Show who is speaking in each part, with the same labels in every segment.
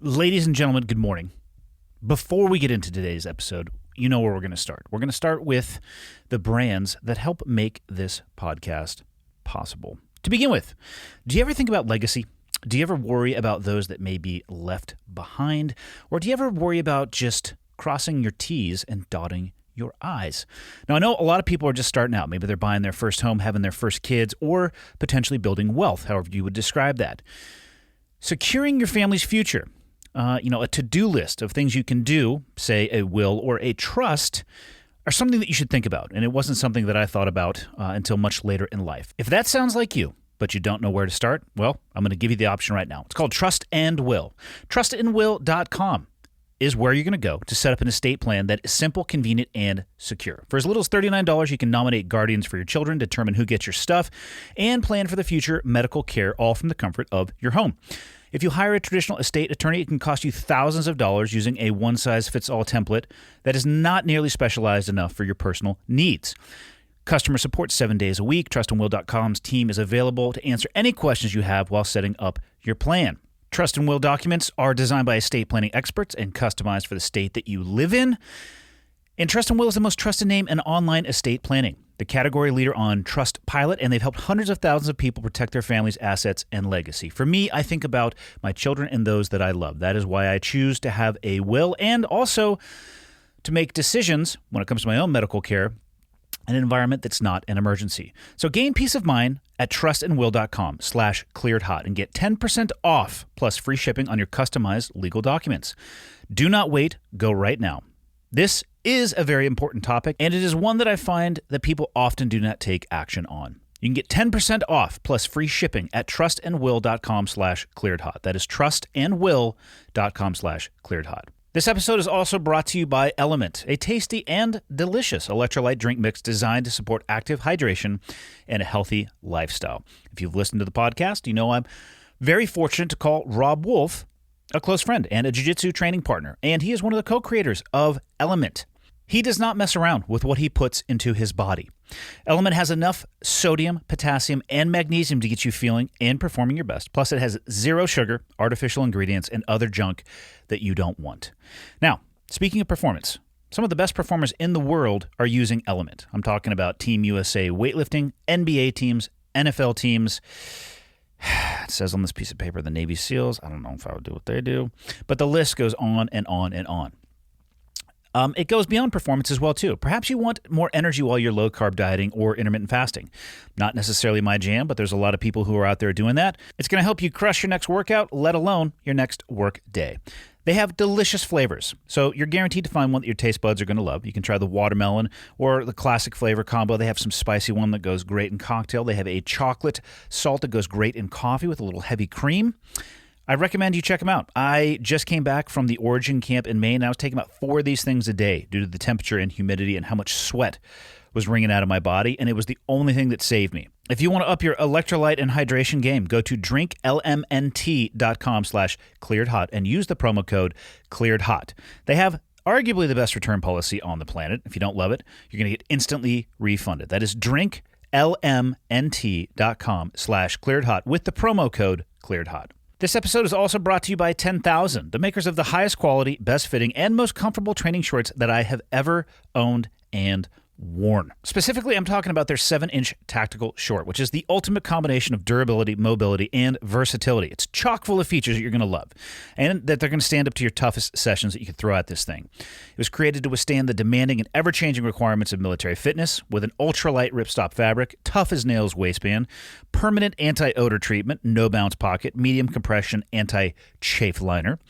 Speaker 1: Ladies and gentlemen, good morning. Before we get into today's episode, you know where we're going to start. We're going to start with the brands that help make this podcast possible. To begin with, do you ever think about legacy? Do you ever worry about those that may be left behind? Or do you ever worry about just crossing your T's and dotting your I's? Now, I know a lot of people are just starting out. Maybe they're buying their first home, having their first kids, or potentially building wealth, however you would describe that. Securing your family's future. A to-do list of things you can do, say a will or a trust, are something that you should think about. And it wasn't something that I thought about until much later in life. If that sounds like you, but you don't know where to start, well, I'm going to give you the option right now. It's called Trust and Will. Trustandwill.com is where you're going to go to set up an estate plan that is simple, convenient, and secure. For as little as $39, you can nominate guardians for your children, determine who gets your stuff, and plan for the future medical care, all from the comfort of your home. If you hire a traditional estate attorney, it can cost you thousands of dollars using a one-size-fits-all template that is not nearly specialized enough for your personal needs. Customer support 7 days a week. Trustandwill.com's team is available to answer any questions you have while setting up your plan. Trust and Will documents are designed by estate planning experts and customized for the state that you live in. And Trust and Will is the most trusted name in online estate planning, the category leader on Trustpilot, and they've helped hundreds of thousands of people protect their family's assets and legacy. For me, I think about my children and those that I love. That is why I choose to have a will and also to make decisions when it comes to my own medical care in an environment that's not an emergency. So gain peace of mind at trustandwill.com/clearedhot and get 10% off plus free shipping on your customized legal documents. Do not wait. Go right now. This is a very important topic, and it is one that I find that people often do not take action on. You can get 10% off plus free shipping at trustandwill.com/clearedhot. That is trustandwill.com/clearedhot. This episode is also brought to you by Element, a tasty and delicious electrolyte drink mix designed to support active hydration and a healthy lifestyle. If you've listened to the podcast, you know I'm very fortunate to call Rob Wolf a close friend and a jiu-jitsu training partner, and he is one of the co-creators of Element. He does not mess around with what he puts into his body. Element has enough sodium, potassium, and magnesium to get you feeling and performing your best. Plus, it has zero sugar, artificial ingredients, and other junk that you don't want. Now, speaking of performance, some of the best performers in the world are using Element. I'm talking about Team USA weightlifting, NBA teams, NFL teams. It says on this piece of paper, the Navy SEALs. I don't know if I would do what they do, but the list goes on and on and on. It goes beyond performance as well, too. Perhaps you want more energy while you're low-carb dieting or intermittent fasting. Not necessarily my jam, but there's a lot of people who are out there doing that. It's going to help you crush your next workout, let alone your next work day. They have delicious flavors, so you're guaranteed to find one that your taste buds are going to love. You can try the watermelon or the classic flavor combo. They have some spicy one that goes great in cocktail. They have a chocolate salt that goes great in coffee with a little heavy cream. I recommend you check them out. I just came back from the Origin camp in Maine, and I was taking about 4 of these things a day due to the temperature and humidity and how much sweat was wringing out of my body, and it was the only thing that saved me. If you want to up your electrolyte and hydration game, go to drinklmnt.com/clearedhot and use the promo code clearedhot. They have arguably the best return policy on the planet. If you don't love it, you're going to get instantly refunded. That is drinklmnt.com/clearedhot with the promo code clearedhot. This episode is also brought to you by 10,000, the makers of the highest quality, best fitting, and most comfortable training shorts that I have ever owned and worn. Specifically, I'm talking about their 7-inch tactical short, which is the ultimate combination of durability, mobility, and versatility. It's chock full of features that you're going to love, and that they're going to stand up to your toughest sessions that you can throw at this thing. It was created to withstand the demanding and ever-changing requirements of military fitness with an ultralight ripstop fabric, tough as nails waistband, permanent anti-odor treatment, no bounce pocket, medium compression, anti-chafe liner,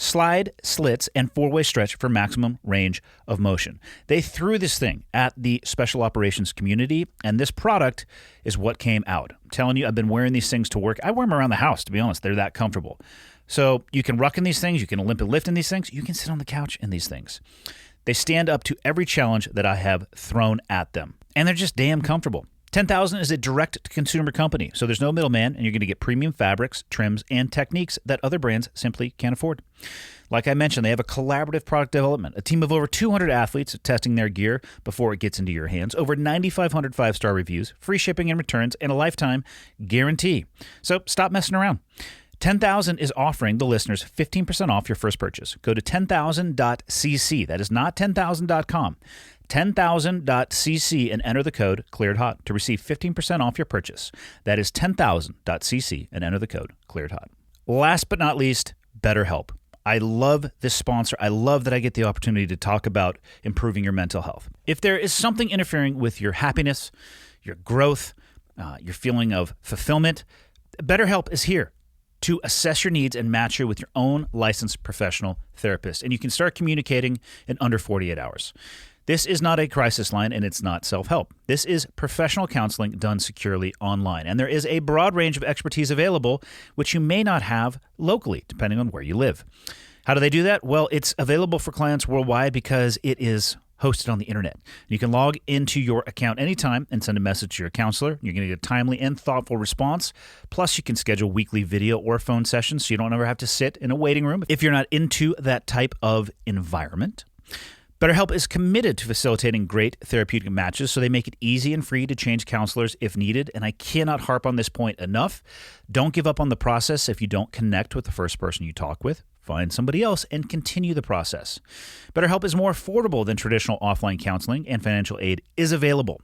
Speaker 1: slide, slits, and 4-way stretch for maximum range of motion. They threw this thing at the special operations community, and this product is what came out. I'm telling you, I've been wearing these things to work. I wear them around the house, to be honest. They're that comfortable. So you can ruck in these things, you can limp and lift in these things, you can sit on the couch in these things. They stand up to every challenge that I have thrown at them, and they're just damn comfortable. 10,000 is a direct-to-consumer company, so there's no middleman, and you're going to get premium fabrics, trims, and techniques that other brands simply can't afford. Like I mentioned, they have a collaborative product development, a team of over 200 athletes testing their gear before it gets into your hands, over 9,500 five-star reviews, free shipping and returns, and a lifetime guarantee. So stop messing around. 10,000 is offering the listeners 15% off your first purchase. Go to 10,000.cc. That is not 10,000.com. 10,000.cc and enter the code ClearedHot to receive 15% off your purchase. That is 10,000.cc and enter the code ClearedHot. Last but not least, BetterHelp. I love this sponsor. I love that I get the opportunity to talk about improving your mental health. If there is something interfering with your happiness, your growth, your feeling of fulfillment, BetterHelp is here to assess your needs and match you with your own licensed professional therapist. And you can start communicating in under 48 hours. This is not a crisis line, and it's not self-help. This is professional counseling done securely online. And there is a broad range of expertise available, which you may not have locally, depending on where you live. How do they do that? Well, it's available for clients worldwide because it is hosted on the internet. You can log into your account anytime and send a message to your counselor. You're going to get a timely and thoughtful response. Plus, you can schedule weekly video or phone sessions so you don't ever have to sit in a waiting room if you're not into that type of environment. BetterHelp is committed to facilitating great therapeutic matches, so they make it easy and free to change counselors if needed. And I cannot harp on this point enough. Don't give up on the process if you don't connect with the first person you talk with. Find somebody else and continue the process. BetterHelp is more affordable than traditional offline counseling, and financial aid is available.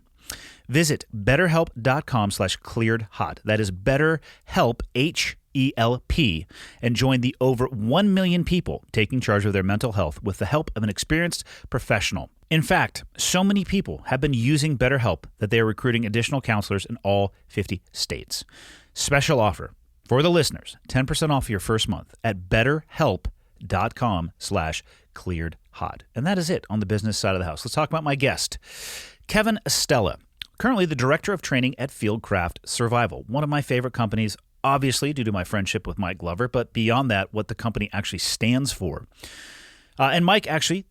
Speaker 1: Visit betterhelp.com/clearedhot. That is BetterHelp, H-E-L-P, and join the over 1 million people taking charge of their mental health with the help of an experienced professional. In fact, so many people have been using BetterHelp that they are recruiting additional counselors in all 50 states. Special offer for the listeners, 10% off your first month at betterhelp.com/clearedhot. And that is it on the business side of the house. Let's talk about my guest, Kevin Estella, currently the director of training at Fieldcraft Survival, one of my favorite companies, obviously due to my friendship with Mike Glover, but beyond that, what the company actually stands for. And Mike actually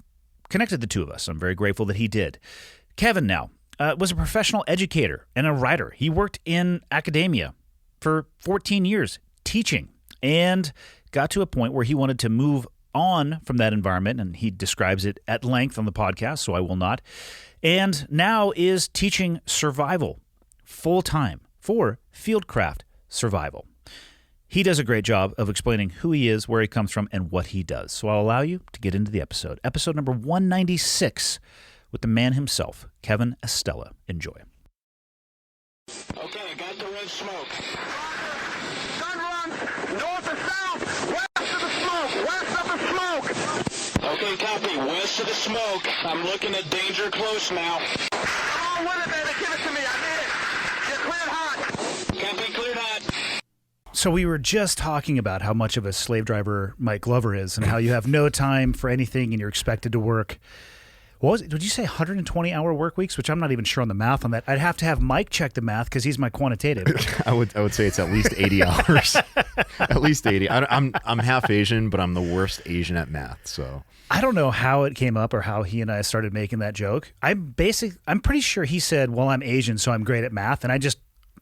Speaker 1: connected the two of us. I'm very grateful that he did. Kevin now was a professional educator and a writer. He worked in academia for 14 years teaching and got to a point where he wanted to move on from that environment, and he describes it at length on the podcast, so I will not, and now is teaching survival full-time for Fieldcraft Survival. He does a great job of explaining who he is, where he comes from, and what he does. So I'll allow you to get into the episode. Episode number 196 with the man himself, Kevin Estella. Enjoy.
Speaker 2: Okay, I got the red smoke. Gun run, north and south, west of the smoke, west of the smoke. Okay, copy, west of the smoke. I'm looking at danger close now. Come on with it, baby, give it to me, I need it. You're cleared hot. Copy, cleared hot.
Speaker 1: So we were just talking about how much of a slave driver Mike Glover is and how you have no time for anything and you're expected to work. What was it? Did you say 120-hour work weeks? Which I'm not even sure on the math on that. I'd have to have Mike check the math because he's my quantitative.
Speaker 3: I would say it's at least 80 hours. At least 80. I'm half Asian, but I'm the worst Asian at math. So
Speaker 1: I don't know how it came up or how he and I started making that joke. I'm pretty sure he said, "Well, I'm Asian, so I'm great at math," and I just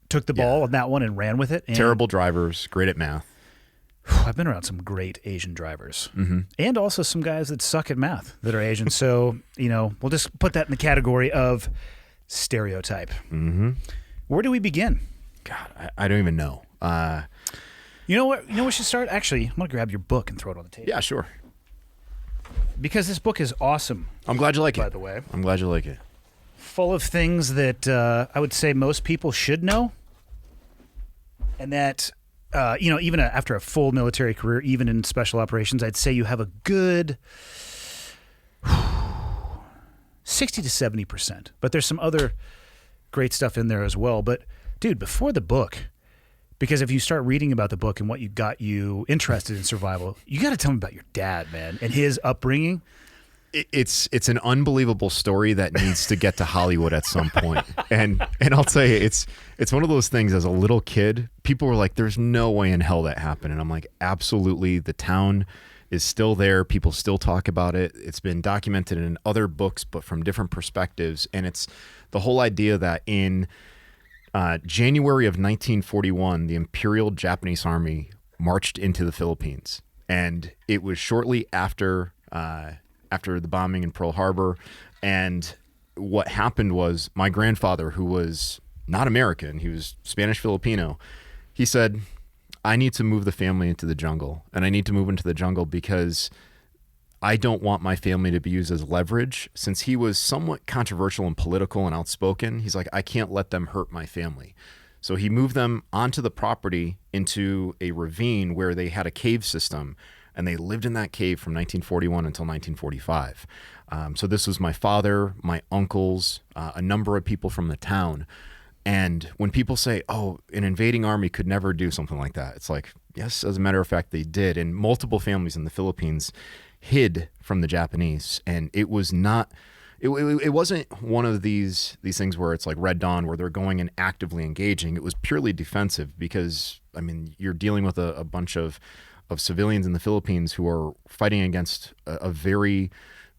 Speaker 1: took the ball on that one and ran with it. And
Speaker 3: terrible drivers, great at math.
Speaker 1: I've been around some great Asian drivers and also some guys that suck at math that are Asian. So, we'll just put that in the category of stereotype. Mm-hmm. Where do we begin?
Speaker 3: God, I don't even know.
Speaker 1: You know what? We should start? Actually, I'm going to grab your book and throw it on the table.
Speaker 3: Yeah, sure.
Speaker 1: Because this book is awesome.
Speaker 3: I'm glad you like it.
Speaker 1: By the way.
Speaker 3: I'm glad you like it.
Speaker 1: Full of things that I would say most people should know. And that... even after a full military career, even in special operations, I'd say you have a good 60 to 70%. But there's some other great stuff in there as well. But, dude, before the book, because if you start reading about the book and what got you interested in survival, you got to tell me about your dad, man, and his upbringing.
Speaker 3: It's an unbelievable story that needs to get to Hollywood at some point. And I'll tell you, it's one of those things. As a little kid, people were like, "There's no way in hell that happened," and I'm like, "Absolutely." The town is still there. People still talk about it. It's been documented in other books, but from different perspectives. And it's the whole idea that in January of 1941, the Imperial Japanese Army marched into the Philippines, and it was shortly after the bombing in Pearl Harbor. And what happened was my grandfather, who was not American, he was Spanish Filipino, he said, I need to move the family into the jungle, and I need to move into the jungle because I don't want my family to be used as leverage. Since he was somewhat controversial and political and outspoken, he's like, I can't let them hurt my family. So he moved them onto the property into a ravine where they had a cave system, and they lived in that cave from 1941 until 1945. So this was my father, my uncles, a number of people from the town. And when people say, oh, an invading army could never do something like that, it's like, yes, as a matter of fact, they did. And multiple families in the Philippines hid from the Japanese. And it was not, it wasn't one of these things where it's like Red Dawn, where they're going and actively engaging. It was purely defensive because, I mean, you're dealing with a bunch of civilians in the Philippines who are fighting against a very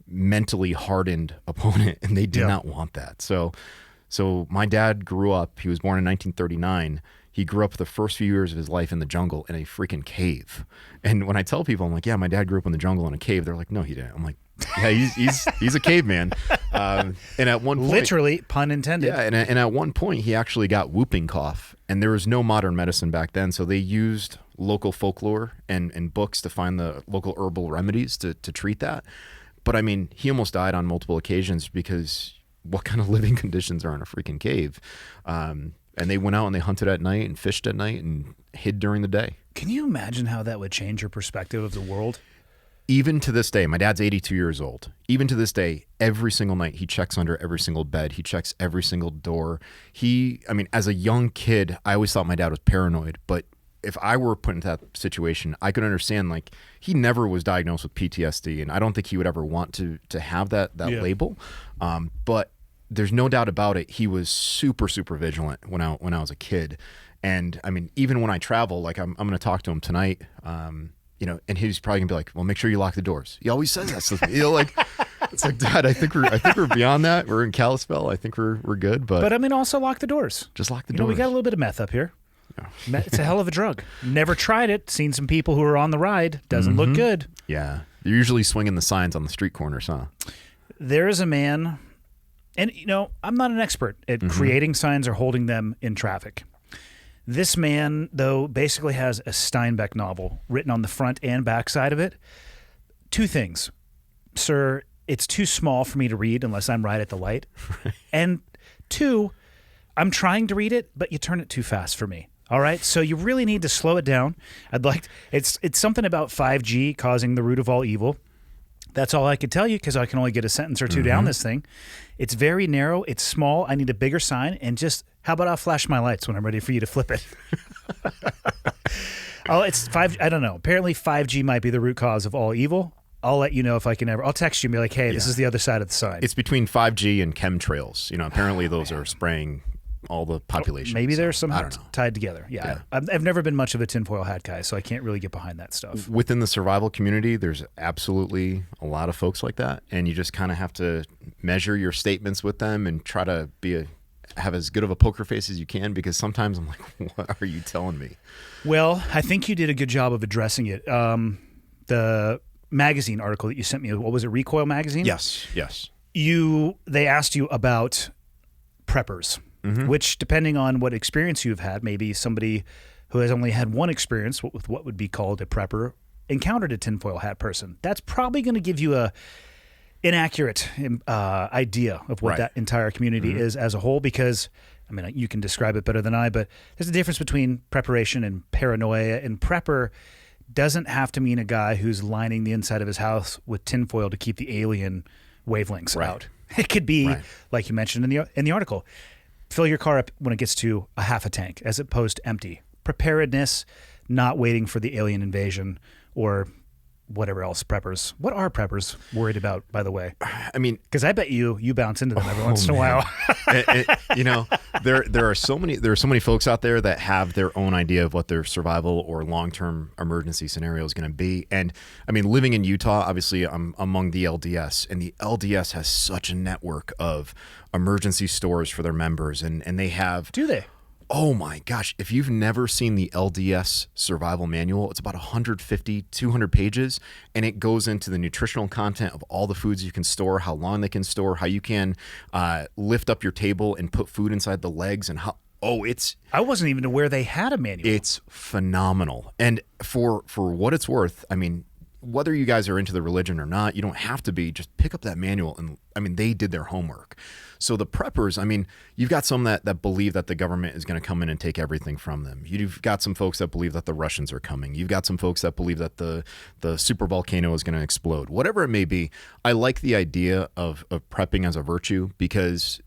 Speaker 3: mentally hardened opponent, and they did not want that. So my dad grew up, he was born in 1939. He grew up the first few years of his life in the jungle in a freaking cave. And when I tell people, I'm like, yeah, my dad grew up in the jungle in a cave. They're like, no, he didn't. I'm like, yeah, he's a caveman. And at one point,
Speaker 1: literally, pun intended.
Speaker 3: Yeah, and at one point he actually got whooping cough, and there was no modern medicine back then. So they used local folklore and books to find the local herbal remedies to treat that. But I mean, he almost died on multiple occasions because what kind of living conditions are in a freaking cave? And they went out and they hunted at night and fished at night and hid during the day.
Speaker 1: Can you imagine how that would change your perspective of the world?
Speaker 3: Even to this day, my dad's 82 years old. Even to this day, every single night he checks under every single bed. He checks every single door. As a young kid, I always thought my dad was paranoid, but if I were put into that situation, I could understand, like, he never was diagnosed with PTSD, and I don't think he would ever want to have that label. But there's no doubt about it, he was super, super vigilant when I was a kid. And I mean, even when I travel, like I'm going to talk to him tonight, and he's probably gonna be like, well, make sure you lock the doors. He always says that stuff. Like, it's like, Dad, I think we're beyond that. We're in Kalispell. I think we're good. But
Speaker 1: I mean, also lock the doors.
Speaker 3: Just lock the doors.
Speaker 1: We got a little bit of meth up here. It's a hell of a drug. Never tried it. Seen some people who are on the ride. Doesn't look good.
Speaker 3: Yeah. They're usually swinging the signs on the street corners, huh?
Speaker 1: There is a man, and I'm not an expert at creating signs or holding them in traffic. This man, though, basically has a Steinbeck novel written on the front and back side of it. Two things. Sir, it's too small for me to read unless I'm right at the light. And two, I'm trying to read it, but you turn it too fast for me. All right, so you really need to slow it down. It's something about 5G causing the root of all evil. That's all I could tell you because I can only get a sentence or two down this thing. It's very narrow. It's small. I need a bigger sign. And just, how about I'll flash my lights when I'm ready for you to flip it? It's 5. I don't know. Apparently 5G might be the root cause of all evil. I'll let you know if I can ever. I'll text you and be like, hey, this is the other side of the sign.
Speaker 3: It's between 5G and chemtrails. Apparently those are spraying all the population.
Speaker 1: Maybe they're somehow tied together. Yeah. I've never been much of a tinfoil hat guy, so I can't really get behind that stuff.
Speaker 3: Within the survival community, there's absolutely a lot of folks like that, and you just kind of have to measure your statements with them and try to have as good of a poker face as you can, because sometimes I'm like, what are you telling me?
Speaker 1: Well, I think you did a good job of addressing it. The magazine article that you sent me, what was it, Recoil magazine?
Speaker 3: Yes.
Speaker 1: They asked you about preppers. Which, depending on what experience you've had, maybe somebody who has only had one experience with what would be called a prepper encountered a tinfoil hat person. That's probably going to give you a inaccurate idea of what that entire community is as a whole, because, I mean, you can describe it better than I, but there's a difference between preparation and paranoia, and prepper doesn't have to mean a guy who's lining the inside of his house with tinfoil to keep the alien wavelengths out. It could be, like you mentioned in the article, fill your car up when it gets to a half a tank as opposed to empty. Preparedness, not waiting for the alien invasion or whatever else preppers. What are preppers worried about, by the way?
Speaker 3: I mean,
Speaker 1: because I bet you bounce into them every once in a while.
Speaker 3: There are so many folks out there that have their own idea of what their survival or long-term emergency scenario is going to be. And I mean, living in Utah, obviously I'm among the LDS, and the LDS has such a network of emergency stores for their members, and they have...
Speaker 1: Do they?
Speaker 3: Oh my gosh, if you've never seen the LDS survival manual, it's about 150, 200 pages, and it goes into the nutritional content of all the foods you can store, how long they can store, how you can lift up your table and put food inside the legs, and how Oh,
Speaker 1: I wasn't even aware they had a manual.
Speaker 3: It's phenomenal. And for what it's worth, I mean, whether you guys are into the religion or not, you don't have to be. Just pick up that manual. And I mean, they did their homework. So the preppers, I mean, you've got some that believe that the government is going to come in and take everything from them. You've got some folks that believe that the Russians are coming. You've got some folks that believe that the super volcano is going to explode. Whatever it may be, I like the idea of prepping as a virtue, because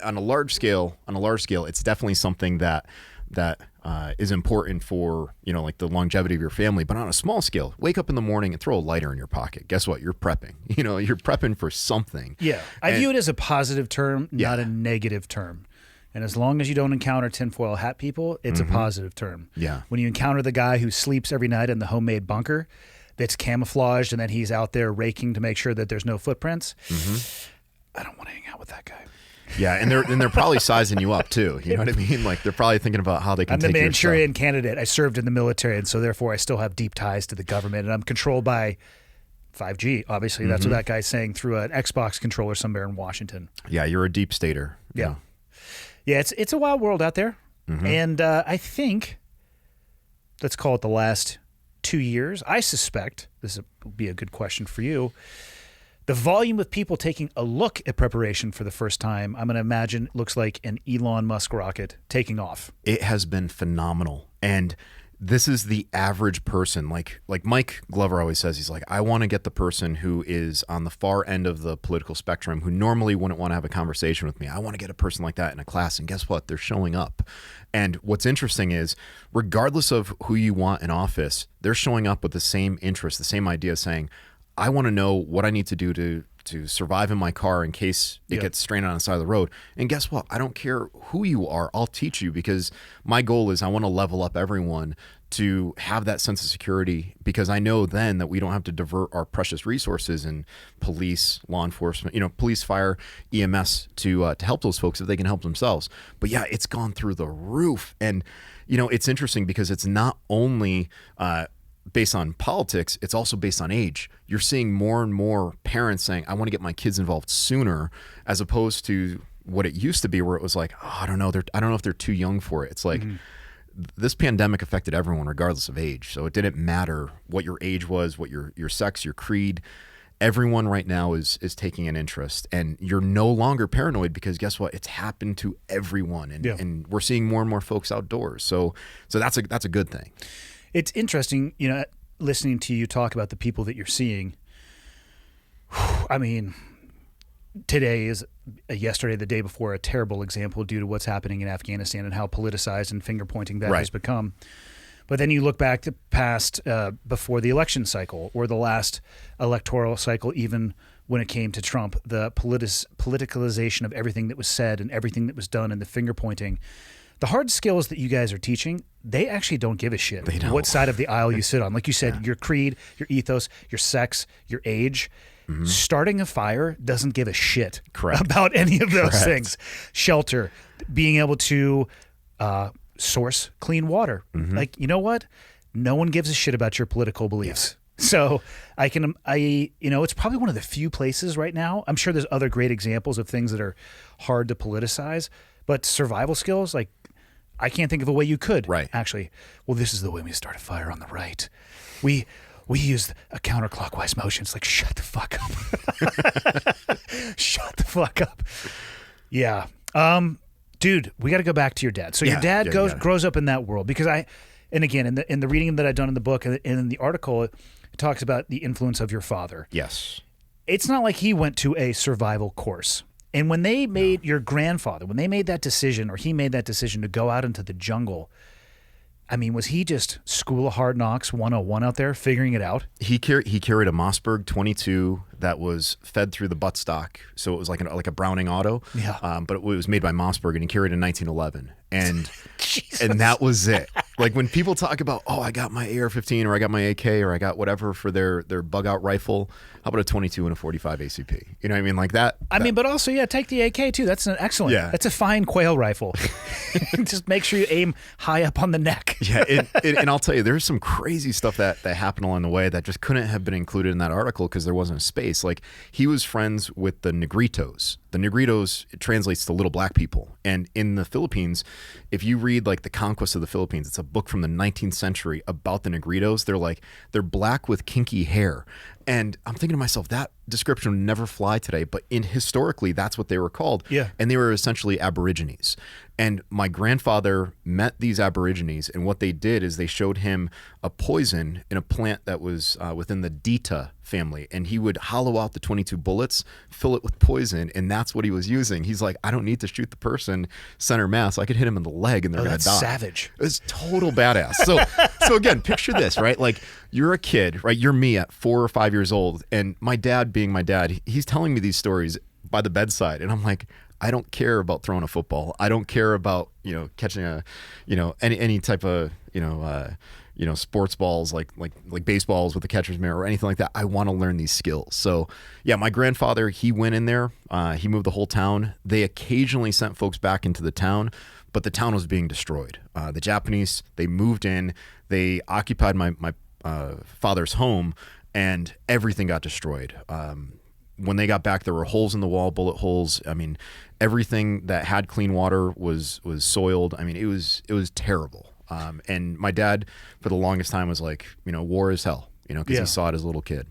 Speaker 3: on a large scale, it's definitely something that is important for, you know, like the longevity of your family. But on a small scale, wake up in the morning and throw a lighter in your pocket. Guess what? You're prepping. You know, you're prepping for something.
Speaker 1: Yeah. I view it as a positive term, not a negative term. And as long as you don't encounter tinfoil hat people, it's a positive term.
Speaker 3: Yeah.
Speaker 1: When you encounter the guy who sleeps every night in the homemade bunker that's camouflaged and then he's out there raking to make sure that there's no footprints, I don't want to hang out with that guy.
Speaker 3: Yeah, and they're probably sizing you up too. You know what I mean? Like they're probably thinking about how they can take your stuff.
Speaker 1: I'm the Manchurian candidate. I served in the military, and so therefore I still have deep ties to the government, and I'm controlled by 5G. Obviously, that's what that guy's saying through an Xbox controller somewhere in Washington.
Speaker 3: Yeah, you're a deep stater.
Speaker 1: Yeah, yeah. It's a wild world out there, and I think, let's call it the last 2 years. I suspect this will be a good question for you. The volume of people taking a look at preparation for the first time, I'm going to imagine, looks like an Elon Musk rocket taking off.
Speaker 3: It has been phenomenal. And this is the average person. Like Mike Glover always says, he's like, I want to get the person who is on the far end of the political spectrum, who normally wouldn't want to have a conversation with me. I want to get a person like that in a class. And guess what? They're showing up. And what's interesting is, regardless of who you want in office, they're showing up with the same interest, the same idea, saying, I want to know what I need to do to survive in my car in case it gets stranded on the side of the road. And guess what? I don't care who you are. I'll teach you, because my goal is I want to level up everyone to have that sense of security, because I know then that we don't have to divert our precious resources in police, law enforcement, you know, police, fire, EMS to help those folks if they can help themselves. But yeah, it's gone through the roof. And, you know, it's interesting because it's not only based on politics, it's also based on age. You're seeing more and more parents saying, I want to get my kids involved sooner, as opposed to what it used to be, where it was like, oh, I don't know if they're too young for it. It's like this pandemic affected everyone regardless of age. So it didn't matter what your age was, what your sex, your creed. Everyone right now is taking an interest, and you're no longer paranoid, because guess what? It's happened to everyone, and we're seeing more and more folks outdoors. So that's a good thing.
Speaker 1: It's interesting, you know, listening to you talk about the people that you're seeing. I mean, today is yesterday, the day before, a terrible example due to what's happening in Afghanistan and how politicized and finger pointing that has become. But then you look back to past before the election cycle, or the last electoral cycle, even when it came to Trump, the politicalization of everything that was said and everything that was done, and the finger pointing. The hard skills that you guys are teaching, they actually don't give a shit what side of the aisle you sit on. Like you said, your creed, your ethos, your sex, your age. Starting a fire doesn't give a shit about any of those things. Shelter, being able to source clean water. Like, you know what? No one gives a shit about your political beliefs. So it's probably one of the few places right now. I'm sure there's other great examples of things that are hard to politicize, but survival skills, like, I can't think of a way you could actually. Well, this is the way we start a fire on the right. We use a counterclockwise motion. It's like, shut the fuck up. Shut the fuck up. Yeah. Dude, we got to go back to your dad. So your dad grows up in that world, because and again, in the reading that I've done in the book and in the article, it talks about the influence of your father.
Speaker 3: Yes.
Speaker 1: It's not like he went to a survival course. And when they made your grandfather, when they made that decision, or he made that decision to go out into the jungle, I mean, was he just School of Hard Knocks 101 out there figuring it out? He
Speaker 3: carried a Mossberg 22 that was fed through the buttstock, so it was like a Browning auto.
Speaker 1: Yeah.
Speaker 3: But it was made by Mossberg, and he carried in 1911, and that was it. Like when people talk about, oh, I got my AR-15 or I got my AK or I got whatever for their bug out rifle. How about a 22 and a 45 ACP? You know what I mean? Like that.
Speaker 1: I mean, but also, yeah, take the AK too. That's an excellent.
Speaker 3: Yeah.
Speaker 1: That's a fine quail rifle. Just make sure you aim high up on the neck.
Speaker 3: Yeah, and I'll tell you, there's some crazy stuff that happened along the way that just couldn't have been included in that article because there wasn't a space. Like he was friends with the Negritos. The Negritos, it translates to little black people. And in the Philippines, if you read like The Conquest of the Philippines, it's a book from the 19th century about the Negritos. They're black with kinky hair. And I'm thinking to myself, that description would never fly today, but historically, that's what they were called.
Speaker 1: Yeah.
Speaker 3: And they were essentially Aborigines. And my grandfather met these Aborigines, and what they did is they showed him a poison in a plant that was within the Dita family, and he would hollow out the 22 bullets, fill it with poison, and that's what he was using. He's like, I don't need to shoot the person center mass. I could hit him in the leg, and they're going to die.
Speaker 1: Savage.
Speaker 3: It's total badass. So again, picture this, right? Like you're a kid, right? You're me at 4 or 5 years old, and my dad being my dad, he's telling me these stories by the bedside, and I'm like, I don't care about throwing a football. I don't care about, catching any type of, sports balls like baseballs with the catcher's mitt or anything like that. I want to learn these skills. So yeah, my grandfather, he went in there, he moved the whole town. They occasionally sent folks back into the town, but the town was being destroyed. The Japanese, they moved in, they occupied my father's home, and everything got destroyed. When they got back, there were holes in the wall, bullet holes. I mean, everything that had clean water was soiled. I mean, it was terrible. And my dad, for the longest time, was like, war is hell, because he saw it as a little kid.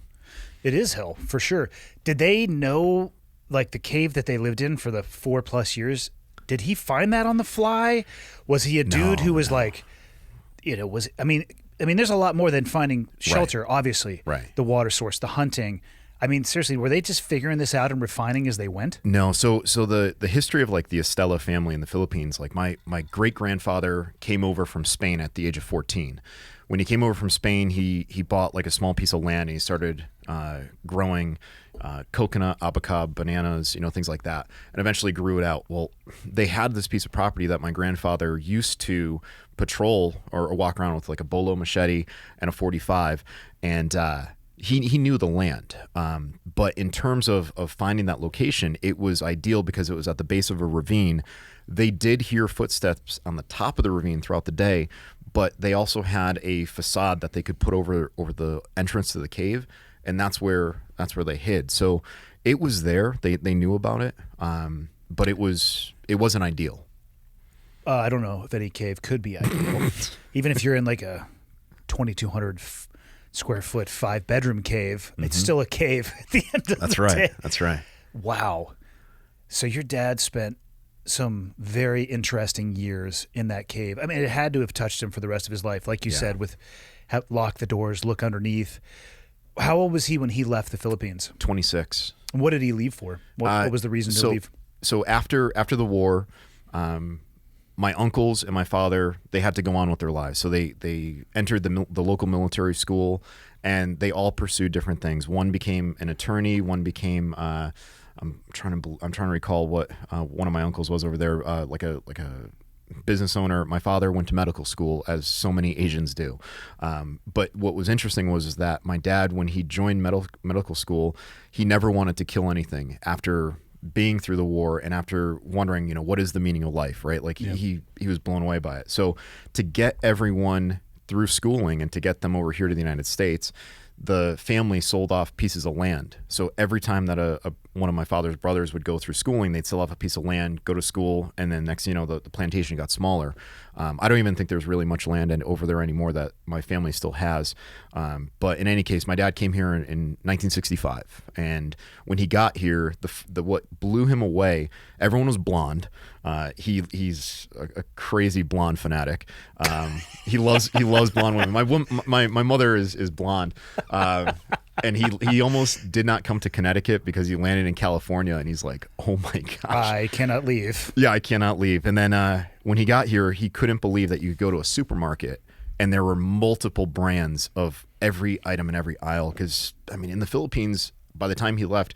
Speaker 1: It is hell, for sure. Did they know, like, the cave that they lived in for the 4+ years? Did he find that on the fly? Was he a dude who was like, I mean, there's a lot more than finding shelter, obviously.
Speaker 3: Right. The
Speaker 1: water source, the hunting. I mean, seriously, were they just figuring this out and refining as they went?
Speaker 3: No. So the history of like the Estella family in the Philippines, like my great grandfather came over from Spain at the age of 14. When he came over from Spain, he bought like a small piece of land and he started growing coconut, abaca, bananas, things like that, and eventually grew it out. Well, they had this piece of property that my grandfather used to patrol or walk around with like a bolo machete and a 45, and he knew the land, but in terms of finding that location, it was ideal because it was at the base of a ravine. They did hear footsteps on the top of the ravine throughout the day, but they also had a facade that they could put over the entrance to the cave, and that's where they hid. So it was there. They knew about it, but it wasn't ideal.
Speaker 1: I don't know if any cave could be ideal, even if you're in like a 2,200 square foot 5-bedroom cave. It's still a cave at the end of the day.
Speaker 3: That's right.
Speaker 1: Wow. So your dad spent some very interesting years in that cave. I mean, it had to have touched him for the rest of his life, like you said, with lock the doors, look underneath. How old was he when he left the Philippines?
Speaker 3: 26.
Speaker 1: What did he leave for? What was the reason to leave?
Speaker 3: So after the war, my uncles and my father, they had to go on with their lives. So they entered the local military school, and they all pursued different things. One became an attorney. One became I'm trying to recall what one of my uncles was over there, like a business owner. My father went to medical school, as so many Asians do. But what was interesting was that my dad, when he joined medical school, he never wanted to kill anything after being through the war and after wondering, what is the meaning of life, right? Like he was blown away by it. So to get everyone through schooling and to get them over here to the United States, the family sold off pieces of land. So every time that one of my father's brothers would go through schooling, they'd sell off a piece of land, go to school, and then next thing you know, the plantation got smaller. I don't even think there's really much land over there anymore that my family still has. But in any case, my dad came here in 1965, and when he got here, what blew him away, everyone was blonde. He's a crazy blonde fanatic. He loves blonde women. My mother is blonde. And he almost did not come to Connecticut because he landed in California, and he's like, oh my gosh,
Speaker 1: I cannot leave.
Speaker 3: Yeah, I cannot leave. And then when he got here, he couldn't believe that you could go to a supermarket and there were multiple brands of every item in every aisle. Because, I mean, in the Philippines, by the time he left,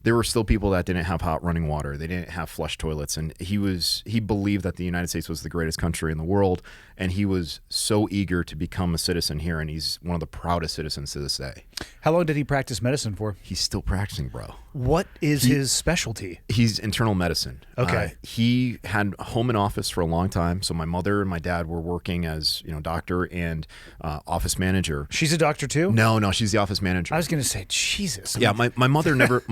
Speaker 3: there were still people that didn't have hot running water. They didn't have flush toilets. And he believed that the United States was the greatest country in the world. And he was so eager to become a citizen here. And he's one of the proudest citizens to this day.
Speaker 1: How long did he practice medicine for?
Speaker 3: He's still practicing, bro.
Speaker 1: What is his specialty?
Speaker 3: He's internal medicine.
Speaker 1: Okay.
Speaker 3: He had home and office for a long time. So my mother and my dad were working as, doctor and office manager.
Speaker 1: She's a doctor too?
Speaker 3: No, she's the office manager.
Speaker 1: I was going to say, Jesus.
Speaker 3: Yeah, my mother never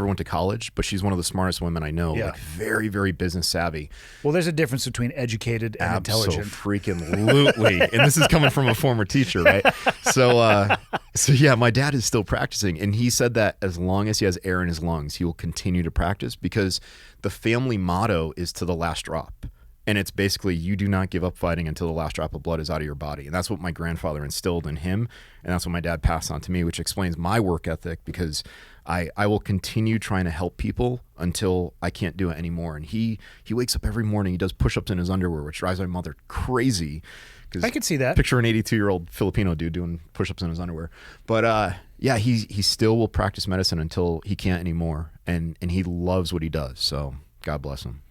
Speaker 3: went to college, but she's one of the smartest women I know.
Speaker 1: Yeah.
Speaker 3: Like very, very business savvy.
Speaker 1: Well, there's a difference between educated and intelligent.
Speaker 3: Absolutely. And this is coming from a former teacher, right? So yeah, my dad is still practicing, and he said that as long as he has air in his lungs, he will continue to practice because the family motto is to the last drop. And it's basically, you do not give up fighting until the last drop of blood is out of your body. And that's what my grandfather instilled in him. And that's what my dad passed on to me, which explains my work ethic, because I will continue trying to help people until I can't do it anymore. And he wakes up every morning, he does push-ups in his underwear, which drives my mother crazy.
Speaker 1: I could see that.
Speaker 3: Picture an 82-year-old Filipino dude doing push-ups in his underwear. But yeah, he still will practice medicine until he can't anymore. And he loves what he does. So God bless him.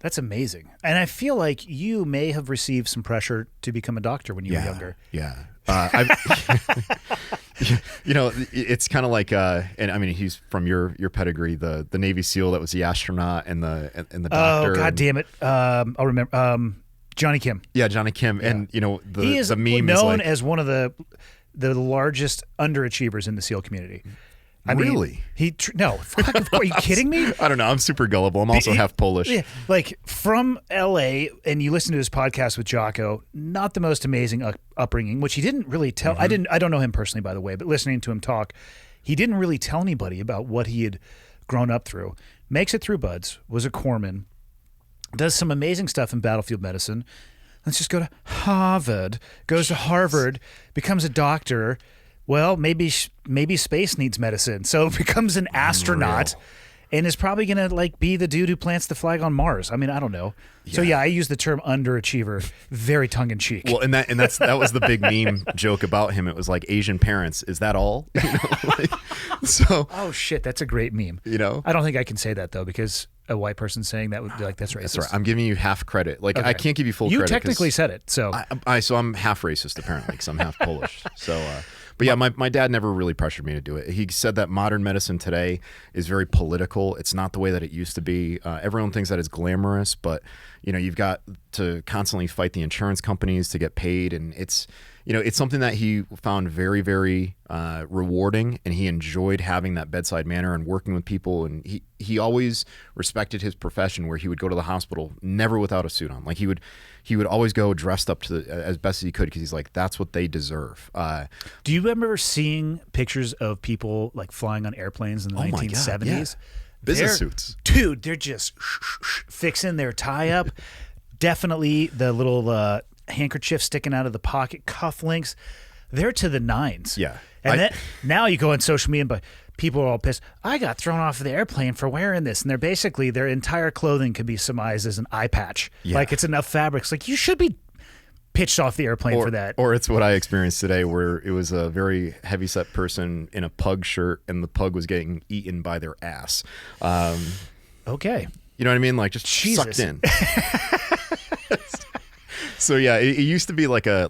Speaker 1: That's amazing. And I feel like you may have received some pressure to become a doctor when you were younger.
Speaker 3: Yeah. It's kind of like, and I mean, he's from your pedigree, the Navy SEAL that was the astronaut and the doctor.
Speaker 1: Oh, God damn it. I'll remember. Johnny Kim.
Speaker 3: Yeah, Johnny Kim. Yeah. And,
Speaker 1: he is
Speaker 3: the meme
Speaker 1: known
Speaker 3: is
Speaker 1: as one of the largest underachievers in the SEAL community. I
Speaker 3: really?
Speaker 1: Mean, are you kidding me?
Speaker 3: I don't know. I'm super gullible. I'm also half Polish.
Speaker 1: Yeah, like from LA, and you listen to his podcast with Jocko, not the most amazing upbringing, which he didn't really tell.
Speaker 3: Mm-hmm.
Speaker 1: I don't know him personally, by the way, but listening to him talk, he didn't really tell anybody about what he had grown up through. Makes it through BUD/S, was a corpsman, does some amazing stuff in battlefield medicine. Let's just go to Harvard, goes to Harvard, becomes a doctor. Well, maybe space needs medicine, so becomes an astronaut, and is probably gonna be the dude who plants the flag on Mars. I mean, I don't know. Yeah. So yeah, I use the term underachiever very tongue in cheek.
Speaker 3: Well, that was the big meme joke about him. It was like, Asian parents, is that all? So.
Speaker 1: Oh shit, that's a great meme. I don't think I can say that though, because a white person saying that would be like, that's racist.
Speaker 3: That's right. I'm giving you half credit. Okay. I can't give you full
Speaker 1: credit.
Speaker 3: You
Speaker 1: technically said it, so.
Speaker 3: So I'm half racist apparently, because I'm half Polish. So. But yeah, my dad never really pressured me to do it. He said that modern medicine today is very political. It's not the way that it used to be. Everyone thinks that it's glamorous, but you've got to constantly fight the insurance companies to get paid, and it's something that he found very, very rewarding, and he enjoyed having that bedside manner and working with people. And he always respected his profession, where he would go to the hospital never without a suit on. Like he would always go dressed up as best as he could, because he's like, that's what they deserve.
Speaker 1: Do you remember seeing pictures of people flying on airplanes in the 1970s?
Speaker 3: God, yeah. Business suits.
Speaker 1: Dude, they're just fixing their tie up. Definitely the little handkerchief sticking out of the pocket, cufflinks. They're to the nines.
Speaker 3: Yeah.
Speaker 1: And now you go on social media, but people are all pissed. I got thrown off the airplane for wearing this. And their entire clothing could be surmised as an eye patch.
Speaker 3: Yeah.
Speaker 1: Like it's enough fabrics. Like you should be pitched off the airplane for that.
Speaker 3: Or it's what I experienced today, where it was a very heavyset person in a pug shirt, and the pug was getting eaten by their ass.
Speaker 1: Okay.
Speaker 3: You know what I mean? Like just
Speaker 1: Jesus.
Speaker 3: Sucked in. So yeah, it used to be like a.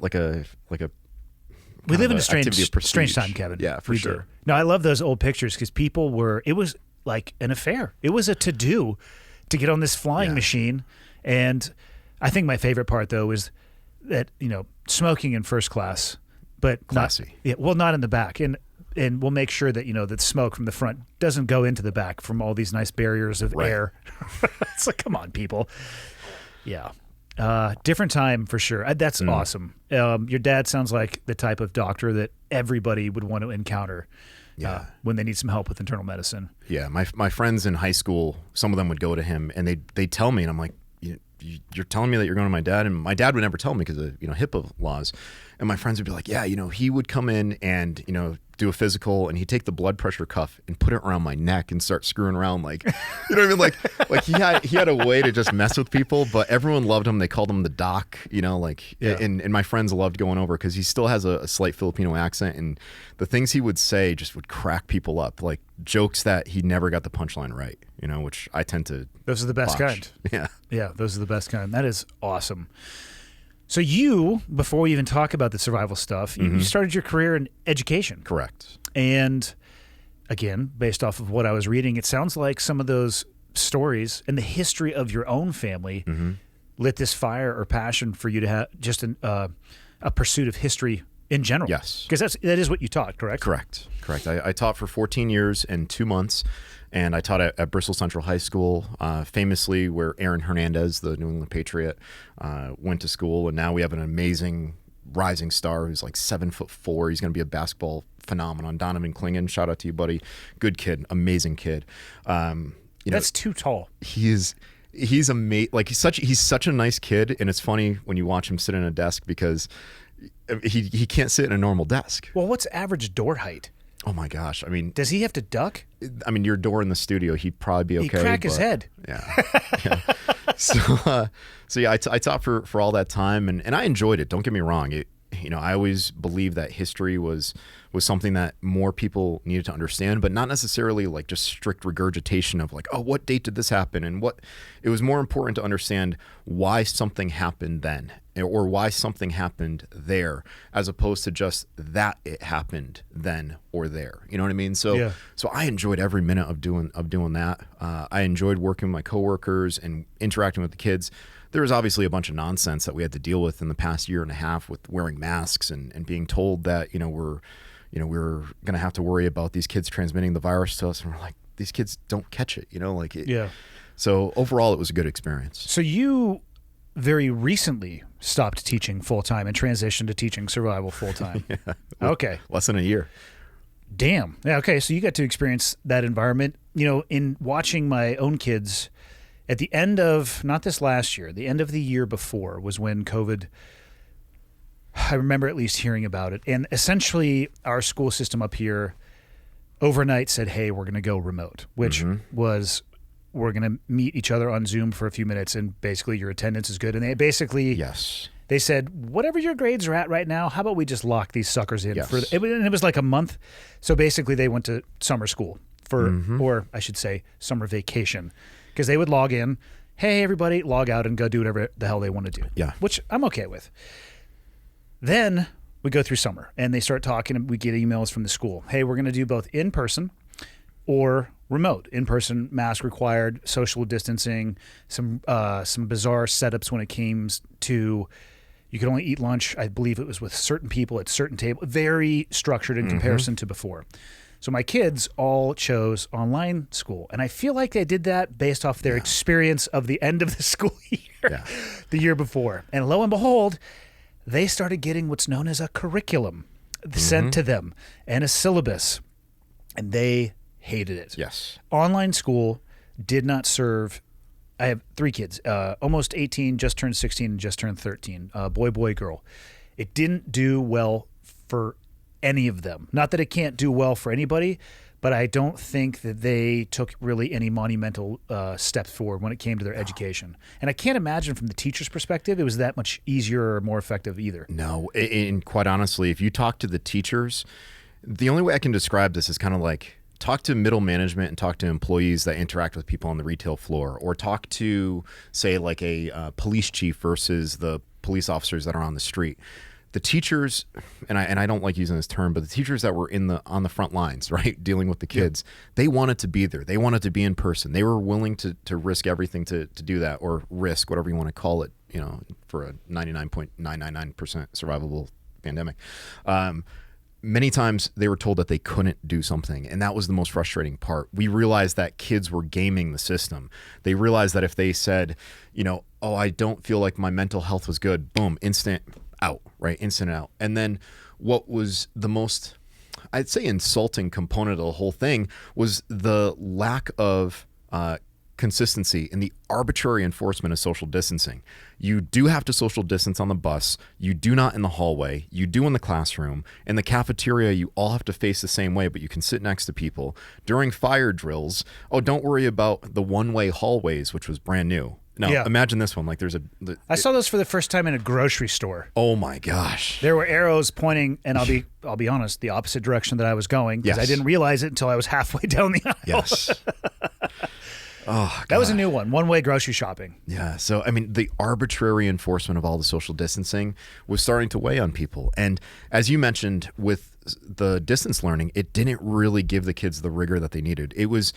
Speaker 1: We live in a strange time, Kevin.
Speaker 3: Yeah, for sure.
Speaker 1: No, I love those old pictures, because it was like an affair. It was a to-do to get on this flying machine. And I think my favorite part, though, is that, smoking in first class, but
Speaker 3: classy.
Speaker 1: Not in the back. And we'll make sure that, that smoke from the front doesn't go into the back from all these nice barriers of air. It's like, come on, people. Yeah. Different time for sure. That's awesome. Your dad sounds like the type of doctor that everybody would want to encounter when they need some help with internal medicine.
Speaker 3: Yeah, my friends in high school, some of them would go to him, and they tell me, and I'm like, you're telling me that you're going to my dad? And my dad would never tell me because of HIPAA laws. And my friends would be like, yeah, he would come in and, do a physical, and he'd take the blood pressure cuff and put it around my neck and start screwing around, like, you know what I mean? Like he had a way to just mess with people, but everyone loved him. They called him the doc, and my friends loved going over because he still has a slight Filipino accent, and the things he would say just would crack people up, like jokes that he never got the punchline right, which I tend to.
Speaker 1: Those are the best
Speaker 3: botch.
Speaker 1: kind.
Speaker 3: Yeah.
Speaker 1: Yeah, those are the best kind. That is awesome. So you, before we even talk about the survival stuff, you started your career in education.
Speaker 3: Correct.
Speaker 1: And again, based off of what I was reading, it sounds like some of those stories and the history of your own family lit this fire or passion for you to have just a pursuit of history in general.
Speaker 3: Yes.
Speaker 1: Because that is what you taught, correct?
Speaker 3: Correct. I taught for 14 years and 2 months, and I taught at Bristol Central High School, famously where Aaron Hernandez, the New England Patriot, went to school, and now we have an amazing rising star who's like 7'4". He's going to be a basketball phenomenon. Donovan Klingen, shout out to you, buddy. Good kid, amazing kid.
Speaker 1: That's too tall.
Speaker 3: He's amazing. Like he's such a nice kid, and it's funny when you watch him sit in a desk because he can't sit in a normal desk.
Speaker 1: Well, what's average door height?
Speaker 3: Oh my gosh! I mean,
Speaker 1: does he have to duck?
Speaker 3: I mean, your door in the studio, he'd probably be okay.
Speaker 1: He'd crack his head.
Speaker 3: Yeah. So yeah, I taught for all that time, and I enjoyed it. Don't get me wrong. I always believed that history was something that more people needed to understand, but not necessarily like just strict regurgitation of like, oh, what date did this happen? And it was more important to understand why something happened then, or why something happened there, as opposed to just that it happened then or there. You know what I mean? So I enjoyed every minute of doing that. I enjoyed working with my coworkers and interacting with the kids. There was obviously a bunch of nonsense that we had to deal with in the past year and a half with wearing masks and being told that, we're going to have to worry about these kids transmitting the virus to us. And we're like, these kids don't catch it,
Speaker 1: Yeah.
Speaker 3: So overall, it was a good experience.
Speaker 1: So you very recently stopped teaching full-time and transitioned to teaching survival full-time.
Speaker 3: Yeah.
Speaker 1: Okay.
Speaker 3: Less than a year.
Speaker 1: Damn. Yeah, okay, so you got to experience that environment. In watching my own kids at the end of, not this last year, the end of the year before was when COVID, I remember at least hearing about it. And essentially our school system up here overnight said, hey, we're going to go remote, which was, we're going to meet each other on Zoom for a few minutes and basically your attendance is good. And they basically, they said, whatever your grades are at right now, how about we just lock these suckers in?
Speaker 3: Yes.
Speaker 1: And it was like a month. So basically they went to summer school or I should say summer vacation, because they would log in, hey, everybody, log out and go do whatever the hell they want to do.
Speaker 3: Yeah.
Speaker 1: Which I'm okay with. Then we go through summer and they start talking and we get emails from the school. Hey, we're going to do both in person or remote. In person, mask required, social distancing, some bizarre setups when it came to you could only eat lunch. I believe it was with certain people at certain tables. Very structured in comparison to before. So my kids all chose online school. And I feel like they did that based off their experience of the end of the school year, the year before. And lo and behold, they started getting what's known as a curriculum sent to them and a syllabus. And they hated it.
Speaker 3: Yes.
Speaker 1: Online school did not serve. I have 3 kids, almost 18, just turned 16, and just turned 13, boy, girl. It didn't do well for any of them. Not that it can't do well for anybody, but I don't think that they took really any monumental steps forward when it came to their education. And I can't imagine from the teacher's perspective it was that much easier or more effective either.
Speaker 3: No, and quite honestly, if you talk to the teachers, the only way I can describe this is kind of like talk to middle management and talk to employees that interact with people on the retail floor, or talk to, say, like a police chief versus the police officers that are on the street. The teachers, and I don't like using this term, but the teachers that were on the front lines, right, dealing with the kids, they wanted to be there. They wanted to be in person. They were willing to risk everything to do that, or risk whatever you want to call it, for a 99.999% survivable pandemic. Many times they were told that they couldn't do something, and that was the most frustrating part. We realized that kids were gaming the system. They realized that if they said, oh, I don't feel like my mental health was good, boom, instant out, right? Instant out. And then what was the most, I'd say, insulting component of the whole thing was the lack of consistency in the arbitrary enforcement of social distancing. You do have to social distance on the bus. You do not in the hallway. You do in the classroom. In the cafeteria, you all have to face the same way, but you can sit next to people. During fire drills, don't worry about the one-way hallways, which was brand new. Now, imagine this one. Like there's
Speaker 1: I saw those for the first time in a grocery store.
Speaker 3: Oh my gosh.
Speaker 1: There were arrows pointing, and I'll be honest, the opposite direction that I was going, because I didn't realize it until I was halfway down the aisle.
Speaker 3: Yes. Oh, God.
Speaker 1: That was a new one. One-way grocery shopping.
Speaker 3: Yeah. So, I mean, the arbitrary enforcement of all the social distancing was starting to weigh on people. And as you mentioned, with the distance learning, it didn't really give the kids the rigor that they needed. It was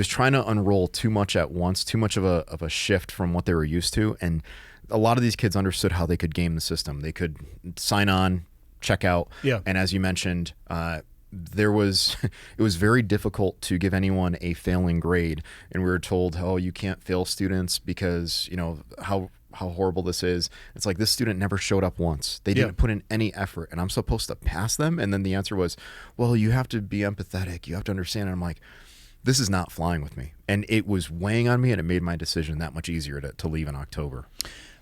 Speaker 3: trying to unroll too much at once, too much of a shift from what they were used to. And a lot of these kids understood how they could game the system. They could sign on, check out. Yeah. And as you mentioned, it was very difficult to give anyone a failing grade, and we were told, you can't fail students because how horrible this is. It's like, this student never showed up once. They didn't put in any effort, and I'm supposed to pass them. And then the answer was, well, you have to be empathetic, you have to understand. And I'm like, this is not flying with me, and it was weighing on me, and it made my decision that much easier to leave in October.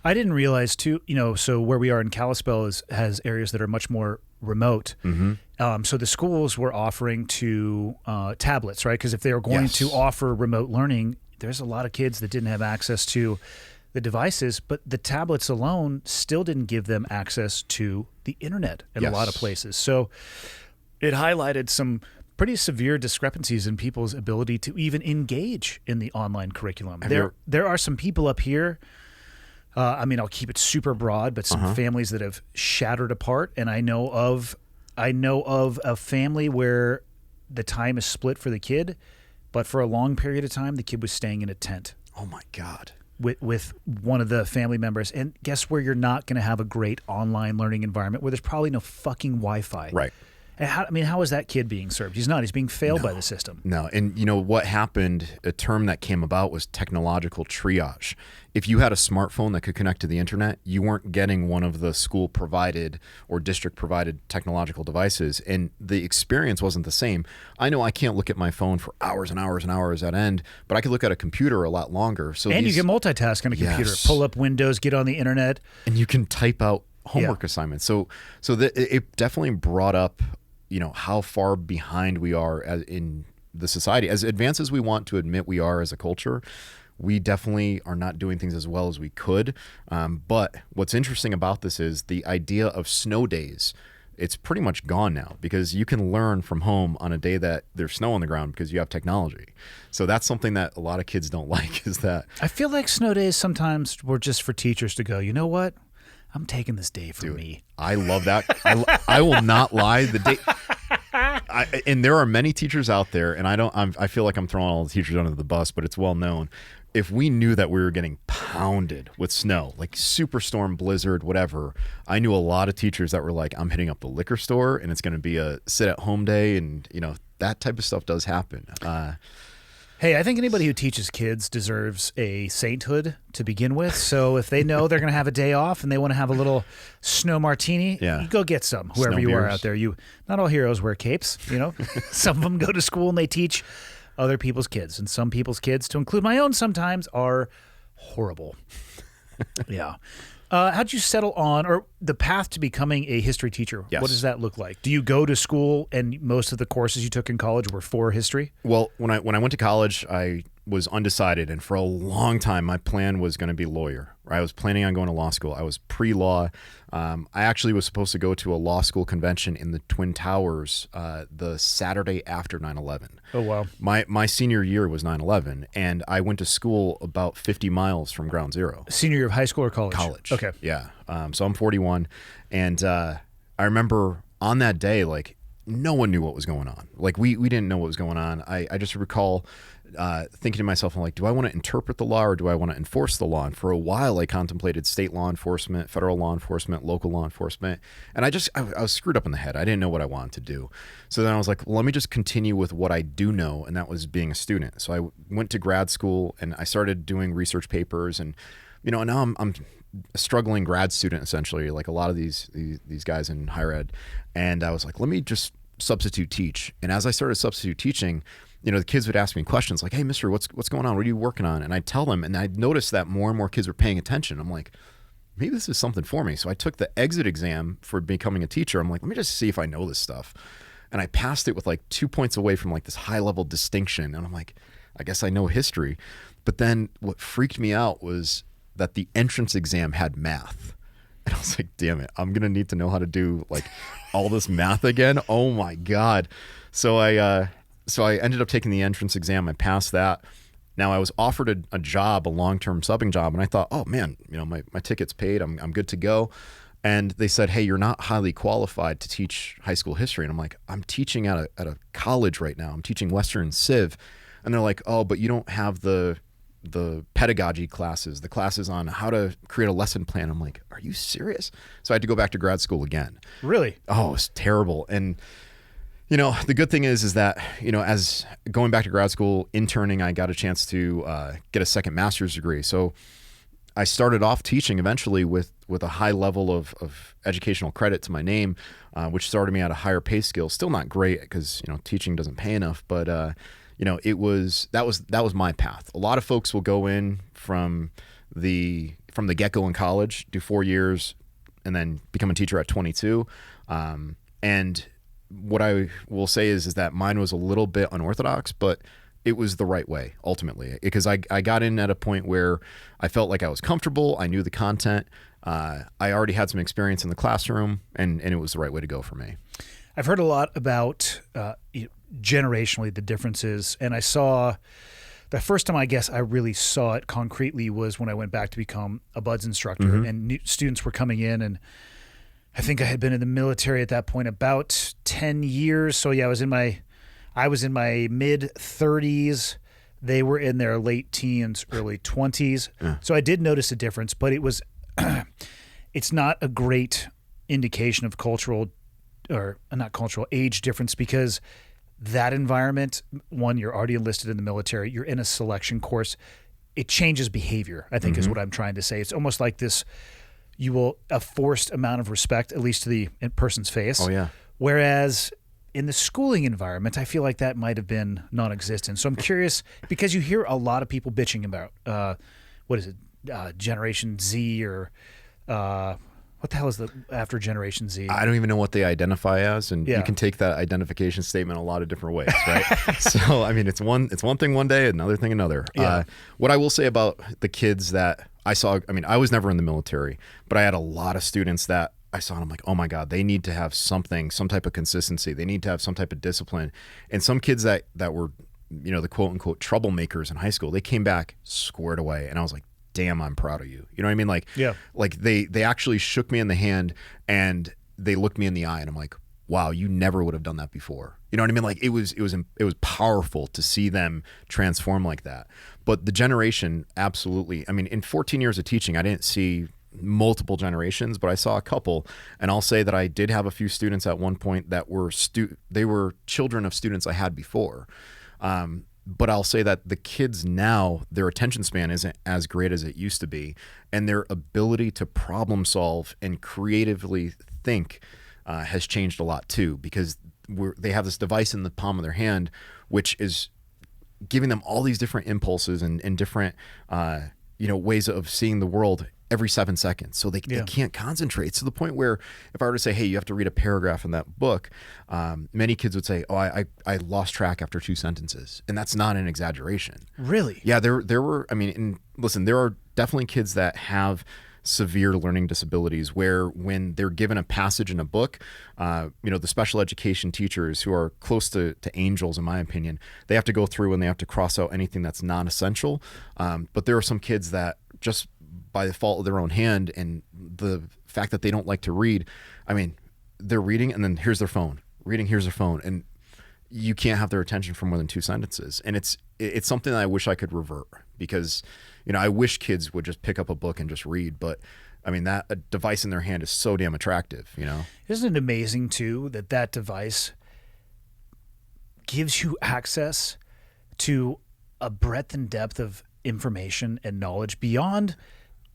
Speaker 1: I didn't realize too, so where we are in Kalispell has areas that are much more remote. Mm-hmm. So the schools were offering to tablets, right? Because if they were going to offer remote learning, there's a lot of kids that didn't have access to the devices, but the tablets alone still didn't give them access to the internet in a lot of places. So it highlighted some pretty severe discrepancies in people's ability to even engage in the online curriculum. There are some people up here, I'll keep it super broad, but some families that have shattered apart. And I know of a family where the time is split for the kid, but for a long period of time, the kid was staying in a tent.
Speaker 3: Oh my God.
Speaker 1: With one of the family members. And guess where you're not going to have a great online learning environment, where there's probably no fucking Wi-Fi.
Speaker 3: Right.
Speaker 1: And how is that kid being served? He's not. He's being failed by the system.
Speaker 3: No. And what happened, a term that came about was technological triage. If you had a smartphone that could connect to the internet, you weren't getting one of the school provided or district provided technological devices, and the experience wasn't the same. I know I can't look at my phone for hours and hours and hours at end, but I could look at a computer a lot longer.
Speaker 1: And you can multitask on a computer, pull up Windows, get on the internet.
Speaker 3: And you can type out homework assignments. So it definitely brought up how far behind we are in the society. As advanced as we want to admit we are as a culture, we definitely are not doing things as well as we could. But what's interesting about this is the idea of snow days. It's pretty much gone now, because you can learn from home on a day that there's snow on the ground because you have technology. So that's something that a lot of kids don't like, is that
Speaker 1: I feel like snow days sometimes were just for teachers to go, you know what? I'm taking this day for me.
Speaker 3: I love that. I will not lie. The day, and there are many teachers out there, and I feel like I'm throwing all the teachers under the bus, but it's well known. If we knew that we were getting pounded with snow, like superstorm, blizzard, whatever, I knew a lot of teachers that were like, I'm hitting up the liquor store, and it's going to be a sit-at-home day, and that type of stuff does happen.
Speaker 1: Hey, I think anybody who teaches kids deserves a sainthood to begin with. So if they know they're going to have a day off and they want to have a little snow martini, you go get some, whoever you are out there. Not all heroes wear capes, Some of them go to school and they teach other people's kids. And some people's kids, to include my own sometimes, are horrible. Yeah. How'd you settle on, or the path to becoming a history teacher?
Speaker 3: Yes.
Speaker 1: What does that look like? Do you go to school and most of the courses you took in college were for history?
Speaker 3: Well, when I went to college, I was undecided, and for a long time, my plan was going to be lawyer. I was planning on going to law school. I was pre-law. I actually was supposed to go to a law school convention in the Twin Towers the Saturday after 9/11.
Speaker 1: Oh, wow.
Speaker 3: My senior year was 9/11, and I went to school about 50 miles from ground zero.
Speaker 1: Senior year of high school or college?
Speaker 3: College.
Speaker 1: Okay.
Speaker 3: Yeah. So I'm 41, and I remember on that day, like, no one knew what was going on. Like, we didn't know what was going on. I just recall thinking to myself, I'm like, do I want to interpret the law or do I want to enforce the law? And for a while, I contemplated state law enforcement, federal law enforcement, local law enforcement. And I was screwed up in the head. I didn't know what I wanted to do. So then I was like, well, let me just continue with what I do know, and that was being a student. So I went to grad school and I started doing research papers, and now I'm a struggling grad student, essentially, like a lot of these guys in higher ed. And I was like, let me just substitute teach. And as I started substitute teaching, the kids would ask me questions like, "Hey, mister, what's going on? What are you working on?" And I'd tell them, and I'd notice that more and more kids were paying attention. I'm like, maybe this is something for me. So I took the exit exam for becoming a teacher. I'm like, let me just see if I know this stuff. And I passed it with like 2 points away from like this high level distinction. And I'm like, I guess I know history. But then what freaked me out was that the entrance exam had math. And I was like, damn it, I'm going to need to know how to do like all this math again. Oh my God. So I ended up taking the entrance exam. I passed that. Now I was offered a job, a long-term subbing job. And I thought, oh man, my ticket's paid. I'm good to go. And they said, hey, you're not highly qualified to teach high school history. And I'm like, I'm teaching at a college right now. I'm teaching Western Civ. And they're like, oh, but you don't have the pedagogy classes, the classes on how to create a lesson plan. I'm like, are you serious? So I had to go back to grad school again.
Speaker 1: Really?
Speaker 3: Oh, it's terrible. And the good thing is that, as going back to grad school, interning, I got a chance to get a second master's degree. So I started off teaching eventually with a high level of educational credit to my name, which started me at a higher pay scale. Still not great because, teaching doesn't pay enough, but that was my path. A lot of folks will go in from the get-go in college, do 4 years, and then become a teacher at 22. And what I will say is that mine was a little bit unorthodox, but it was the right way ultimately, because I got in at a point where I felt like I was comfortable. I knew the content. I already had some experience in the classroom, and it was the right way to go for me.
Speaker 1: I've heard a lot about generationally the differences, and I saw the first time I guess I really saw it concretely was when I went back to become a BUD/S instructor,
Speaker 3: Mm-hmm.
Speaker 1: and new students were coming in, and I think I had been in the military at that point about 10 years. So yeah, I was in my mid 30s. They were in their late teens, early 20s.
Speaker 3: Yeah.
Speaker 1: So I did notice a difference, but it was it's not a great indication of age difference, because that environment, one, you're already enlisted in the military, you're in a selection course, it changes behavior, I think, is what I'm trying to say. It's almost like this, a forced amount of respect, at least to the person's face.
Speaker 3: Oh yeah.
Speaker 1: Whereas in the schooling environment, I feel like that might have been non-existent. So I'm curious, because you hear a lot of people bitching about, Generation Z, or what the hell is after Generation Z?
Speaker 3: I don't even know what they identify as, and
Speaker 1: Yeah.
Speaker 3: you can take that identification statement a lot of different ways, right? So, I mean, it's one thing one day, another thing another.
Speaker 1: Yeah.
Speaker 3: What I will say about the kids that I saw, I mean, I was never in the military, but I had a lot of students that I saw, and I'm like, oh my God, they need to have some type of consistency. They need to have some type of discipline. And some kids that were, the quote unquote troublemakers in high school, they came back squared away. And I was like, damn, I'm proud of you. You know what I mean? Like,
Speaker 1: Yeah.
Speaker 3: like they actually shook me in the hand and they looked me in the eye, and I'm like, wow, you never would have done that before. You know what I mean? Like it was powerful to see them transform like that. But the generation, absolutely. I mean, in 14 years of teaching, I didn't see multiple generations, but I saw a couple. And I'll say that I did have a few students at one point that were they were children of students I had before. But I'll say that the kids now, their attention span isn't as great as it used to be, and their ability to problem solve and creatively think has changed a lot too, because they have this device in the palm of their hand, which is giving them all these different impulses and different ways of seeing the world every 7 seconds. So they can't concentrate, to the point where if I were to say, hey, you have to read a paragraph in that book, many kids would say, oh, I lost track after 2 sentences. And that's not an exaggeration.
Speaker 1: Really?
Speaker 3: Yeah, there were, I mean, and listen, there are definitely kids that have severe learning disabilities where when they're given a passage in a book, the special education teachers, who are close to angels, in my opinion, they have to go through and they have to cross out anything that's non-essential. But there are some kids that just by the fault of their own hand and the fact that they don't like to read, I mean, they're reading and then here's their phone, reading, here's their phone, and you can't have their attention for more than 2 sentences. And it's something that I wish I could revert, because, I wish kids would just pick up a book and just read. But I mean, a device in their hand is so damn attractive,
Speaker 1: Isn't it amazing too that device gives you access to a breadth and depth of information and knowledge beyond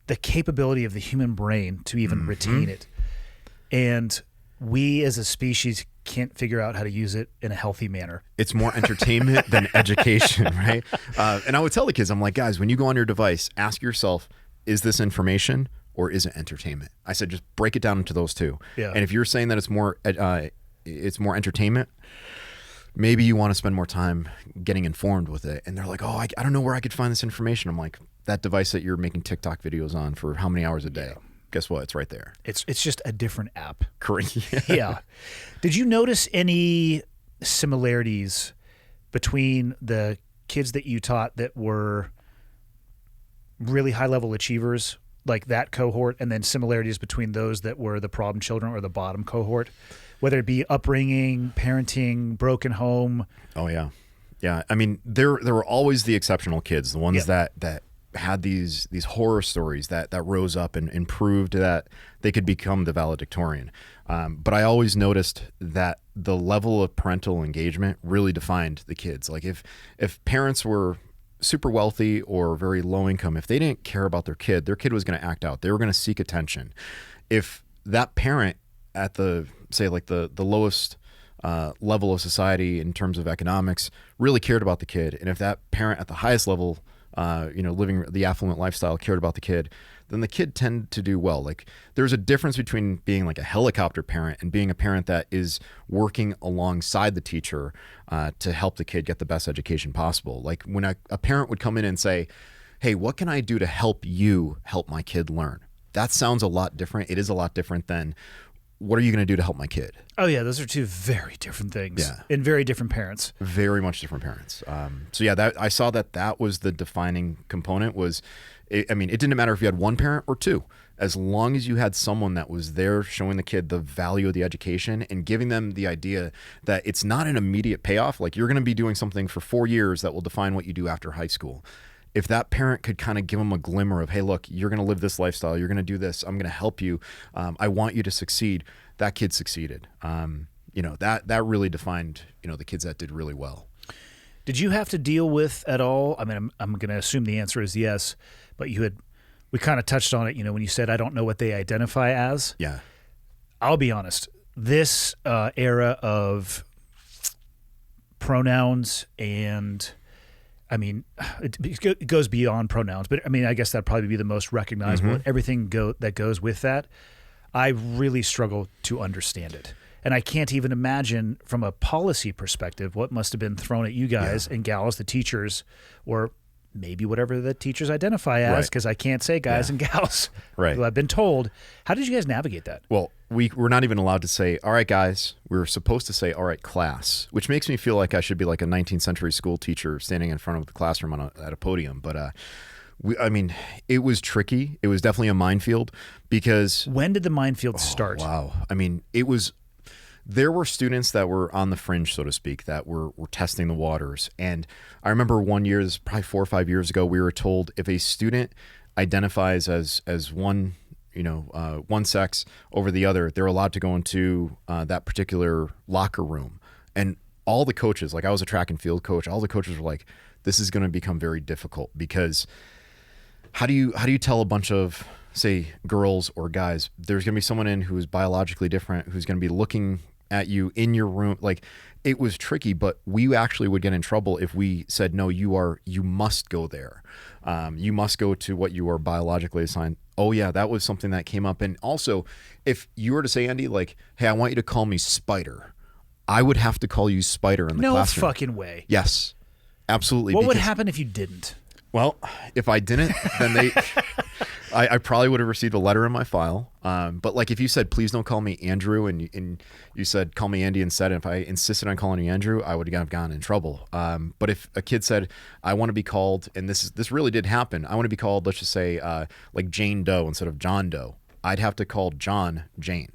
Speaker 1: the capability of the human brain to even retain it. And we as a species can't figure out how to use it in a healthy manner.
Speaker 3: It's more entertainment than education, right? And I would tell the kids, I'm like, guys, when you go on your device, ask yourself, is this information or is it entertainment? I said, just break it down into those two.
Speaker 1: Yeah.
Speaker 3: And if you're saying that it's more entertainment, maybe you want to spend more time getting informed with it. And they're like, oh, I don't know where I could find this information. I'm like, that device that you're making TikTok videos on for how many hours a day? Yeah. Guess what? It's right there.
Speaker 1: It's just a different app.
Speaker 3: Correct.
Speaker 1: Yeah. Did you notice any similarities between the kids that you taught that were really high-level achievers, like that cohort, and then similarities between those that were the problem children or the bottom cohort, whether it be upbringing, parenting, broken home?
Speaker 3: Oh, yeah. Yeah. I mean, there were always the exceptional kids, the ones that had these horror stories that rose up and proved that they could become the valedictorian. But I always noticed that the level of parental engagement really defined the kids. Like if parents were super wealthy or very low income, if they didn't care about their kid was going to act out. They were going to seek attention. If that parent at the lowest level of society in terms of economics really cared about the kid, and if that parent at the highest level living the affluent lifestyle cared about the kid, then the kid tended to do well. Like there's a difference between being like a helicopter parent and being a parent that is working alongside the teacher to help the kid get the best education possible. Like when a parent would come in and say, hey, what can I do to help you help my kid learn? That sounds a lot different. It is a lot different than what are you going to do to help my kid?
Speaker 1: Oh, yeah. Those are two very different things and very different parents.
Speaker 3: Very much different parents. So, yeah, I saw that was the defining component it didn't matter if you had one parent or two. As long as you had someone that was there showing the kid the value of the education and giving them the idea that it's not an immediate payoff. Like you're going to be doing something for 4 years that will define what you do after high school. If that parent could kind of give them a glimmer of, hey, look, you're going to live this lifestyle. You're going to do this. I'm going to help you. I want you to succeed. That kid succeeded. That really defined, the kids that did really well.
Speaker 1: Did you have to deal with at all? I mean, I'm going to assume the answer is yes, but we kind of touched on it, when you said, I don't know what they identify as.
Speaker 3: Yeah.
Speaker 1: I'll be honest. This era of pronouns and it goes beyond pronouns, but I guess that'd probably be the most recognizable.
Speaker 3: Mm-hmm.
Speaker 1: Everything that goes with that, I really struggle to understand it. And I can't even imagine from a policy perspective what must have been thrown at you guys and gals, the teachers, or maybe whatever the teachers identify as, because I can't say guys and gals who I've been told. How did you guys navigate that?
Speaker 3: Well, we're not even allowed to say, all right, guys. We were supposed to say, all right, class, which makes me feel like I should be like a 19th century school teacher standing in front of the classroom at a podium. But it was tricky. It was definitely a minefield because...
Speaker 1: When did the minefield start?
Speaker 3: Wow. There were students that were on the fringe, so to speak, that were testing the waters. And I remember one year, this is probably 4 or 5 years ago, we were told if a student identifies as one, one sex over the other, they're allowed to go into that particular locker room. And all the coaches, like I was a track and field coach, all the coaches were like, this is going to become very difficult because how do you tell a bunch of, say, girls or guys, there's going to be someone in who is biologically different, who's going to be looking at you in your room? Like, it was tricky, but we actually would get in trouble if we said, no, you must go there. You must go to what you are biologically assigned. Oh yeah, that was something that came up. And also, if you were to say, Andy, like, hey, I want you to call me Spider, I would have to call you Spider in the classroom.
Speaker 1: No fucking way.
Speaker 3: Yes, absolutely.
Speaker 1: What would happen if you didn't?
Speaker 3: Well, if I didn't, then I probably would have received a letter in my file. But like if you said, please don't call me Andrew, and you said, call me Andy instead, and if I insisted on calling you Andrew, I would have gotten in trouble. But if a kid said, I want to be called, and this really did happen, I want to be called, let's just say, like Jane Doe instead of John Doe, I'd have to call John Jane.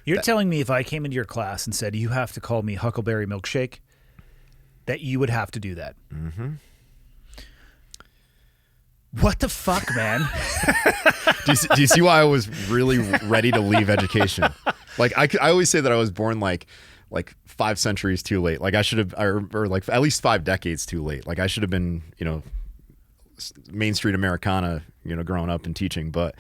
Speaker 1: You're telling me if I came into your class and said, you have to call me Huckleberry Milkshake, that you would have to do that?
Speaker 3: Mm-hmm.
Speaker 1: What the fuck, man?
Speaker 3: Do you see why I was really ready to leave education? Like I always say that I was born like 5 centuries too late. Like I should have, or like at least 5 decades too late. Like I should have been, Main Street Americana, growing up and teaching. But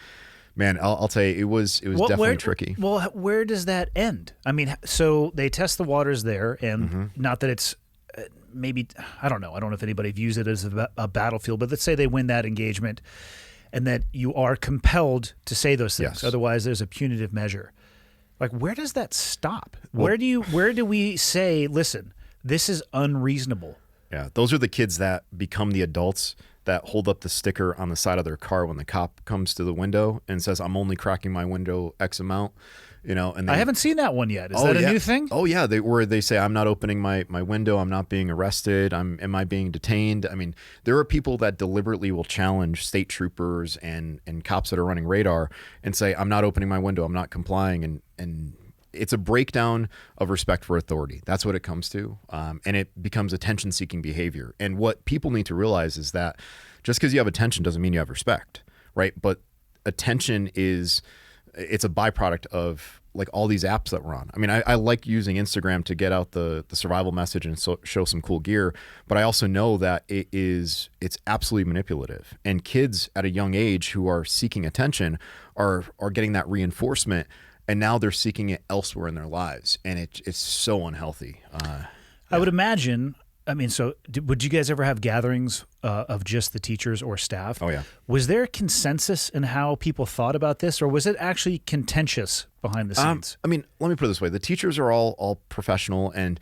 Speaker 3: Man, I'll tell you, it was definitely tricky.
Speaker 1: Well, where does that end? I mean, so they test the waters there, and
Speaker 3: Mm-hmm.
Speaker 1: not that it's maybe, I don't know. I don't know if anybody views it as a battlefield, but let's say they win that engagement and that you are compelled to say those things.
Speaker 3: Yes.
Speaker 1: Otherwise, there's a punitive measure. Like, where does that stop?
Speaker 3: Well-
Speaker 1: Where do we say, listen, this is unreasonable?
Speaker 3: Yeah, those are the kids that become the adults that hold up the sticker on the side of their car when the cop comes to the window and says, "I'm only cracking my window X amount." And
Speaker 1: I haven't seen that one yet. Is that a new thing?
Speaker 3: Oh yeah, where they say, "I'm not opening my window. I'm not being arrested. Am I being detained?" I mean, there are people that deliberately will challenge state troopers and cops that are running radar and say, "I'm not opening my window. I'm not complying." And it's a breakdown of respect for authority. That's what it comes to. And it becomes attention-seeking behavior. And what people need to realize is that just because you have attention doesn't mean you have respect, right? But attention it's a byproduct of like all these apps that we're on. I mean, I like using Instagram to get out the survival message and show some cool gear, but I also know that it's absolutely manipulative. And kids at a young age who are seeking attention are getting that reinforcement, and now they're seeking it elsewhere in their lives, and it's so unhealthy.
Speaker 1: I would imagine. I mean, so would you guys ever have gatherings of just the teachers or staff?
Speaker 3: Oh, yeah.
Speaker 1: Was there consensus in how people thought about this, or was it actually contentious behind the scenes?
Speaker 3: I mean, let me put it this way. The teachers are all professional, and,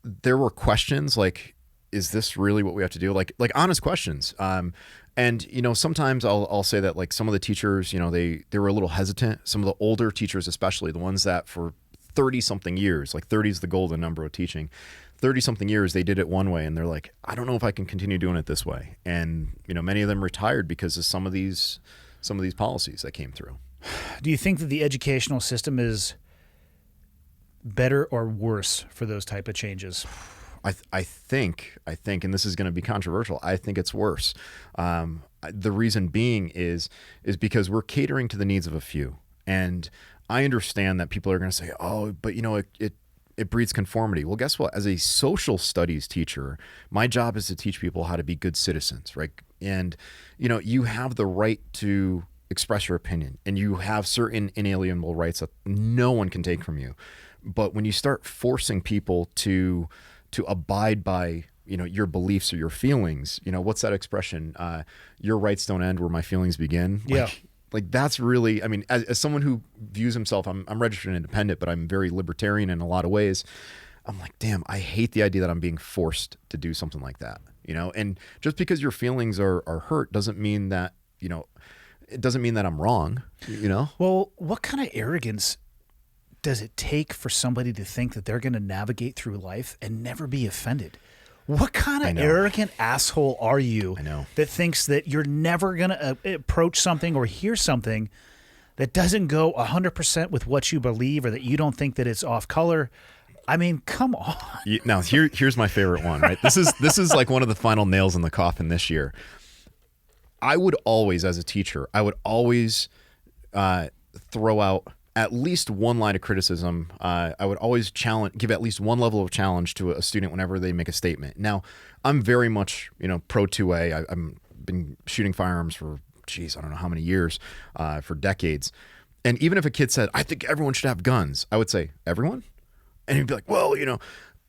Speaker 3: there were questions like, is this really what we have to do? Like honest questions. And, sometimes I'll say that like some of the teachers, they were a little hesitant. Some of the older teachers, especially the ones that for 30 something years, like 30 is the golden number of teaching, 30 something years, they did it one way. And they're like, I don't know if I can continue doing it this way. And, many of them retired because of some of these policies that came through.
Speaker 1: Do you think that the educational system is better or worse for those type of changes?
Speaker 3: I think, and this is going to be controversial, I think it's worse. The reason being is because we're catering to the needs of a few. And I understand that people are going to say, oh, but it breeds conformity. Well, guess what? As a social studies teacher, my job is to teach people how to be good citizens, right? And, you have the right to express your opinion, and you have certain inalienable rights that no one can take from you. But when you start forcing people to abide by, your beliefs or your feelings, what's that expression? Your rights don't end where my feelings begin.
Speaker 1: Yeah.
Speaker 3: Like that's really, I mean, as someone who views himself, I'm registered independent, but I'm very libertarian in a lot of ways. I'm like, damn, I hate the idea that I'm being forced to do something like that, and just because your feelings are hurt doesn't mean that, it doesn't mean that I'm wrong,
Speaker 1: Well, what kind of arrogance does it take for somebody to think that they're going to navigate through life and never be offended? What kind of arrogant asshole are you that thinks that you're never going to approach something or hear something that doesn't go 100% with what you believe, or that you don't think that it's off color? I mean, come on.
Speaker 3: Now, here's my favorite one, right? This is like one of the final nails in the coffin this year. I would always, as a teacher, throw out at least one line of criticism. I would always give at least one level of challenge to a student whenever they make a statement. Now, I'm very much, pro 2A. I've been shooting firearms for, I don't know how many years, for decades. And even if a kid said, I think everyone should have guns, I would say, everyone? And he'd be like, well,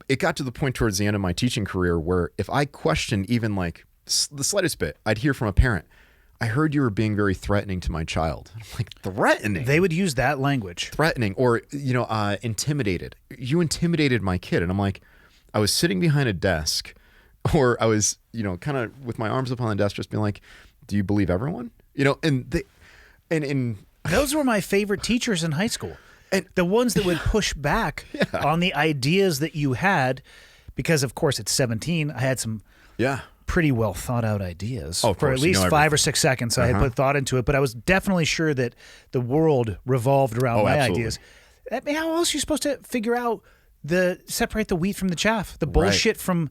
Speaker 3: it got to the point towards the end of my teaching career where if I questioned even like the slightest bit, I'd hear from a parent, I heard you were being very threatening to my child. I'm like, threatening?
Speaker 1: They would use that language.
Speaker 3: Threatening or, intimidated. You intimidated my kid. And I'm like, I was sitting behind a desk, or I was, kind of with my arms up on the desk, just being like, do you believe everyone? And
Speaker 1: those were my favorite teachers in high school. And the ones that would push back on the ideas that you had, because of course at 17, I had some pretty well thought out ideas for at least 5 or 6 seconds. So I had put thought into it, but I was definitely sure that the world revolved around my ideas. I mean, how else are you supposed to figure out separate the wheat from the chaff, the bullshit from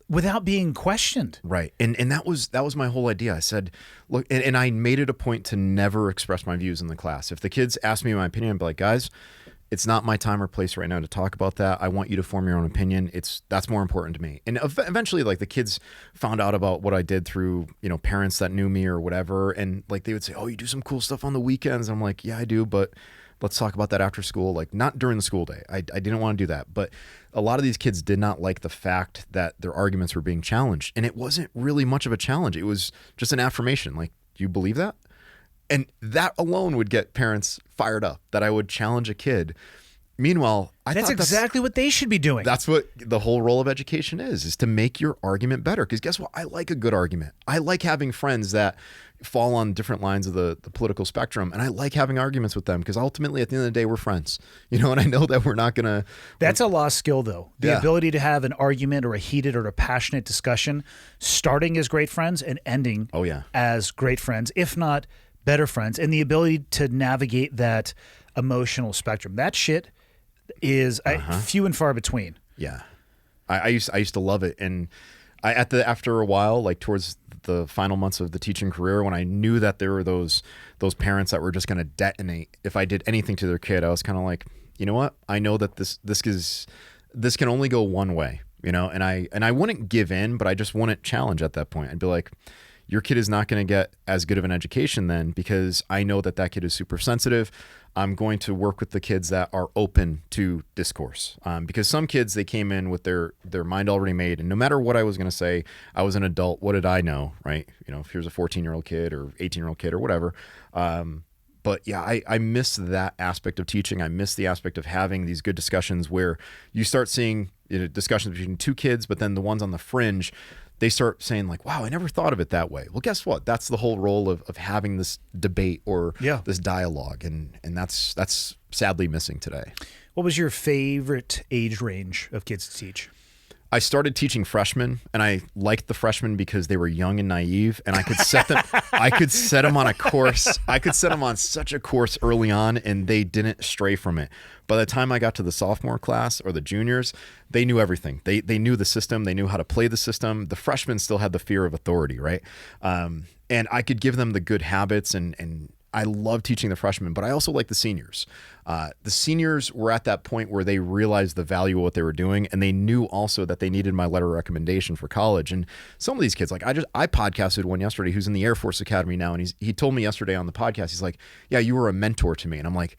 Speaker 1: without being questioned?
Speaker 3: Right. And that was my whole idea. I said, look, and I made it a point to never express my views in the class. If the kids asked me my opinion, I'd be like, guys, it's not my time or place right now to talk about that. I want you to form your own opinion. That's more important to me. And eventually, like, the kids found out about what I did through, parents that knew me or whatever. And like, they would say, oh, you do some cool stuff on the weekends. I'm like, yeah, I do. But let's talk about that after school. Like, not during the school day. I didn't want to do that. But a lot of these kids did not like the fact that their arguments were being challenged. And it wasn't really much of a challenge. It was just an affirmation. Like, do you believe that? And that alone would get parents fired up, that I would challenge a kid. Meanwhile,
Speaker 1: that's exactly what they should be doing.
Speaker 3: That's what the whole role of education is to make your argument better. Because guess what? I like a good argument. I like having friends that fall on different lines of the political spectrum. And I like having arguments with them because ultimately, at the end of the day, we're friends. And I know that we're not going to...
Speaker 1: That's a lost skill, though. The ability to have an argument or a heated or a passionate discussion, starting as great friends and ending as great friends, if not better friends, and the ability to navigate that emotional spectrum. That shit is few and far between.
Speaker 3: Yeah. I used to love it. And after a while, like towards the final months of the teaching career, when I knew that there were those parents that were just going to detonate if I did anything to their kid, I was kind of like, you know what? I know that this can only go one way, and I wouldn't give in, but I just wouldn't challenge at that point. I'd be like, your kid is not going to get as good of an education then, because I know that kid is super sensitive. I'm going to work with the kids that are open to discourse, because some kids, they came in with their mind already made, and no matter what I was going to say, I was an adult. What did I know, right? If here's a 14-year-old kid or 18-year-old kid or whatever. But yeah, I miss that aspect of teaching. I miss the aspect of having these good discussions where you start seeing discussions between two kids, but then the ones on the fringe, they start saying like, wow, I never thought of it that way. Well, guess what? That's the whole role of having this debate or this dialogue. And that's sadly missing today.
Speaker 1: What was your favorite age range of kids to teach?
Speaker 3: I started teaching freshmen, and I liked the freshmen because they were young and naive, and I could set them on a course. I could set them on such a course early on, and they didn't stray from it. By the time I got to the sophomore class or the juniors, they knew everything. They knew the system. They knew how to play the system. The freshmen still had the fear of authority, right? And I could give them the good habits, and I love teaching the freshmen, but I also like the seniors. The seniors were at that point where they realized the value of what they were doing, and they knew also that they needed my letter of recommendation for college. And some of these kids, like I podcasted one yesterday who's in the Air Force Academy now, and he told me yesterday on the podcast, he's like, yeah, you were a mentor to me. And I'm like,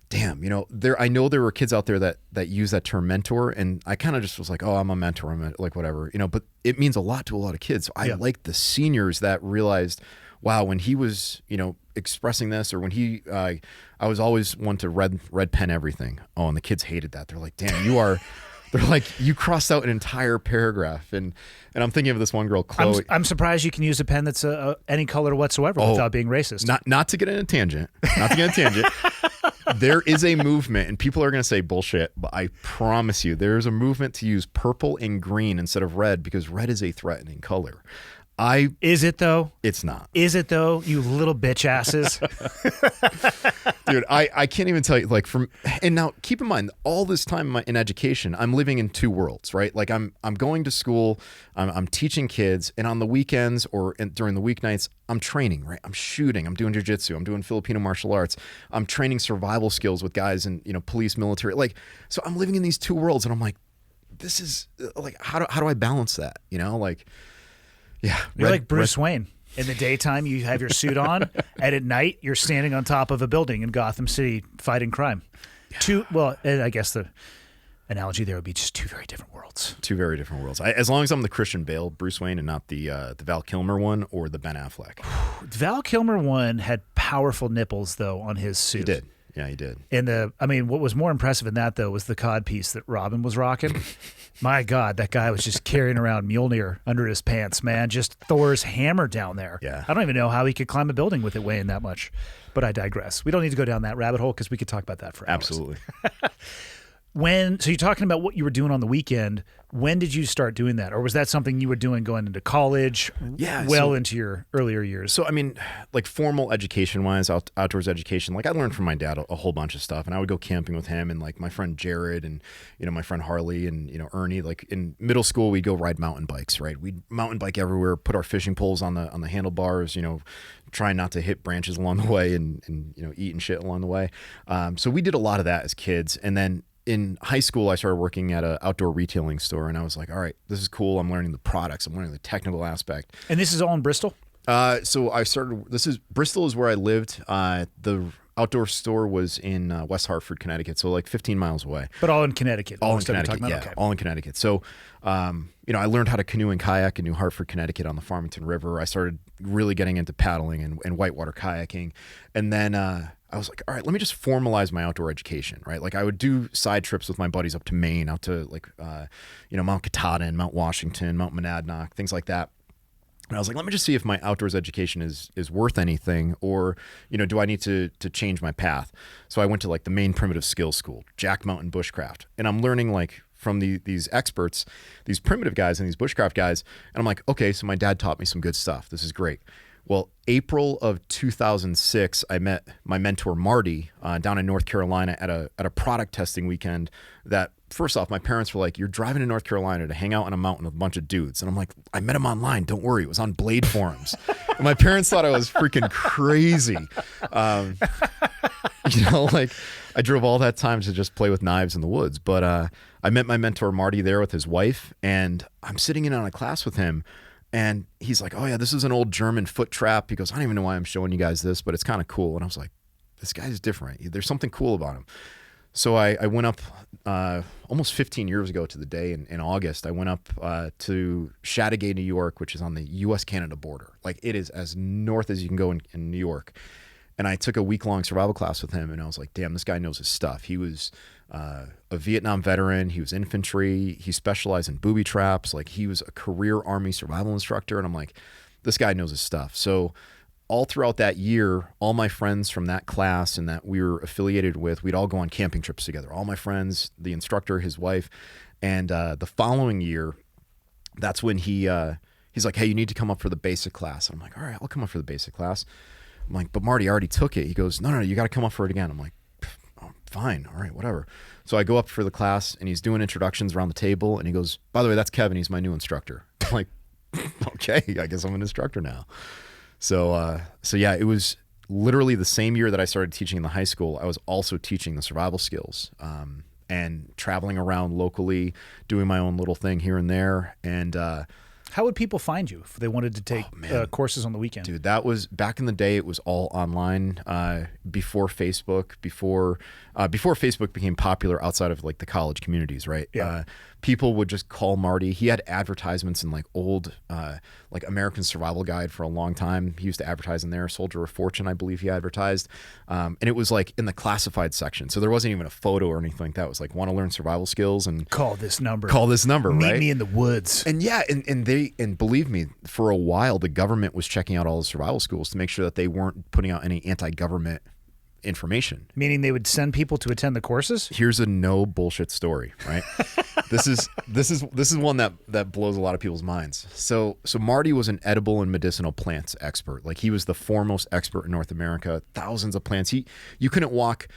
Speaker 3: damn, I know there were kids out there that use that term mentor, and I kind of just was like, oh, I'm a mentor, like whatever, but it means a lot to a lot of kids. So I like the seniors that realized, wow, when he was, expressing this, or when I was always one to red pen everything. Oh, and the kids hated that. They're like, damn, they're like, you crossed out an entire paragraph. And I'm thinking of this one girl, Chloe.
Speaker 1: I'm surprised you can use a pen that's any color whatsoever without being racist.
Speaker 3: Not to get in a tangent. There is a movement, and people are going to say bullshit, but I promise you, there's a movement to use purple and green instead of red, because red is a threatening color.
Speaker 1: Is it though?
Speaker 3: It's not.
Speaker 1: Is it though? You little bitch asses.
Speaker 3: Dude, I can't even tell you, like, and now keep in mind, all this time in education, I'm living in two worlds, right? Like I'm going to school, I'm teaching kids, and on the weekends or during the weeknights, I'm training, right? I'm shooting, I'm doing Jiu-Jitsu, I'm doing Filipino Martial Arts, I'm training survival skills with guys in, police, military. Like, so I'm living in these two worlds, and I'm like, this is like, how do I balance that? Like, yeah.
Speaker 1: You're like Bruce Wayne. In the daytime, you have your suit on, and at night, you're standing on top of a building in Gotham City fighting crime. Yeah. And I guess the analogy there would be just two very different worlds.
Speaker 3: Two very different worlds. As long as I'm the Christian Bale Bruce Wayne and not the Val Kilmer one or the Ben Affleck.
Speaker 1: Val Kilmer one had powerful nipples, though, on his suit.
Speaker 3: He did. Yeah, he did.
Speaker 1: And what was more impressive in that, though, was the cod piece that Robin was rocking. My God, that guy was just carrying around Mjolnir under his pants, man. Just Thor's hammer down there.
Speaker 3: Yeah.
Speaker 1: I don't even know how he could climb a building with it weighing that much. But I digress. We don't need to go down that rabbit hole because we could talk about that for hours.
Speaker 3: Absolutely.
Speaker 1: So you're talking about what you were doing on the weekend. When did you start doing that? Or was that something you were doing going into college?
Speaker 3: Yeah.
Speaker 1: Into your earlier years?
Speaker 3: So, I mean, like formal education-wise, outdoors education, like I learned from my dad a whole bunch of stuff. And I would go camping with him and like my friend Jared and, my friend Harley and, Ernie. Like in middle school, we'd go ride mountain bikes, right? We'd mountain bike everywhere, put our fishing poles on the handlebars, trying not to hit branches along the way and eat and shit along the way. So we did a lot of that as kids. And then in high school, I started working at an outdoor retailing store, and I was like, all right, this is cool. I'm learning the products. I'm learning the technical aspect.
Speaker 1: And this is all in Bristol?
Speaker 3: So I started, Bristol is where I lived. The outdoor store was in West Hartford, Connecticut, so like 15 miles away.
Speaker 1: But all in Connecticut?
Speaker 3: All in Connecticut, yeah. Okay. All in Connecticut. So, I learned how to canoe and kayak in New Hartford, Connecticut on the Farmington River. I started really getting into paddling and whitewater kayaking. And then I was like, all right, let me just formalize my outdoor education, right? Like I would do side trips with my buddies up to Maine, out to like, Mount Katahdin, Mount Washington, Mount Monadnock, things like that. And I was like, let me just see if my outdoors education is worth anything, or, do I need to change my path? So I went to like the Maine Primitive Skills School, Jack Mountain Bushcraft. And I'm learning like from these experts, these primitive guys and these bushcraft guys. And I'm like, okay, so my dad taught me some good stuff. This is great. Well, April of 2006, I met my mentor, Marty, down in North Carolina at a product testing weekend that, first off, my parents were like, you're driving to North Carolina to hang out on a mountain with a bunch of dudes. And I'm like, I met him online. Don't worry. It was on Blade forums. And my parents thought I was freaking crazy. Like I drove all that time to just play with knives in the woods. But I met my mentor, Marty, there with his wife. And I'm sitting in on a class with him. And he's like, oh, yeah, this is an old German foot trap. He goes, I don't even know why I'm showing you guys this, but it's kind of cool. And I was like, this guy's different. There's something cool about him. So I went up almost 15 years ago to the day in August. I went up to Chateaugay, New York, which is on the U.S.-Canada border. Like it is as north as you can go in New York. And I took a week-long survival class with him, and I was like, damn, this guy knows his stuff. He was a Vietnam veteran. He was infantry. He specialized in booby traps. Like he was a career Army survival instructor. And I'm like, this guy knows his stuff. So all throughout that year, all my friends from that class and that we were affiliated with, we'd all go on camping trips together. All my friends, the instructor, his wife. And the following year, that's when he's like, hey, you need to come up for the basic class. And I'm like, all right, I'll come up for the basic class. I'm like, but Marty, I already took it. He goes, no, you got to come up for it again. I'm like, oh, fine. All right, whatever. So I go up for the class and he's doing introductions around the table. And he goes, by the way, that's Kevin. He's my new instructor. I'm like, okay, I guess I'm an instructor now. So yeah, it was literally the same year that I started teaching in the high school. I was also teaching the survival skills and traveling around locally, doing my own little thing here and there. And
Speaker 1: how would people find you if they wanted to take courses on the weekend?
Speaker 3: Dude, that was back in the day. It was all online before Facebook, before Facebook became popular outside of like the college communities, right?
Speaker 1: Yeah.
Speaker 3: People would just call Marty. He had advertisements in like old like American Survival Guide for a long time. He used to advertise in there. Soldier of Fortune, I believe he advertised. And it was like in the classified section. So there wasn't even a photo or anything like that. It was like, want to learn survival skills? And
Speaker 1: call this number.
Speaker 3: Meet
Speaker 1: right? me in the woods.
Speaker 3: And yeah, and believe me, for a while, the government was checking out all the survival schools to make sure that they weren't putting out any anti-government information.
Speaker 1: Meaning they would send people to attend the courses?
Speaker 3: Here's a no bullshit story, right? This is one that blows a lot of people's minds. So Marty was an edible and medicinal plants expert. Like he was the foremost expert in North America. Thousands of plants. You couldn't walk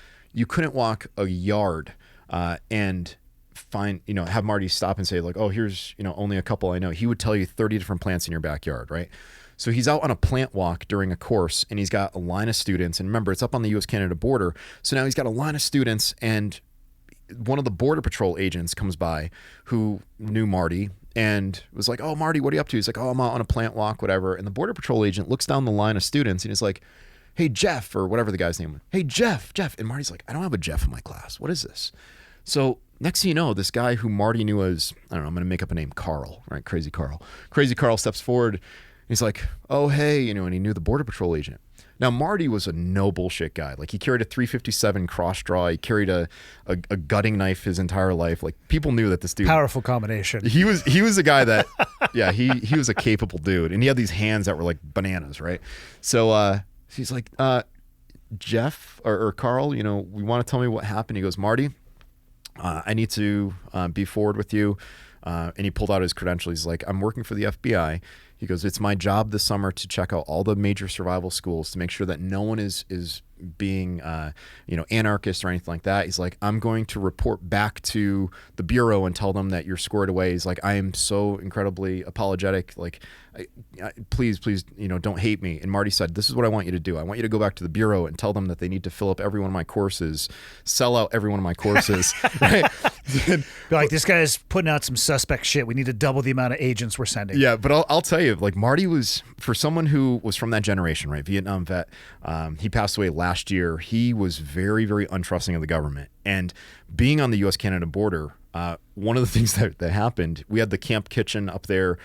Speaker 3: a yard and find, have Marty stop and say like, oh, here's, only a couple I know. He would tell you 30 different plants in your backyard, right? So he's out on a plant walk during a course and he's got a line of students. And remember, it's up on the U.S.-Canada border. So now he's got a line of students and one of the Border Patrol agents comes by who knew Marty and was like, oh, Marty, what are you up to? He's like, oh, I'm out on a plant walk, whatever. And the Border Patrol agent looks down the line of students and he's like, hey, Jeff, or whatever the guy's name was. Hey, Jeff. And Marty's like, I don't have a Jeff in my class. What is this? So next thing you know, this guy who Marty knew as, I don't know, I'm going to make up a name, Carl, right? Crazy Carl. Crazy Carl steps forward. He's like, oh, hey, and he knew the Border Patrol agent. Now, Marty was a no bullshit guy. Like he carried a .357 cross draw. He carried a gutting knife his entire life. Like people knew that this dude,
Speaker 1: powerful combination.
Speaker 3: He was a guy that, yeah, he was a capable dude. And he had these hands that were like bananas, right? So he's like, Jeff or Carl, we want to tell me what happened. He goes, Marty, I need to be forward with you. And he pulled out his credentials. He's like, I'm working for the FBI. He goes, it's my job this summer to check out all the major survival schools to make sure that no one is being, anarchist or anything like that. He's like, I'm going to report back to the Bureau and tell them that you're squared away. He's like, I am so incredibly apologetic. Like, please, don't hate me. And Marty said, this is what I want you to do. I want you to go back to the Bureau and tell them that they need to fill up every one of my courses, sell out every one of my courses. Right?
Speaker 1: Be like, this guy's putting out some suspect shit. We need to double the amount of agents we're sending.
Speaker 3: Yeah, but I'll tell you, like, Marty was, for someone who was from that generation, right, Vietnam vet, he passed away last year. He was very, very untrusting of the government. And being on the U.S.-Canada border, one of the things that happened, we had the camp kitchen up there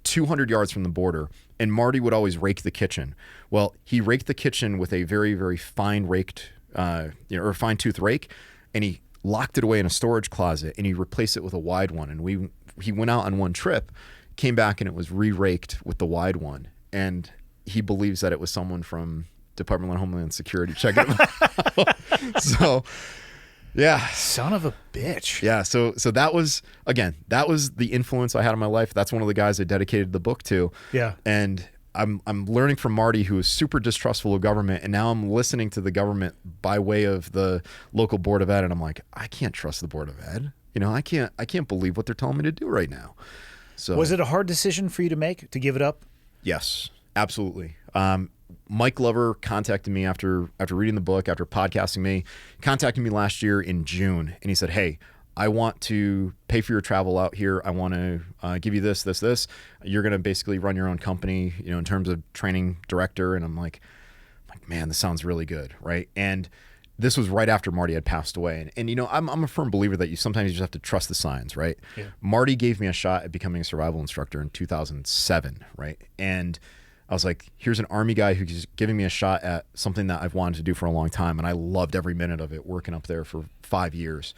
Speaker 3: 200 yards from the border, and Marty would always rake the kitchen. Well, he raked the kitchen with a very, very fine raked, or fine tooth rake, and he locked it away in a storage closet, and he replaced it with a wide one. And he went out on one trip, came back, and it was re-raked with the wide one. And he believes that it was someone from Department of Homeland Security checking him out. So, yeah.
Speaker 1: Son of a bitch.
Speaker 3: Yeah. So that was the influence I had in my life. That's one of the guys I dedicated the book to.
Speaker 1: Yeah.
Speaker 3: And I'm learning from Marty, who is super distrustful of government, and now I'm listening to the government by way of the local board of ed, and I'm like, I can't trust the board of ed. I can't believe what they're telling me to do right now. So
Speaker 1: was it a hard decision for you to make, to give it up?
Speaker 3: Yes, absolutely. Mike Glover contacted me after reading the book, after podcasting me, contacted me last year in June, and he said, hey, I want to pay for your travel out here. I want to give you this. You're going to basically run your own company, in terms of training director. And I'm like, man, this sounds really good, right? And this was right after Marty had passed away. And I'm a firm believer that sometimes you just have to trust the signs, right? Yeah. Marty gave me a shot at becoming a survival instructor in 2007, right? And I was like, here's an Army guy who's giving me a shot at something that I've wanted to do for a long time. And I loved every minute of it, working up there for 5 years.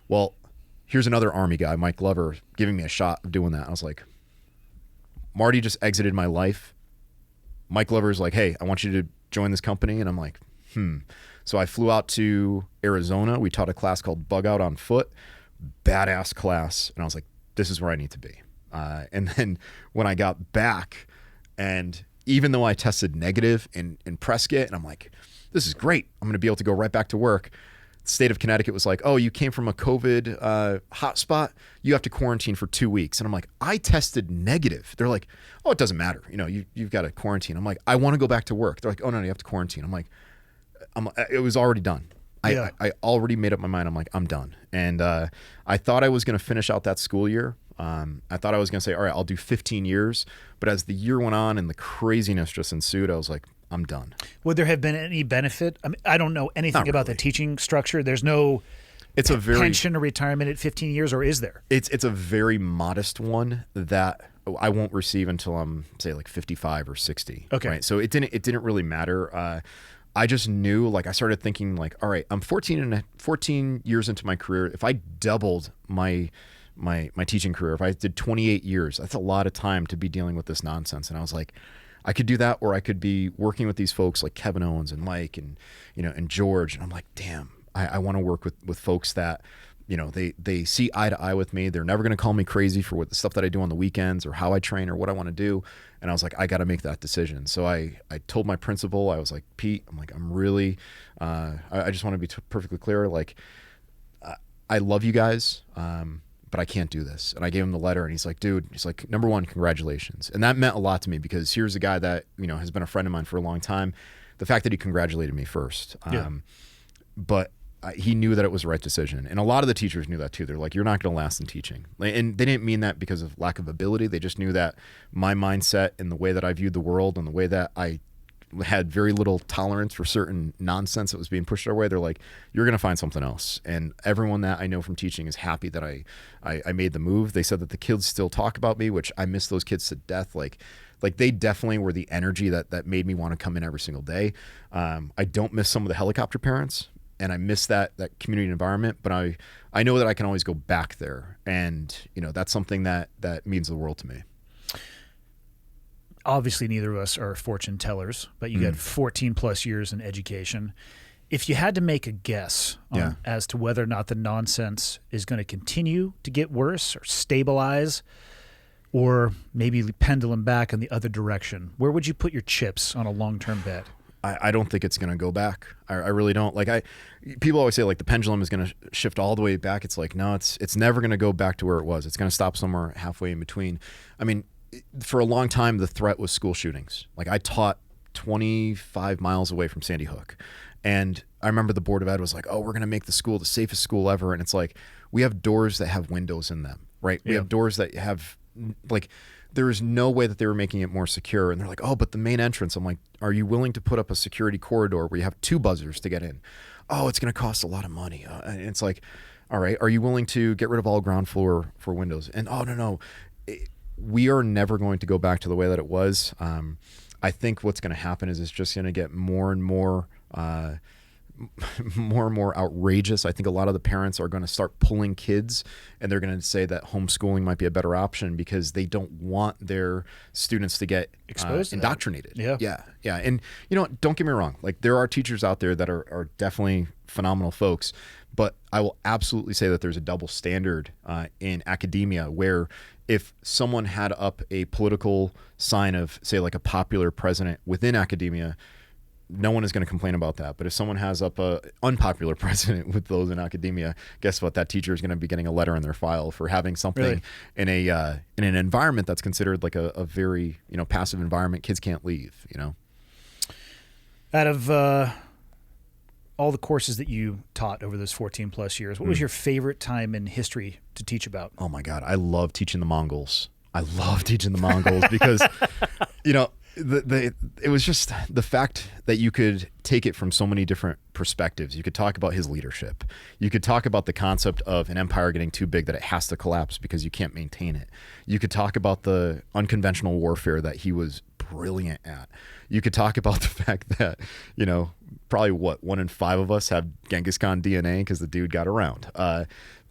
Speaker 3: Well, here's another Army guy, Mike Glover, giving me a shot of doing that. I was like, Marty just exited my life. Mike Glover's like, hey, I want you to join this company. And I'm like, So I flew out to Arizona. We taught a class called Bug Out on Foot. Badass class. And I was like, this is where I need to be. And then when I got back, and even though I tested negative in Prescott, and I'm like, this is great. I'm going to be able to go right back to work. The state of Connecticut was like, oh, you came from a COVID hotspot. You have to quarantine for 2 weeks. And I'm like, I tested negative. They're like, oh, it doesn't matter. You've got to quarantine. I'm like, I want to go back to work. They're like, oh, no, you have to quarantine. I'm like, it was already done.
Speaker 1: Yeah.
Speaker 3: I already made up my mind. I'm like, I'm done. And I thought I was going to finish out that school year. I thought I was going to say, all right, I'll do 15 years. But as the year went on and the craziness just ensued, I was like, I'm done.
Speaker 1: Would there have been any benefit? I mean, I don't know anything about the teaching structure. There's no pension or retirement at 15 years, or is there?
Speaker 3: It's a very modest one that I won't receive until I'm, say, like 55 or 60.
Speaker 1: Okay.
Speaker 3: Right? So it didn't really matter. I just knew, like, I started thinking, like, all right, I'm 14 years into my career. If I doubled my teaching career, if I did 28 years, that's a lot of time to be dealing with this nonsense. And I was like, I could do that, or I could be working with these folks like Kevin Owens and Mike and and George. And I'm like, damn, I want to work with folks that they see eye to eye with me. They're never going to call me crazy for what the stuff that I do on the weekends or how I train or what I want to do. And I was like, I got to make that decision. So I told my principal, I was like, Pete, I'm really, I just want to be perfectly clear. Like, I love you guys, but I can't do this. And I gave him the letter, and he's like, dude, number one, congratulations. And that meant a lot to me, because here's a guy that, has been a friend of mine for a long time. The fact that he congratulated me first. But he knew that it was the right decision. And a lot of the teachers knew that too. They're like, you're not going to last in teaching. And they didn't mean that because of lack of ability. They just knew that my mindset and the way that I viewed the world and the way that I had very little tolerance for certain nonsense that was being pushed our way. They're like, you're going to find something else. And everyone that I know from teaching is happy that I made the move. They said that the kids still talk about me, which I miss those kids to death. Like they definitely were the energy that made me want to come in every single day. I don't miss some of the helicopter parents, and I miss that community environment, but I know that I can always go back there. And, that's something that means the world to me.
Speaker 1: Obviously, neither of us are fortune tellers, but you got 14 plus years in education. If you had to make a guess as to whether or not the nonsense is going to continue to get worse or stabilize, or maybe pendulum back in the other direction, where would you put your chips on a long-term bet?
Speaker 3: I don't think it's going to go back. I really don't. Like people always say like the pendulum is going to shift all the way back. It's like, no, it's never going to go back to where it was. It's going to stop somewhere halfway in between. I mean, for a long time, the threat was school shootings. Like I taught 25 miles away from Sandy Hook. And I remember the Board of Ed was like, oh, we're going to make the school the safest school ever. And it's like, we have doors that have windows in them, right? We have doors that have like, there is no way that they were making it more secure. And they're like, oh, but the main entrance. I'm like, are you willing to put up a security corridor where you have 2 buzzers to get in? Oh, it's going to cost a lot of money. And it's like, all right, are you willing to get rid of all ground floor for windows? And oh, no. We are never going to go back to the way that it was. I think what's going to happen is it's just going to get more and more outrageous. I think a lot of the parents are going to start pulling kids, and they're going to say that homeschooling might be a better option because they don't want their students to get
Speaker 1: exposed,
Speaker 3: indoctrinated.
Speaker 1: Yeah.
Speaker 3: And you know, don't get me wrong. Like there are teachers out there that are definitely phenomenal folks, but I will absolutely say that there's a double standard in academia where if someone had up a political sign of, say, like a popular president within academia, no one is going to complain about that. But if someone has up a unpopular president with those in academia, guess what? That teacher is going to be getting a letter in their file for having something in an environment that's considered like a very, you know, passive environment. Kids can't leave, you know.
Speaker 1: Out of all the courses that you taught over those 14 plus years, what was your favorite time in history to teach about?
Speaker 3: Oh my God, I love teaching the Mongols. I love teaching the Mongols because, you know, it was just the fact that you could take it from so many different perspectives. You could talk about his leadership. You could talk about the concept of an empire getting too big that it has to collapse because you can't maintain it. You could talk about the unconventional warfare that he was brilliant at. You could talk about the fact that, you know, probably 1 in 5 of us have Genghis Khan DNA because the dude got around.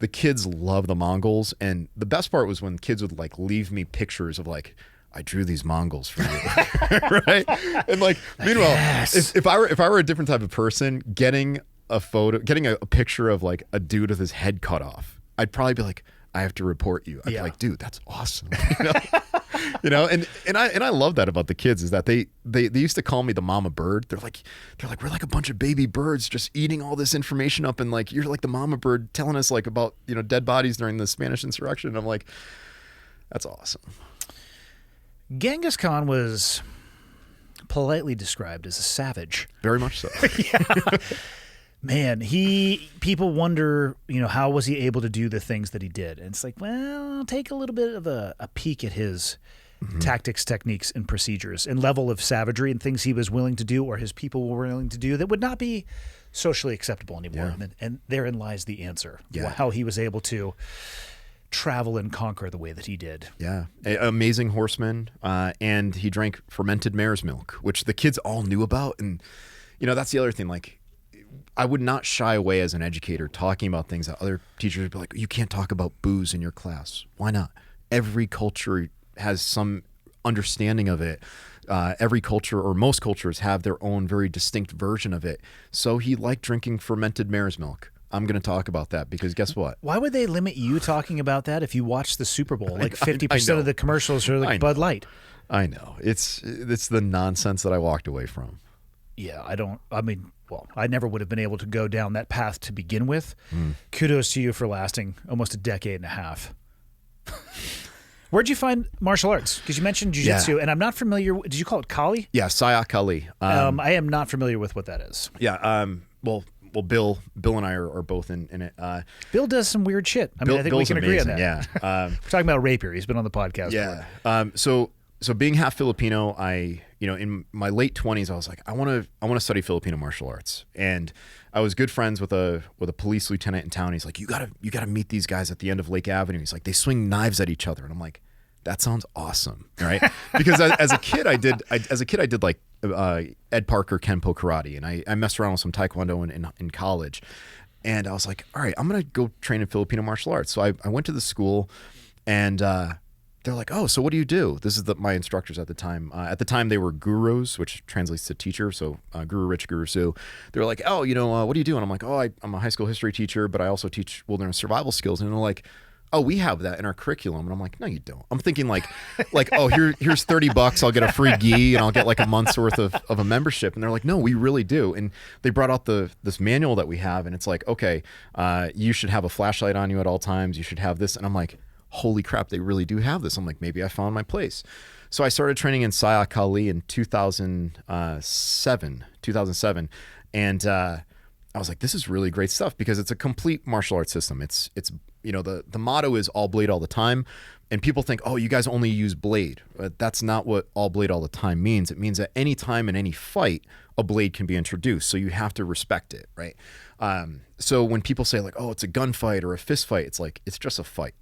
Speaker 3: The kids love the Mongols. And the best part was when kids would like leave me pictures of like, I drew these Mongols for you, right? And like, meanwhile, if I were a different type of person, getting a picture of like a dude with his head cut off, I'd probably be like, I have to report you. I'd be like, dude, that's awesome. You know, and I love that about the kids is that they used to call me the mama bird. They're like we're like a bunch of baby birds just eating all this information up, and like you're like the mama bird telling us like about, you know, dead bodies during the Spanish insurrection. And I'm like, that's awesome.
Speaker 1: Genghis Khan was politely described as a savage.
Speaker 3: Very much so.
Speaker 1: Man, people wonder, you know, how was he able to do the things that he did? And it's like, well, take a little bit of a peek at his tactics, techniques, and procedures and level of savagery and things he was willing to do or his people were willing to do that would not be socially acceptable anymore.
Speaker 3: Yeah.
Speaker 1: And therein lies the answer.
Speaker 3: Yeah.
Speaker 1: How he was able to travel and conquer the way that he did.
Speaker 3: Yeah. Amazing horseman. And he drank fermented mare's milk, which the kids all knew about. And, you know, that's the other thing. Like, I would not shy away as an educator talking about things that other teachers would be like, you can't talk about booze in your class. Why not? Every culture has some understanding of it. Every culture or most cultures have their own very distinct version of it. So he liked drinking fermented mare's milk. I'm going to talk about that because guess what?
Speaker 1: Why would they limit you talking about that if you watch the Super Bowl? Like 50% of the commercials are like Bud Light.
Speaker 3: I know. It's the nonsense that I walked away from.
Speaker 1: Yeah, I never would have been able to go down that path to begin with. Kudos to you for lasting almost a decade and a half. Where'd you find martial arts? Because you mentioned jiu-jitsu, and I'm not familiar. Did you call it Kali?
Speaker 3: Yeah, Sayak Kali.
Speaker 1: I am not familiar with what that is.
Speaker 3: Yeah. Well, Bill and I are both in it.
Speaker 1: Bill does some weird shit. I think
Speaker 3: Bill's
Speaker 1: we can agree on
Speaker 3: amazing,
Speaker 1: that.
Speaker 3: Yeah.
Speaker 1: We're talking about rapier. He's been on the podcast.
Speaker 3: Yeah. So being half Filipino, in my late 20s, I was like, I want to study Filipino martial arts, and I was good friends with a police lieutenant in town. He's like, you gotta meet these guys at the end of Lake Avenue. He's like, they swing knives at each other, and I'm like, that sounds awesome, right? Because as a kid, I did like Ed Parker Kenpo karate, and I messed around with some Taekwondo in college, and I was like, all right, I'm gonna go train in Filipino martial arts. So I went to the school, and they're like, oh, so what do you do? This is my instructors at the time. At the time, they were gurus, which translates to teacher. So Guru Rich, Guru Sue. They're like, oh, what do you do? And I'm like, oh, I'm a high school history teacher, but I also teach wilderness survival skills. And they're like, oh, we have that in our curriculum. And I'm like, no, you don't. I'm thinking like, oh, here's $30. I'll get a free gi and I'll get like a month's worth of a membership. And they're like, no, we really do. And they brought out this manual that we have. And it's like, okay, you should have a flashlight on you at all times. You should have this. And I'm like, holy crap, they really do have this. I'm like, maybe I found my place. So I started training in Sayak Kali in 2007. And I was like, this is really great stuff because it's a complete martial arts system. It's the motto is all blade all the time. And people think, oh, you guys only use blade. But that's not what all blade all the time means. It means at any time in any fight, a blade can be introduced. So you have to respect it, right? So when people say like, oh, it's a gunfight or a fist fight, it's like, it's just a fight.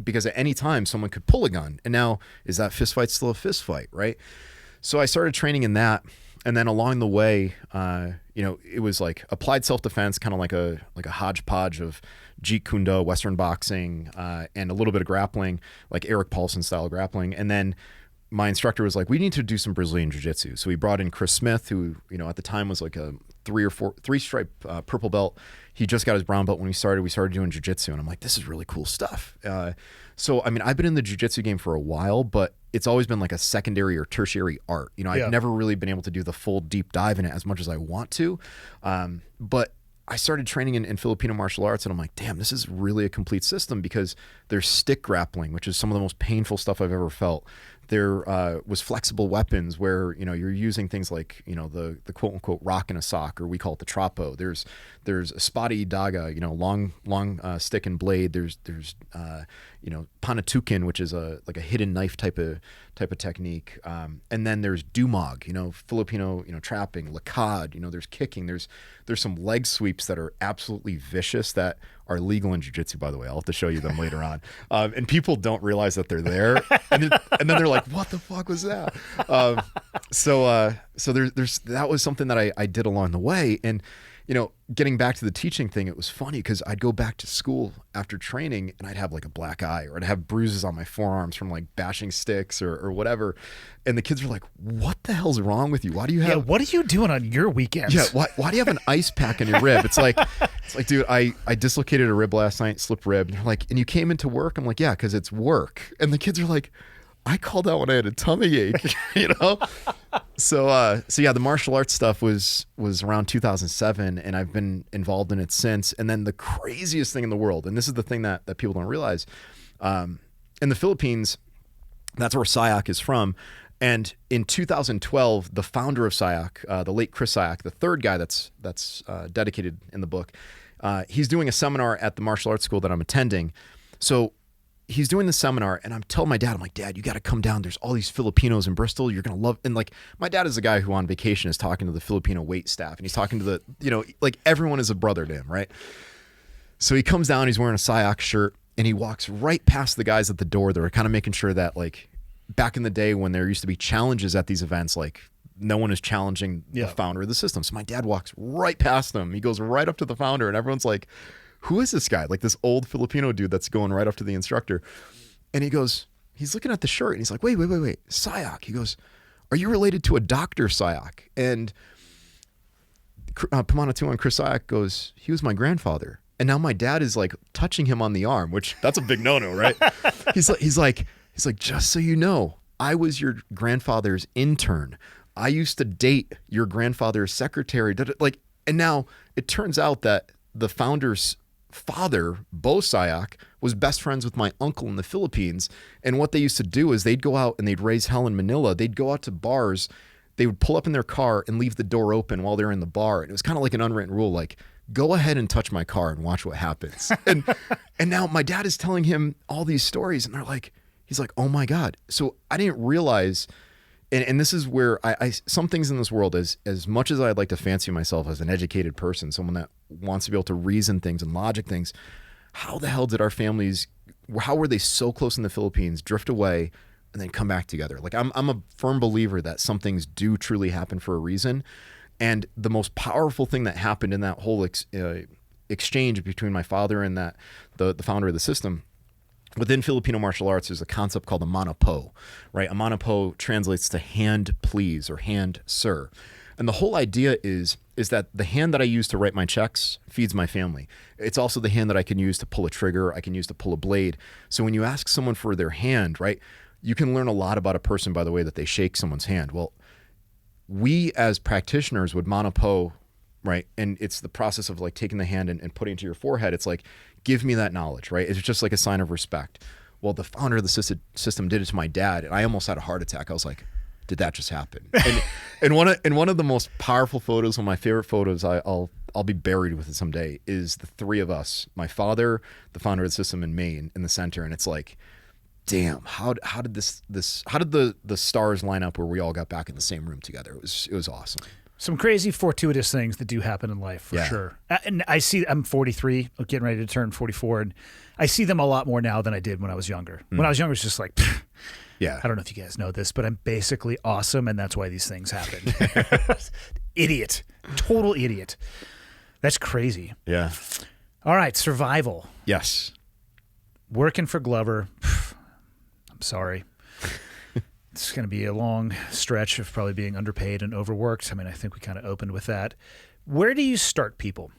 Speaker 3: Because at any time someone could pull a gun. And now, is that fist fight still a fist fight, right? So I started training in that. And then along the way, it was like applied self-defense, kind of like a hodgepodge of Jeet Kune Do, Western boxing, and a little bit of grappling, like Eric Paulson style grappling. And then my instructor was like, we need to do some Brazilian Jiu-Jitsu. So we brought in Chris Smith, who, at the time was like a three-stripe purple belt. He just got his brown belt when we started doing Jiu-Jitsu. And I'm like, this is really cool stuff. So, I mean, I've been in the Jiu-Jitsu game for a while, but it's always been like a secondary or tertiary art. I've never really been able to do the full deep dive in it as much as I want to. But I started training in Filipino martial arts, and I'm like, damn, this is really a complete system because there's stick grappling, which is some of the most painful stuff I've ever felt. There was flexible weapons where, you're using things like, the quote unquote rock in a sock, or we call it the trapo. There's a spotty daga, long stick and blade. There's panatukin, which is a hidden knife type of technique. And then there's dumog, Filipino, trapping, lakad, there's kicking, there's some leg sweeps that are absolutely vicious that are legal in jiu-jitsu, by the way. I'll have to show you them later on. And people don't realize that they're there. And then they're like, what the fuck was that? So there's that was something that I did along the way. And, getting back to the teaching thing, it was funny because I'd go back to school after training and I'd have like a black eye, or I'd have bruises on my forearms from like bashing sticks or whatever. And the kids were like, what the hell's wrong with you? Why do you have...
Speaker 1: Yeah, what are you doing on your weekends?
Speaker 3: Yeah, why do you have an ice pack on your rib? It's like, dude, I dislocated a rib last night, slip rib. And they're like, and you came into work? I'm like, yeah, because it's work. And the kids are like, I called out when I had a tummy ache, So yeah, the martial arts stuff was around 2007, and I've been involved in it since. And then the craziest thing in the world, and this is the thing that people don't realize, in the Philippines, that's where Sayak is from. And in 2012, the founder of Sayak, the late Chris Sayak, the third guy that's dedicated in the book, he's doing a seminar at the martial arts school that I'm attending. So he's doing the seminar, and I'm telling my dad, I'm like, Dad, you got to come down. There's all these Filipinos in Bristol. You're going to love. And like, my dad is a guy who on vacation is talking to the Filipino wait staff, and he's talking to the, like everyone is a brother to him, right? So he comes down, he's wearing a Sayak shirt, and he walks right past the guys at the door. They're kind of making sure that, like, back in the day when there used to be challenges at these events, like no one is challenging the founder of the system. So my dad walks right past them. He goes right up to the founder, and everyone's like, who is this guy? Like this old Filipino dude that's going right up to the instructor. And he goes, he's looking at the shirt, and he's like, wait, Sayak. He goes, are you related to a Dr. Sayak? And Pamanatuan Chris Sayak goes, he was my grandfather. And now my dad is like touching him on the arm, which that's a big no-no, right? He's like, just so you know, I was your grandfather's intern. I used to date your grandfather's secretary. Like, and now it turns out that the founder's father, Bo Sayak, was best friends with my uncle in the Philippines. And what they used to do is they'd go out and they'd raise hell in Manila. They'd go out to bars. They would pull up in their car and leave the door open while they're in the bar. And it was kind of like an unwritten rule, like, go ahead and touch my car and watch what happens. And now my dad is telling him all these stories, and he's like, oh my God. So I didn't realize, and this is where I some things in this world, as much as I'd like to fancy myself as an educated person, someone that wants to be able to reason things and logic things, how the hell did our families, how were they so close in the Philippines, drift away, and then come back together? Like, I'm a firm believer that some things do truly happen for a reason. And the most powerful thing that happened in that whole exchange between my father and the founder of the system within Filipino martial arts, there's a concept called a mano po, right? A mano po translates to hand please or hand sir. And the whole idea is that the hand that I use to write my checks feeds my family. It's also the hand that I can use to pull a trigger, I can use to pull a blade. So when you ask someone for their hand, right, you can learn a lot about a person by the way that they shake someone's hand. Well, we as practitioners would mano po, right? And it's the process of like taking the hand and putting it to your forehead. It's like, give me that knowledge, right? It's just like a sign of respect. Well, the founder of the system did it to my dad, and I almost had a heart attack. I was like, did that just happen? And one of the most powerful photos, one of my favorite photos, I'll be buried with it someday, is the three of us, my father, the founder of the system, and me in the center. And it's like, damn, how did the stars line up where we all got back in the same room together? It was awesome.
Speaker 1: Some crazy fortuitous things that do happen in life, for sure. And I'm 43, getting ready to turn 44, and I see them a lot more now than I did when I was younger. When I was younger, it's just like, I don't know if you guys know this, but I'm basically awesome, and that's why these things happen. Idiot. Total idiot. That's crazy.
Speaker 3: Yeah.
Speaker 1: All right, survival.
Speaker 3: Yes.
Speaker 1: Working for Glover. I'm sorry. It's going to be a long stretch of probably being underpaid and overworked. I mean, I think we kind of opened with that. Where do you start people?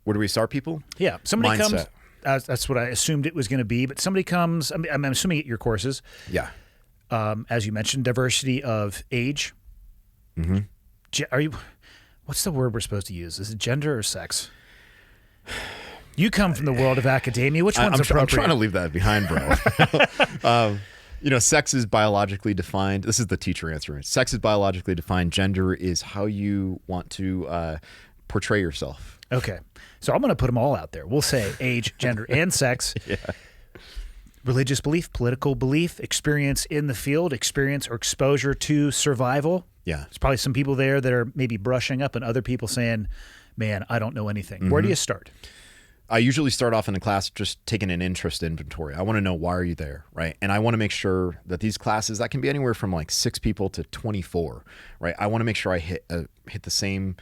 Speaker 3: Where do we start people?
Speaker 1: Yeah. Somebody
Speaker 3: Mindset.
Speaker 1: comes. That's what I assumed it was going to be. But somebody comes. I'm assuming at your courses.
Speaker 3: Yeah.
Speaker 1: As you mentioned, diversity of age.
Speaker 3: Mm-hmm.
Speaker 1: What's the word we're supposed to use? Is it gender or sex? You come from the world of academia. Which one's appropriate?
Speaker 3: I'm trying to leave that behind, bro. Sex is biologically defined. This is the teacher answer. Sex is biologically defined. Gender is how you want to portray yourself.
Speaker 1: Okay. So I'm going to put them all out there. We'll say age, gender, and sex.
Speaker 3: Yeah.
Speaker 1: Religious belief, political belief, experience in the field, experience or exposure to survival.
Speaker 3: Yeah.
Speaker 1: There's probably some people there that are maybe brushing up and other people saying, man, I don't know anything. Where do you start?
Speaker 3: I usually start off in the class just taking an interest inventory. I want to know, why are you there, right? And I want to make sure that these classes, that can be anywhere from like 6 people to 24, right? I want to make sure I hit the same.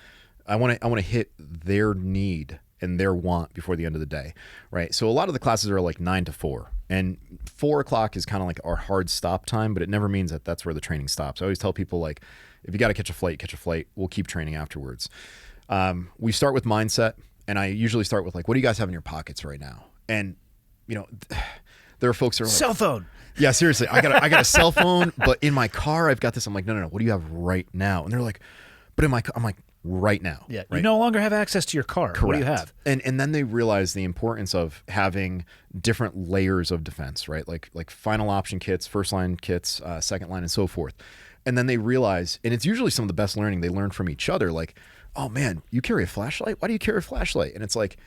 Speaker 3: I want to hit their need and their want before the end of the day, right? So a lot of the classes are like 9 to 4, and 4 o'clock is kind of like our hard stop time, but it never means that that's where the training stops. I always tell people, like, if you got to catch a flight. We'll keep training afterwards. We start with mindset. And I usually start with like, what do you guys have in your pockets right now? And, there are folks that are like,
Speaker 1: cell phone.
Speaker 3: Yeah, seriously. I got a cell phone, but in my car, I've got this. I'm like, no. What do you have right now? And they're like, but in my car, I'm like, right now.
Speaker 1: Yeah.
Speaker 3: Right?
Speaker 1: You no longer have access to your car.
Speaker 3: Correct.
Speaker 1: What do you have?
Speaker 3: And then they realize the importance of having different layers of defense, right? Like final option kits, first line kits, second line, and so forth. And then they realize, and it's usually some of the best learning they learn from each other, like, oh man, you carry a flashlight? Why do you carry a flashlight? And it's like,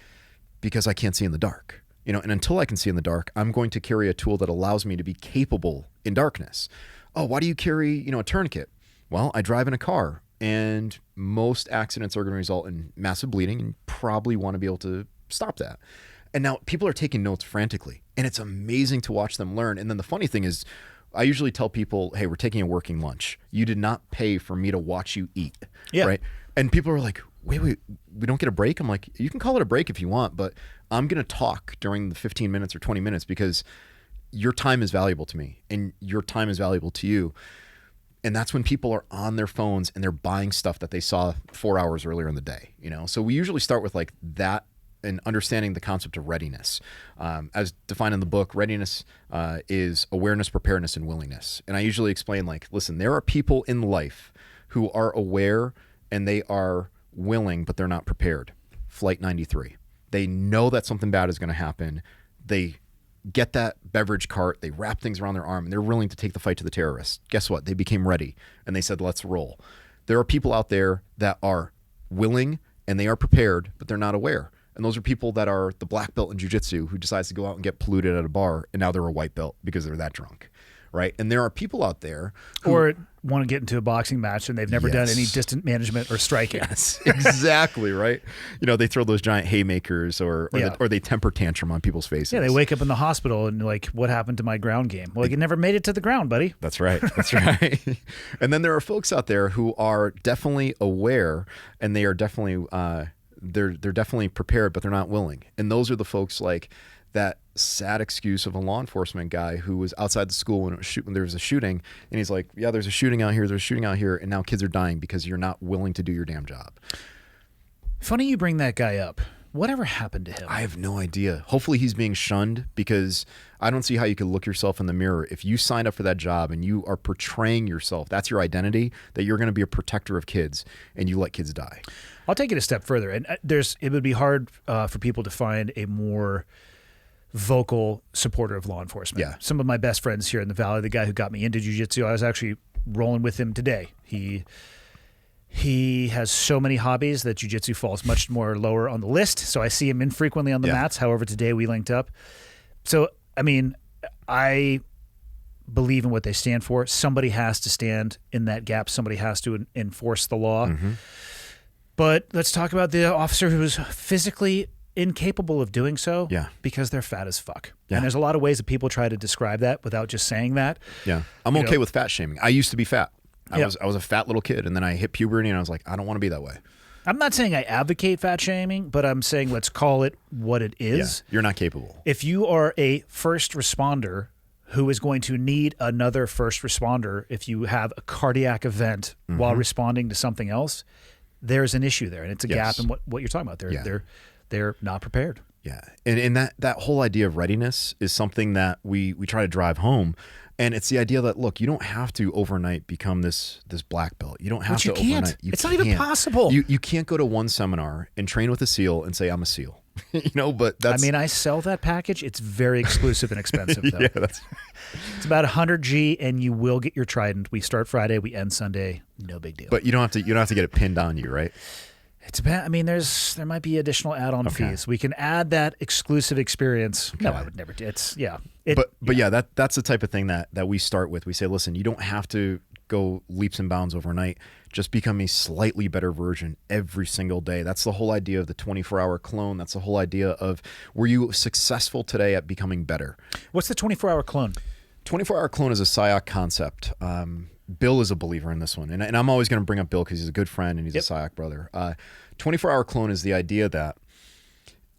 Speaker 3: because I can't see in the dark. And until I can see in the dark, I'm going to carry a tool that allows me to be capable in darkness. Oh, why do you carry, a tourniquet? Well, I drive in a car, and most accidents are going to result in massive bleeding, and probably want to be able to stop that. And now people are taking notes frantically, and it's amazing to watch them learn. And then the funny thing is, I usually tell people, hey, we're taking a working lunch. You did not pay for me to watch you eat, right? And people are like, wait, we don't get a break? I'm like, you can call it a break if you want, but I'm going to talk during the 15 minutes or 20 minutes because your time is valuable to me and your time is valuable to you. And that's when people are on their phones and they're buying stuff that they saw 4 hours earlier in the day, So we usually start with like that and understanding the concept of readiness. As defined in the book, readiness is awareness, preparedness, and willingness. And I usually explain, like, listen, there are people in life who are aware and they are willing, but they're not prepared. Flight 93. They know that something bad is going to happen. They get that beverage cart, they wrap things around their arm, and they're willing to take the fight to the terrorists. Guess what? They became ready, and they said, let's roll. There are people out there that are willing, and they are prepared, but they're not aware. And those are people that are the black belt in jiu-jitsu who decides to go out and get polluted at a bar, and now they're a white belt because they're that drunk, right? And there are people out there who
Speaker 1: or want to get into a boxing match and they've never done any distant management or striking.
Speaker 3: Yes, exactly, right? They throw those giant haymakers or they temper tantrum on people's faces.
Speaker 1: Yeah, they wake up in the hospital and like, what happened to my ground game? Well, you never made it to the ground, buddy.
Speaker 3: That's right. That's right. And then there are folks out there who are definitely aware and they are definitely they're definitely prepared, but they're not willing. And those are the folks like that sad excuse of a law enforcement guy who was outside the school when there was a shooting, and he's like, yeah, there's a shooting out here, and now kids are dying because you're not willing to do your damn job.
Speaker 1: Funny you bring that guy up. Whatever happened to him?
Speaker 3: I have no idea. Hopefully he's being shunned, because I don't see how you could look yourself in the mirror if you signed up for that job and you are portraying yourself, that's your identity, that you're going to be a protector of kids, and you let kids die.
Speaker 1: I'll take it a step further. And it would be hard for people to find a more vocal supporter of law enforcement.
Speaker 3: Yeah.
Speaker 1: Some of my best friends here in the Valley, the guy who got me into jiu-jitsu, I was actually rolling with him today. He has so many hobbies that jiu-jitsu falls much more lower on the list. So I see him infrequently on the mats. However, today we linked up. So, I mean, I believe in what they stand for. Somebody has to stand in that gap. Somebody has to enforce the law.
Speaker 3: Mm-hmm.
Speaker 1: But let's talk about the officer who was physically incapable of doing so because they're fat as fuck. Yeah. And there's a lot of ways that people try to describe that without just saying that.
Speaker 3: Yeah. I'm okay with fat shaming. I used to be fat. I was a fat little kid, and then I hit puberty, and I was like, I don't want to be that way.
Speaker 1: I'm not saying I advocate fat shaming, but I'm saying let's call it what it is.
Speaker 3: Yeah, you're not capable.
Speaker 1: If you are a first responder who is going to need another first responder, if you have a cardiac event while responding to something else, there's an issue there, and it's a gap in what you're talking about. They're not prepared.
Speaker 3: Yeah, and that whole idea of readiness is something that we try to drive home, and it's the idea that, look, you don't have to overnight become this black belt. You don't have to overnight.
Speaker 1: It's not even possible.
Speaker 3: You can't go to one seminar and train with a SEAL and say I'm a SEAL. But that's.
Speaker 1: I mean, I sell that package. It's very exclusive and expensive, though.
Speaker 3: It's
Speaker 1: about $100 and you will get your Trident. We start Friday, we end Sunday. No big deal.
Speaker 3: But you don't have to get it pinned on you, right?
Speaker 1: It's about. I mean, there might be additional add-on fees. We can add that exclusive experience. Okay. No, I would never do. That's the type of thing that we start with. We say, listen, you don't have to go leaps and bounds overnight. Just become a slightly better version every single day. That's the whole idea of the 24-hour clone. That's the whole idea of, were you successful today at becoming better? What's the 24-hour clone?
Speaker 3: 24-hour clone is a SIOC concept. Bill is a believer in this one. And I'm always going to bring up Bill because he's a good friend and he's a SIOC brother. 24-hour clone is the idea that,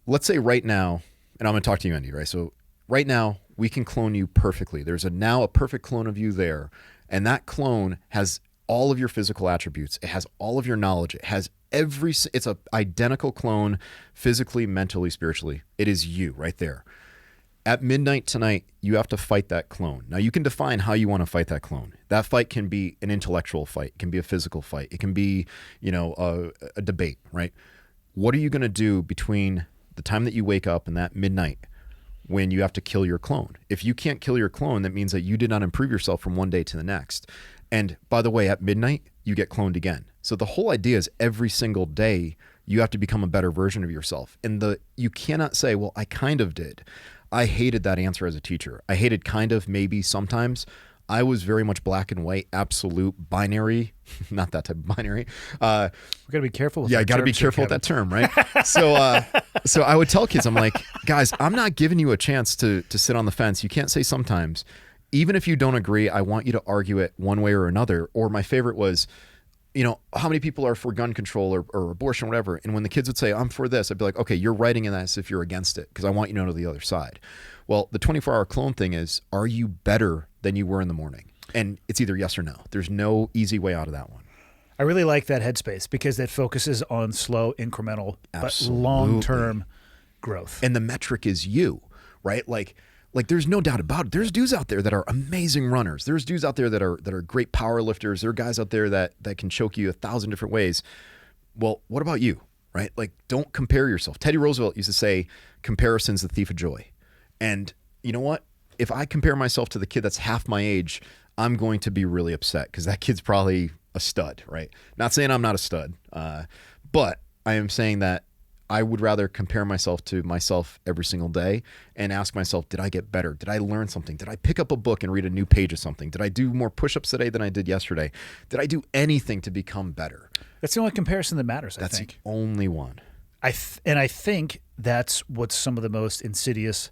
Speaker 3: let's say right now, and I'm going to talk to you, Andy, right? So right now, we can clone you perfectly. There's now a perfect clone of you there. And that clone has all of your physical attributes. It has all of your knowledge. It has it's an identical clone physically, mentally, spiritually. It is you right there. At midnight tonight, you have to fight that clone. Now, you can define how you want to fight that clone. That fight can be an intellectual fight. It can be a physical fight. It can be, a debate, right? What are you going to do between the time that you wake up and that midnight when you have to kill your clone? If you can't kill your clone, that means that you did not improve yourself from one day to the next. And by the way, at midnight, you get cloned again. So the whole idea is every single day, you have to become a better version of yourself. And you cannot say, well, I kind of did. I hated that answer as a teacher. I hated kind of, maybe, sometimes. I was very much black and white, absolute, binary, not that type of binary.
Speaker 1: We got to be careful with that.
Speaker 3: Yeah, got to be careful with that term, right? So I would tell kids, I'm like, guys, I'm not giving you a chance to sit on the fence. You can't say sometimes. Even if you don't agree, I want you to argue it one way or another. Or my favorite was, how many people are for gun control or abortion, whatever. And when the kids would say, I'm for this, I'd be like, okay, you're writing in that as if you're against it, because I want you to know the other side. Well, the 24-hour clone thing is, are you better than you were in the morning? And it's either yes or no. There's no easy way out of that one.
Speaker 1: I really like that headspace because that focuses on slow, incremental, but long-term growth.
Speaker 3: And the metric is you, right? Like there's no doubt about it. There's dudes out there that are amazing runners. There's dudes out there that are great power lifters. There are guys out there that can choke you 1,000 different ways. Well, what about you, right? Like, don't compare yourself. Teddy Roosevelt used to say, comparison's the thief of joy. And you know what? If I compare myself to the kid that's half my age, I'm going to be really upset because that kid's probably a stud, right? Not saying I'm not a stud, but I am saying that I would rather compare myself to myself every single day and ask myself, did I get better? Did I learn something? Did I pick up a book and read a new page of something? Did I do more push-ups today than I did yesterday? Did I do anything to become better?
Speaker 1: That's the only comparison that matters, I think.
Speaker 3: That's the only one.
Speaker 1: I think that's what's some of the most insidious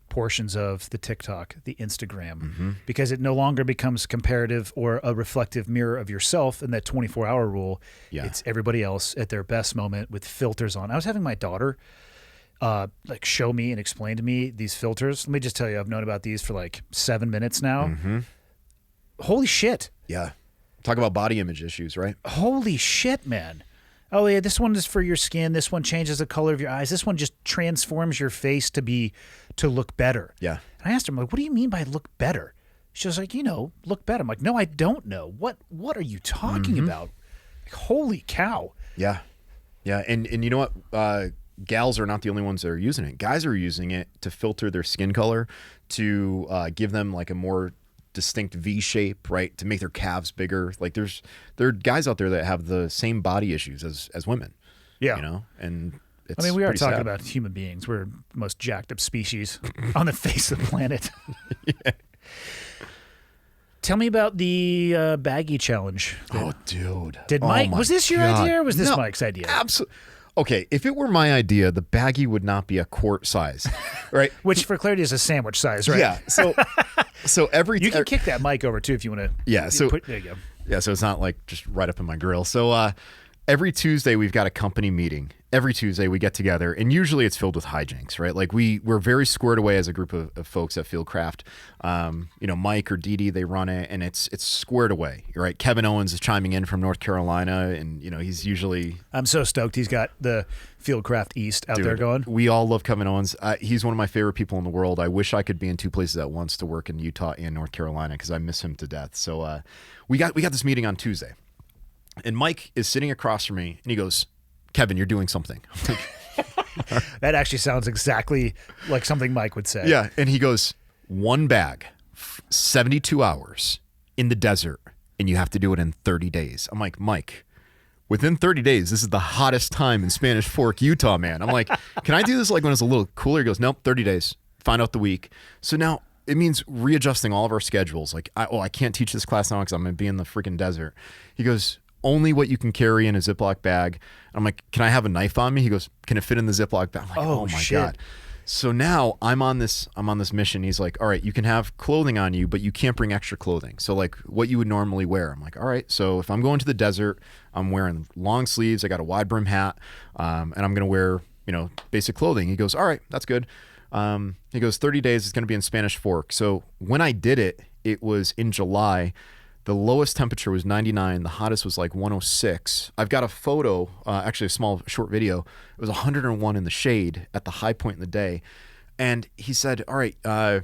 Speaker 1: portions of the TikTok, the Instagram, because it no longer becomes comparative or a reflective mirror of yourself in that 24-hour rule. Yeah. It's everybody else at their best moment with filters on. I was having my daughter like show me and explain to me these filters. Let me just tell you, I've known about these for like 7 minutes now.
Speaker 3: Mm-hmm.
Speaker 1: Holy shit.
Speaker 3: Yeah. Talk about body image issues, right?
Speaker 1: Holy shit, man. Oh, yeah, this one is for your skin. This one changes the color of your eyes. This one just transforms your face to look better.
Speaker 3: Yeah.
Speaker 1: And I asked her, I'm like, what do you mean by look better? She was like, look better. I'm like, no, I don't know. What are you talking about? Like, holy cow.
Speaker 3: Yeah. Yeah. And you know what? Gals are not the only ones that are using it. Guys are using it to filter their skin color, to give them like a more distinct V shape, right? To make their calves bigger. Like there are guys out there that have the same body issues as women.
Speaker 1: Yeah.
Speaker 3: You know, and it's
Speaker 1: we are
Speaker 3: pretty
Speaker 1: talking
Speaker 3: sad.
Speaker 1: about human beings. We're the most jacked up species on the face of the planet.
Speaker 3: Yeah.
Speaker 1: Tell me about the baggy challenge.
Speaker 3: Oh, dude.
Speaker 1: Did Mike,
Speaker 3: my
Speaker 1: was this your
Speaker 3: God.
Speaker 1: idea or was this
Speaker 3: No,
Speaker 1: Mike's idea?
Speaker 3: Absolutely. Okay, if it were my idea, the baggie would not be a quart size, right?
Speaker 1: Which, for clarity, is a sandwich size, right?
Speaker 3: Yeah. So every
Speaker 1: You can kick that mic over, too, if you want to.
Speaker 3: Yeah. So
Speaker 1: there you go.
Speaker 3: Yeah, so it's not like just right up in my grill. So every Tuesday we've got a company meeting. Every Tuesday we get together, and usually it's filled with hijinks, right? Like we're very squared away as a group of folks at Fieldcraft. Mike or Dee Dee, they run it, and it's squared away, right? Kevin Owens is chiming in from North Carolina, and he's usually.
Speaker 1: I'm so stoked he's got the Fieldcraft East out there going.
Speaker 3: We all love Kevin Owens. He's one of my favorite people in the world. I wish I could be in two places at once to work in Utah and North Carolina because I miss him to death. So we got this meeting on Tuesday, and Mike is sitting across from me, and he goes, "Kevin, you're doing something." I'm like,
Speaker 1: That actually sounds exactly like something Mike would say.
Speaker 3: yeah, and he goes, "One bag, 72 hours in the desert, and you have to do it in 30 days." I'm like, "Mike, within 30 days, this is the hottest time in Spanish Fork, Utah, man." I'm like, "Can I do this like when it's a little cooler?" He goes, "Nope, 30 days. Find out the week." So now it means readjusting all of our schedules. Like, I can't teach this class now because I'm going to be in the freaking desert. He goes, "Only what you can carry in a Ziploc bag." I'm like, "Can I have a knife on me?" He goes, "Can it fit in the Ziploc bag?" I'm like,
Speaker 1: Oh,
Speaker 3: oh my
Speaker 1: shit.
Speaker 3: God. So now I'm on this mission. He's like, "All right, you can have clothing on you, but you can't bring extra clothing. So like what you would normally wear." I'm like, "All right." So if I'm going to the desert, I'm wearing long sleeves. I got a wide brim hat, and I'm going to wear, basic clothing. He goes, "All right, that's good." He goes, 30 days is going to be in Spanish Fork. So when I did it, it was in July. The lowest temperature was 99. The hottest was like 106. I've got a photo, actually a small short video. It was 101 in the shade at the high point in the day. And he said, "All right, at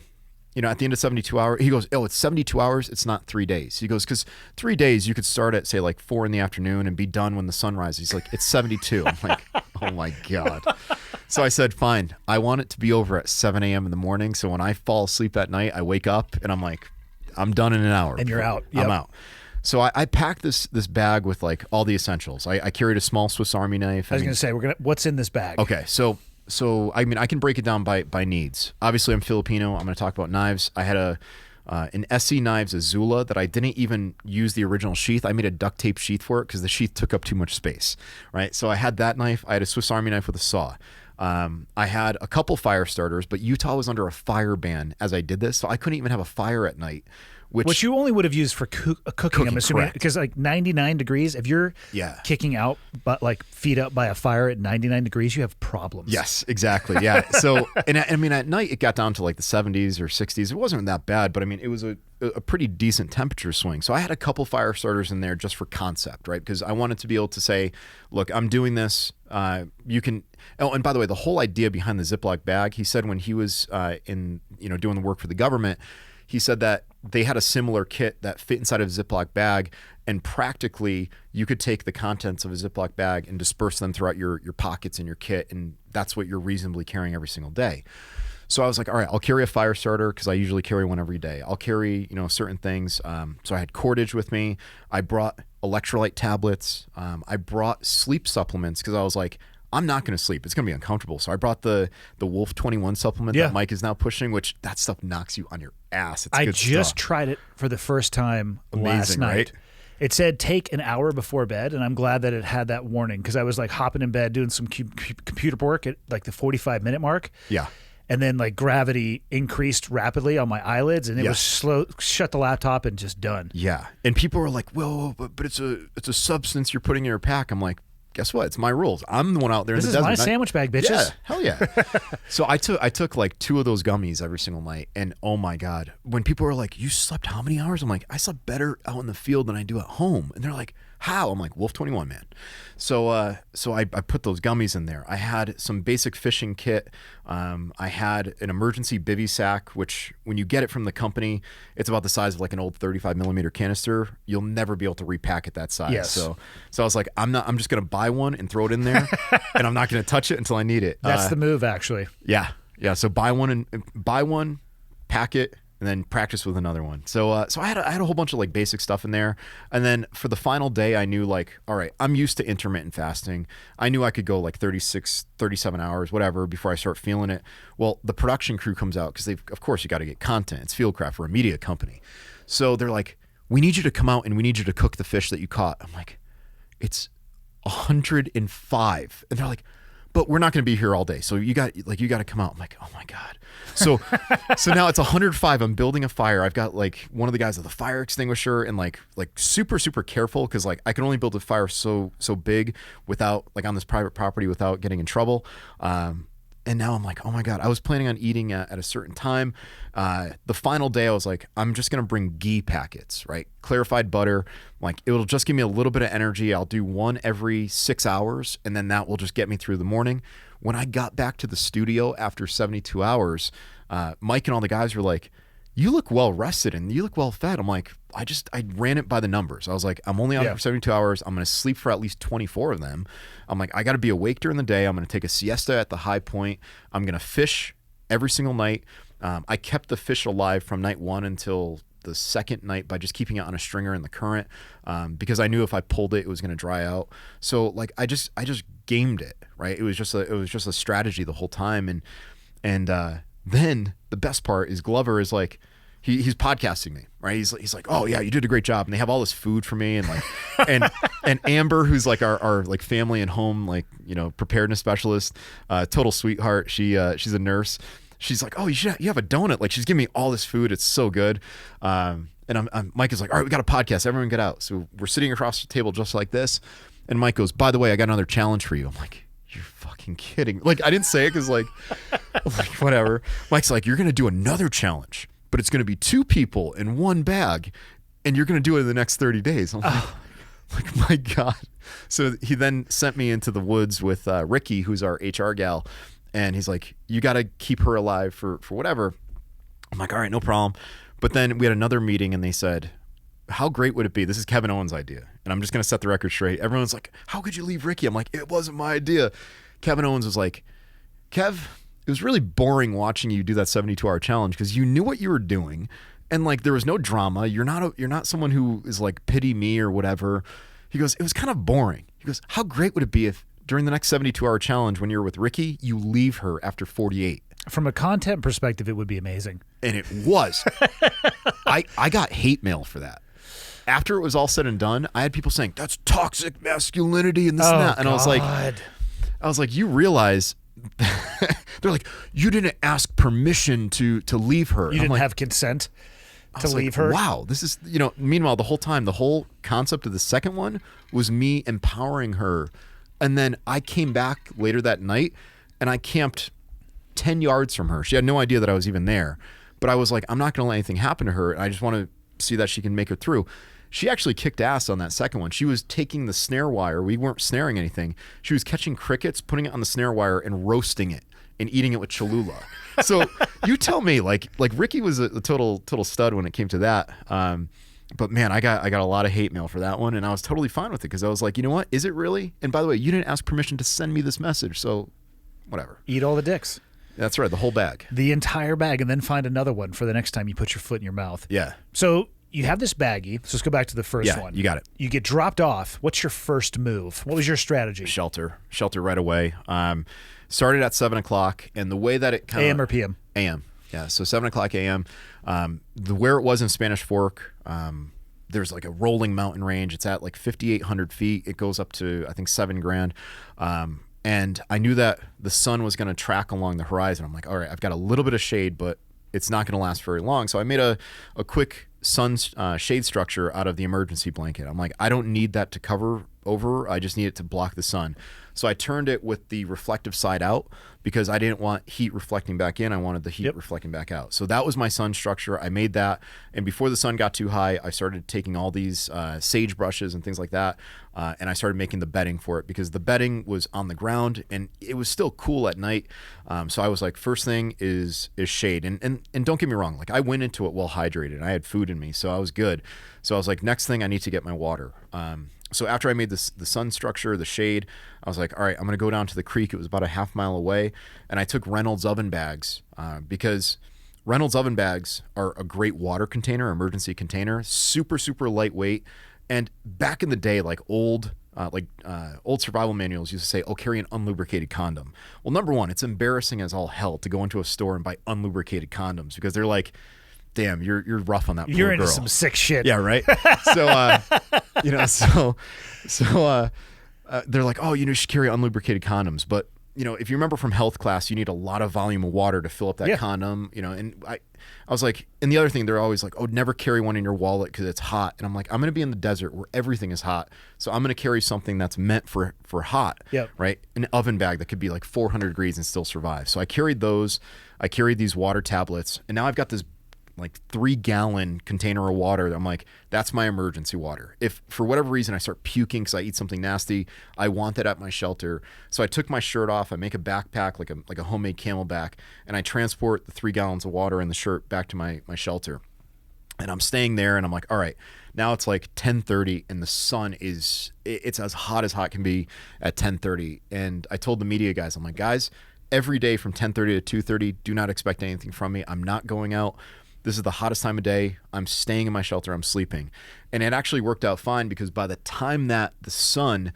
Speaker 3: the end of 72 hours," he goes, "Oh, it's 72 hours. It's not 3 days." He goes, "Because 3 days you could start at say like 4 p.m. and be done when the sun rises." He's like, "It's 72. I'm like, oh my God. So I said, "Fine. I want it to be over at 7 a.m. in the morning. So when I fall asleep at night, I wake up and I'm like, I'm done in an hour."
Speaker 1: And you're out. Yep.
Speaker 3: I'm out. So I packed this bag with like all the essentials. I carried a small Swiss Army knife.
Speaker 1: I was going to say, what's in this bag?
Speaker 3: Okay, so I mean I can break it down by needs. Obviously, I'm Filipino. I'm going to talk about knives. I had an SC Knives Azula that I didn't even use the original sheath. I made a duct tape sheath for it because the sheath took up too much space. Right. So I had that knife. I had a Swiss Army knife with a saw. I had a couple fire starters, but Utah was under a fire ban as I did this, so I couldn't even have a fire at night. Which
Speaker 1: you only would have used for cooking, I'm assuming,
Speaker 3: correct.
Speaker 1: because like 99 degrees, if you're kicking out, but like feet up by a fire at 99 degrees, you have problems.
Speaker 3: Yes, exactly. Yeah. So, and I mean, at night it got down to like the 70s or 60s. It wasn't that bad, but I mean, it was a pretty decent temperature swing. So I had a couple fire starters in there just for concept, right? Because I wanted to be able to say, look, I'm doing this. You can. Oh, and by the way, the whole idea behind the Ziploc bag, he said when he was doing the work for the government, he said that they had a similar kit that fit inside of a Ziploc bag, and practically you could take the contents of a Ziploc bag and disperse them throughout your pockets in your kit, and that's what you're reasonably carrying every single day. So I was like, all right, I'll carry a fire starter because I usually carry one every day. I'll carry, certain things. So I had cordage with me. I brought electrolyte tablets. I brought sleep supplements because I was like, I'm not going to sleep. It's going to be uncomfortable. So I brought the Wolf 21 supplement that Mike is now pushing, which that stuff knocks you on your ass. It's
Speaker 1: I
Speaker 3: good
Speaker 1: just
Speaker 3: stuff.
Speaker 1: tried it for the first time last
Speaker 3: Amazing,
Speaker 1: night.
Speaker 3: right?
Speaker 1: It said take an hour before bed, and I'm glad that it had that warning because I was like hopping in bed doing some computer work at like the 45-minute mark.
Speaker 3: Yeah.
Speaker 1: And then like gravity increased rapidly on my eyelids, and it was
Speaker 3: Yes.
Speaker 1: slow. Shut the laptop and just done.
Speaker 3: Yeah. And people were like, well, but it's a substance you're putting in your pack. I'm like, guess what? It's my rules. I'm the one out there
Speaker 1: This
Speaker 3: in
Speaker 1: is
Speaker 3: the desert.
Speaker 1: my sandwich bag, bitches.
Speaker 3: Yeah, hell yeah. So I took like 2 of those gummies every single night, and oh my God, when people are like, "You slept how many hours?" I'm like, "I slept better out in the field than I do at home," and they're like, "How?" I'm like, "Wolf 21, man." So I put those gummies in there. I had some basic fishing kit. I had an emergency bivy sack, which when you get it from the company, it's about the size of like an old 35 millimeter canister. You'll never be able to repack it that size.
Speaker 1: Yes.
Speaker 3: So I was like, I'm just gonna buy one and throw it in there, and I'm not gonna touch it until I need it.
Speaker 1: That's the move, actually.
Speaker 3: Yeah. So buy one, pack it, and then practice with another one. So I had a whole bunch of like basic stuff in there. And then for the final day, I knew like, all right, I'm used to intermittent fasting. I knew I could go like 36, 37 hours, whatever, before I start feeling it. Well, the production crew comes out because of course you got to get content. It's Fieldcraft. We're a media company. So they're like, we need you to come out and we need you to cook the fish that you caught. I'm like, it's 105. And they're like, but we're not going to be here all day. So you got to come out. I'm like, oh my God. So now it's 105. I'm building a fire. I've got like one of the guys with a fire extinguisher and like super, super careful. Cause like I can only build a fire so big without like on this private property without getting in trouble. And now I'm like, oh my God, I was planning on eating at a certain time. The final day I was like, I'm just going to bring ghee packets, right? Clarified butter. Like it'll just give me a little bit of energy. I'll do one every 6 hours and then that will just get me through the morning. When I got back to the studio after 72 hours, Mike and all the guys were like, you look well rested and you look well fed. I'm like, I ran it by the numbers. I was like, I'm only out for 72 hours. I'm going to sleep for at least 24 of them. I'm like, I got to be awake during the day. I'm going to take a siesta at the high point. I'm going to fish every single night. I kept the fish alive from night 1 until the second night by just keeping it on a stringer in the current, because I knew if I pulled it, it was going to dry out. So like, I just gamed it, right? It was just a strategy the whole time. And then the best part is Glover is like, he's podcasting me, right? He's like, oh yeah, you did a great job. And they have all this food for me and like, and Amber, who's like our like family and home, like, you know, preparedness specialist, total sweetheart. She's a nurse. She's like, oh, you have a donut. Like she's giving me all this food. It's so good. And Mike is like, all right, we got a podcast. Everyone get out. So we're sitting across the table just like this. And Mike goes, by the way, I got another challenge for you. I'm like, you're fucking kidding. Like I didn't say it because like whatever. Mike's like, you're going to do another challenge, but it's going to be 2 people in 1 bag and you're going to do it in the next 30 days. I'm like, my God. So he then sent me into the woods with Ricky, who's our HR gal. And he's like, you got to keep her alive for whatever. I'm like, all right, no problem. But then we had another meeting and they said, how great would it be? This is Kevin Owens' idea. And I'm just going to set the record straight. Everyone's like, how could you leave Ricky? I'm like, it wasn't my idea. Kevin Owens was like, Kev, it was really boring watching you do that 72-hour challenge because you knew what you were doing. And like, there was no drama. You're not someone who is like, pity me or whatever. He goes, it was kind of boring. He goes, how great would it be if during the next 72-hour challenge, when you're with Ricky, you leave her after 48?
Speaker 1: From a content perspective, it would be amazing.
Speaker 3: And it was. I got hate mail for that. After it was all said and done, I had people saying, that's toxic masculinity and this and that. And
Speaker 1: God.
Speaker 3: I was like, you realize, they're like, you didn't ask permission to leave her.
Speaker 1: You didn't have consent to leave her.
Speaker 3: Wow. This is, meanwhile, the whole time, the whole concept of the second one was me empowering her. And then I came back later that night and I camped 10 yards from her. She had no idea that I was even there, but I was like, I'm not going to let anything happen to her. And I just want to see that she can make it through. She actually kicked ass on that second one. She was taking the snare wire. We weren't snaring anything. She was catching crickets, putting it on the snare wire and roasting it and eating it with Cholula. So you tell me, like Ricky was a total stud when it came to that. But man, I got a lot of hate mail for that one, and I was totally fine with it because I was like, you know what? Is it really? And by the way, you didn't ask permission to send me this message, so whatever.
Speaker 1: Eat all the dicks.
Speaker 3: That's right, the whole bag.
Speaker 1: The entire bag, and then find another one for the next time you put your foot in your mouth.
Speaker 3: Yeah.
Speaker 1: So you have this baggie. So let's go back to the first one.
Speaker 3: You got it.
Speaker 1: You get dropped off. What's your first move? What was your strategy?
Speaker 3: Shelter right away. Started at 7 o'clock, and the way that it kind of
Speaker 1: AM or PM?
Speaker 3: AM. Yeah, so 7 o'clock AM. Where it was in Spanish Fork, there's like a rolling mountain range. It's at like 5,800 feet. It goes up to, I think, $7,000. And I knew that the sun was going to track along the horizon. I'm like, all right, I've got a little bit of shade, but it's not going to last very long. So I made a quick sun shade structure out of the emergency blanket. I'm like, I don't need that to cover over. I just need it to block the sun. So I turned it with the reflective side out because I didn't want heat reflecting back in. I wanted the heat reflecting back out. So that was my sun structure. I made that. And before the sun got too high, I started taking all these sage brushes and things like that. And I started making the bedding for it because the bedding was on the ground and it was still cool at night. So I was like, first thing is shade. And don't get me wrong. Like I went into it well hydrated. I had food in me, so I was good. So I was like, next thing I need to get my water. So after I made the sun structure, the shade, I was like, all right, I'm going to go down to the creek. It was about a half mile away. And I took Reynolds oven bags because Reynolds oven bags are a great water container, emergency container, super, super lightweight. And back in the day, like old survival manuals used to say, oh, carry an unlubricated condom. Well, number one, it's embarrassing as all hell to go into a store and buy unlubricated condoms because they're like, damn, you're rough on that poor
Speaker 1: You're into
Speaker 3: girl.
Speaker 1: some sick shit.
Speaker 3: Yeah, right. So, they're like, oh, you should carry unlubricated condoms. But if you remember from health class, you need a lot of volume of water to fill up that condom. And I was like, and the other thing, they're always like, oh, never carry one in your wallet because it's hot. And I'm like, I'm going to be in the desert where everything is hot, so I'm going to carry something that's meant for hot. Right. An oven bag that could be like 400 degrees and still survive. So I carried those. I carried these water tablets, and now I've got this like 3-gallon container of water. I'm like, that's my emergency water. If for whatever reason I start puking because I eat something nasty, I want that at my shelter. So I took my shirt off. I make a backpack like a homemade Camelback, and I transport the 3 gallons of water and the shirt back to my shelter. And I'm staying there, and I'm like, all right, now it's like 10:30, and the sun it's as hot can be at 10:30. And I told the media guys, I'm like, guys, every day from 10:30 to 2:30, do not expect anything from me. I'm not going out. This is the hottest time of day. I'm staying in my shelter. I'm sleeping. And it actually worked out fine because by the time that the sun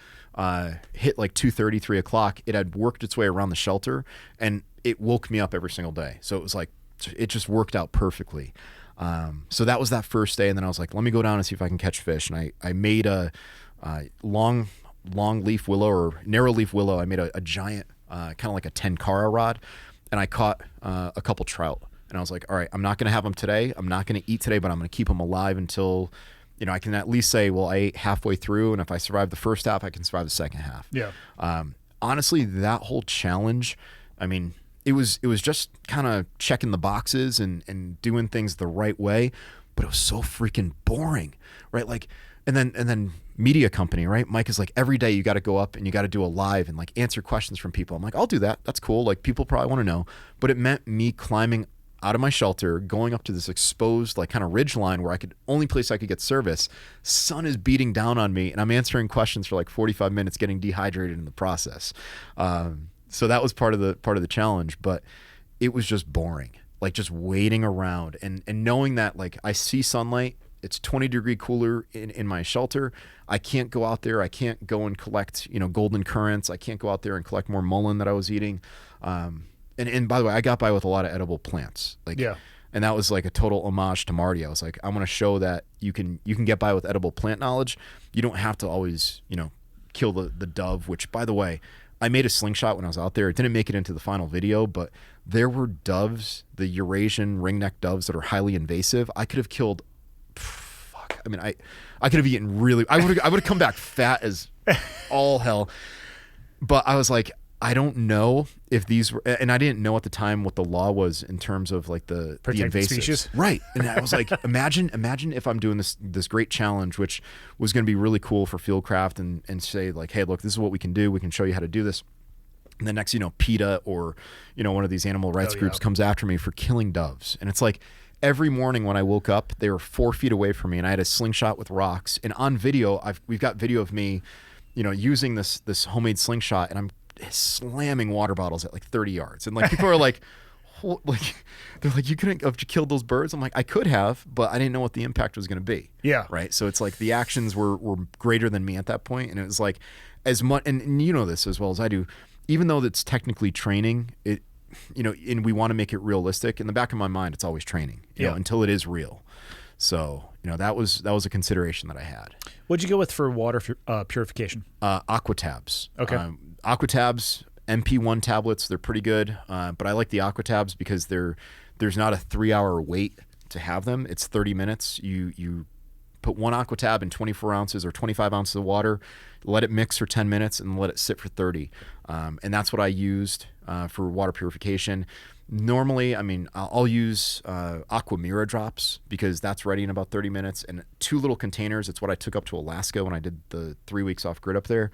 Speaker 3: hit like 2:30, 3 o'clock, it had worked its way around the shelter and it woke me up every single day. So it was like, it just worked out perfectly. So that was that first day. And then I was like, let me go down and see if I can catch fish. And I made a long leaf willow or narrow leaf willow. I made a giant, kind of like a tenkara rod, and I caught a couple trout. And I was like, all right, I'm not going to have them today. I'm not going to eat today, but I'm going to keep them alive until, I can at least say, well, I ate halfway through. And if I survive the first half, I can survive the second half.
Speaker 1: Yeah.
Speaker 3: Honestly, that whole challenge, I mean, it was just kind of checking the boxes and doing things the right way, but it was so freaking boring, right? Like, and then media company, right? Mike is like, every day you got to go up and you got to do a live and like answer questions from people. I'm like, I'll do that. That's cool. Like people probably want to know, but it meant me climbing out of my shelter, going up to this exposed like kind of ridge line where only place I could get service. Sun is beating down on me and I'm answering questions for like 45 minutes, getting dehydrated in the process. So that was part of the challenge, but it was just boring, like just waiting around and knowing that like I see sunlight, it's 20 degree cooler in my shelter. I can't go out there. I can't go and collect, golden currants. I can't go out there and collect more mullein that I was eating. And by the way, I got by with a lot of edible plants. And that was like a total homage to Marty. I was like, I'm going to show that you can get by with edible plant knowledge. You don't have to always, kill the dove, which by the way, I made a slingshot when I was out there. It didn't make it into the final video, but there were doves, the Eurasian ringneck doves that are highly invasive. I could have killed, I could have eaten really, I would have come back fat as all hell. But I was like, I don't know if these were, and I didn't know at the time what the law was in terms of like the invasive
Speaker 1: species.
Speaker 3: Right. And I was like, imagine if I'm doing this great challenge, which was going to be really cool for Fieldcraft and say like, hey, look, this is what we can do. We can show you how to do this. And then next, PETA or, one of these animal rights groups comes after me for killing doves. And it's like every morning when I woke up, they were 4 feet away from me and I had a slingshot with rocks. And on video, we've got video of me, using this homemade slingshot, and I'm slamming water bottles at like 30 yards. And like people are like, they're like, you couldn't have killed those birds. I'm like, I could have, but I didn't know what the impact was going to be. Yeah. Right. So it's like the actions were greater than me at that point. And it was like as much, and you know this as well as I do, even though that's technically training, it, and we want to make it realistic, in the back of my mind, it's always training, you know, until it is real. So, that was a consideration that I had.
Speaker 1: What'd you go with for water purification?
Speaker 3: Aquatabs.
Speaker 1: Okay.
Speaker 3: Aquatabs, MP1 tablets, they're pretty good. But I like the Aquatabs because there's not a 3-hour wait to have them. It's 30 minutes. You put 1 aqua tab in 24 ounces or 25 ounces of water, let it mix for 10 minutes, and let it sit for 30. And that's what I used for water purification. Normally, I mean, I'll use Aqua Mira drops because that's ready in about 30 minutes, and 2 little containers. It's what I took up to Alaska when I did the 3 weeks off grid up there.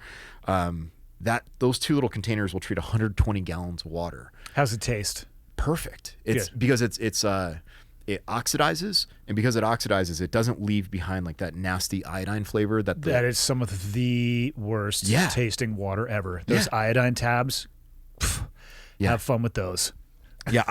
Speaker 3: Those 2 little containers will treat 120 gallons of water.
Speaker 1: How's it taste?
Speaker 3: Perfect. It's
Speaker 1: Good.
Speaker 3: because it oxidizes, and because it oxidizes, it doesn't leave behind like that nasty iodine flavor that
Speaker 1: is some of the worst tasting water ever. Those iodine tabs, have fun with those.
Speaker 3: Yeah,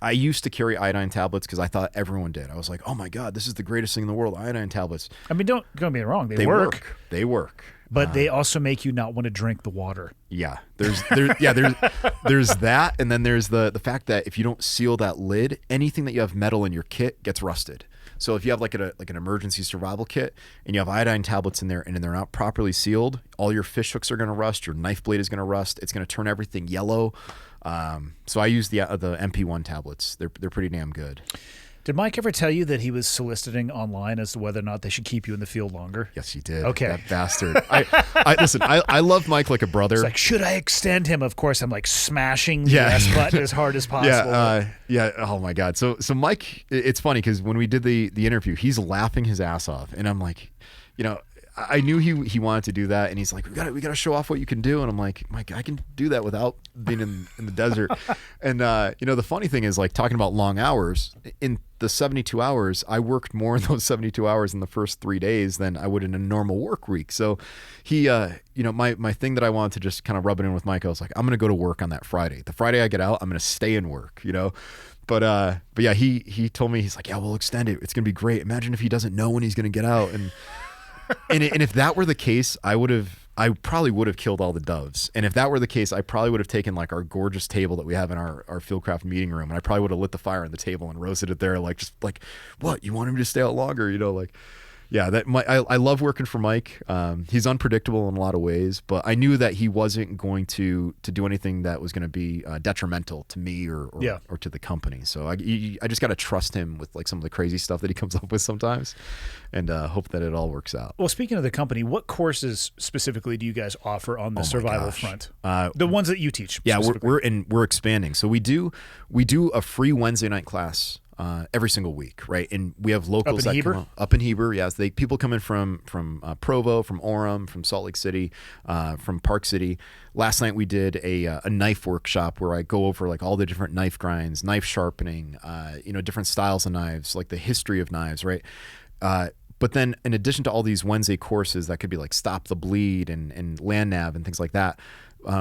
Speaker 3: I used to carry iodine tablets because I thought everyone did. I was like, oh my God, this is the greatest thing in the world, iodine tablets.
Speaker 1: I mean, don't get me wrong, they work.
Speaker 3: They work.
Speaker 1: But they also make you not want to drink the water.
Speaker 3: Yeah, there's that, and then there's the fact that if you don't seal that lid, anything that you have metal in your kit gets rusted. So if you have like an emergency survival kit and you have iodine tablets in there and they're not properly sealed, all your fish hooks are going to rust, your knife blade is going to rust, it's going to turn everything yellow. So I use the MP1 tablets. They're pretty damn good.
Speaker 1: Did Mike ever tell you that he was soliciting online as to whether or not they should keep you in the field longer?
Speaker 3: Yes, he did.
Speaker 1: Okay.
Speaker 3: That bastard. Listen, I love Mike like a brother.
Speaker 1: It's like, should I extend him? Of course, I'm like smashing the S button as hard as possible.
Speaker 3: Yeah. Oh my God. So Mike, it's funny because when we did the interview, he's laughing his ass off, and I'm like, I knew he wanted to do that, and he's like, we got to show off what you can do, and I'm like, Mike, I can do that without being in the desert. And the funny thing is, like, talking about long hours, in the 72 hours, I worked more in those 72 hours in the first 3 days than I would in a normal work week. So he, my thing that I wanted to just kind of rub it in with Mike, I was like, I'm gonna go to work on that Friday. The Friday I get out, I'm gonna stay in work, But yeah, he told me, he's like, yeah, we'll extend it. It's gonna be great. Imagine if he doesn't know when he's gonna get out. And if that were the case, I probably would have killed all the doves. And if that were the case, I probably would have taken like our gorgeous table that we have in our Fieldcraft meeting room, and I probably would have lit the fire on the table and roasted it there, like, just like, what, you want him to stay out longer? Yeah, I love working for Mike. He's unpredictable in a lot of ways, but I knew that he wasn't going to do anything that was going to be detrimental to me or to the company. So I just got to trust him with like some of the crazy stuff that he comes up with sometimes, and hope that it all works out.
Speaker 1: Well, speaking of the company, what courses specifically do you guys offer on the survival front? The ones that you teach.
Speaker 3: Yeah, we're expanding. So we do a free Wednesday night class every single week, right? And we have locals that come up in Heber. Yes, people come in from Provo, from Orem, from Salt Lake City, from Park City. Last night we did a knife workshop where I go over like all the different knife grinds, knife sharpening, different styles of knives, like the history of knives, right? But then in addition to all these Wednesday courses that could be like Stop the Bleed and Land Nav and things like that,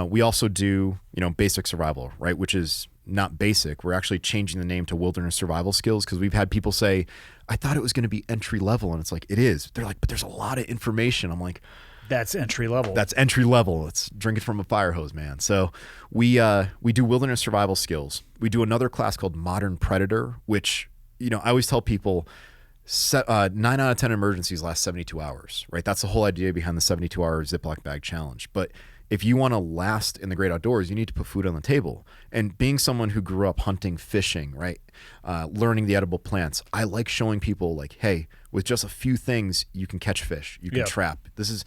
Speaker 3: we also do, basic survival, right? Which is not basic. We're actually changing the name to Wilderness Survival Skills because we've had people say, I thought it was going to be entry level. And it's like, it is. They're like, but there's a lot of information. I'm like,
Speaker 1: that's entry level.
Speaker 3: That's entry level. Let's drink it from a fire hose, man. So we do Wilderness Survival Skills. We do another class called Modern Predator, which, I always tell people 9 out of 10 emergencies last 72 hours, right? That's the whole idea behind the 72-hour Ziploc bag challenge. But if you want to last in the great outdoors, you need to put food on the table. And being someone who grew up hunting, fishing, right, learning the edible plants, I like showing people like, hey, with just a few things, you can catch fish, you can trap. This is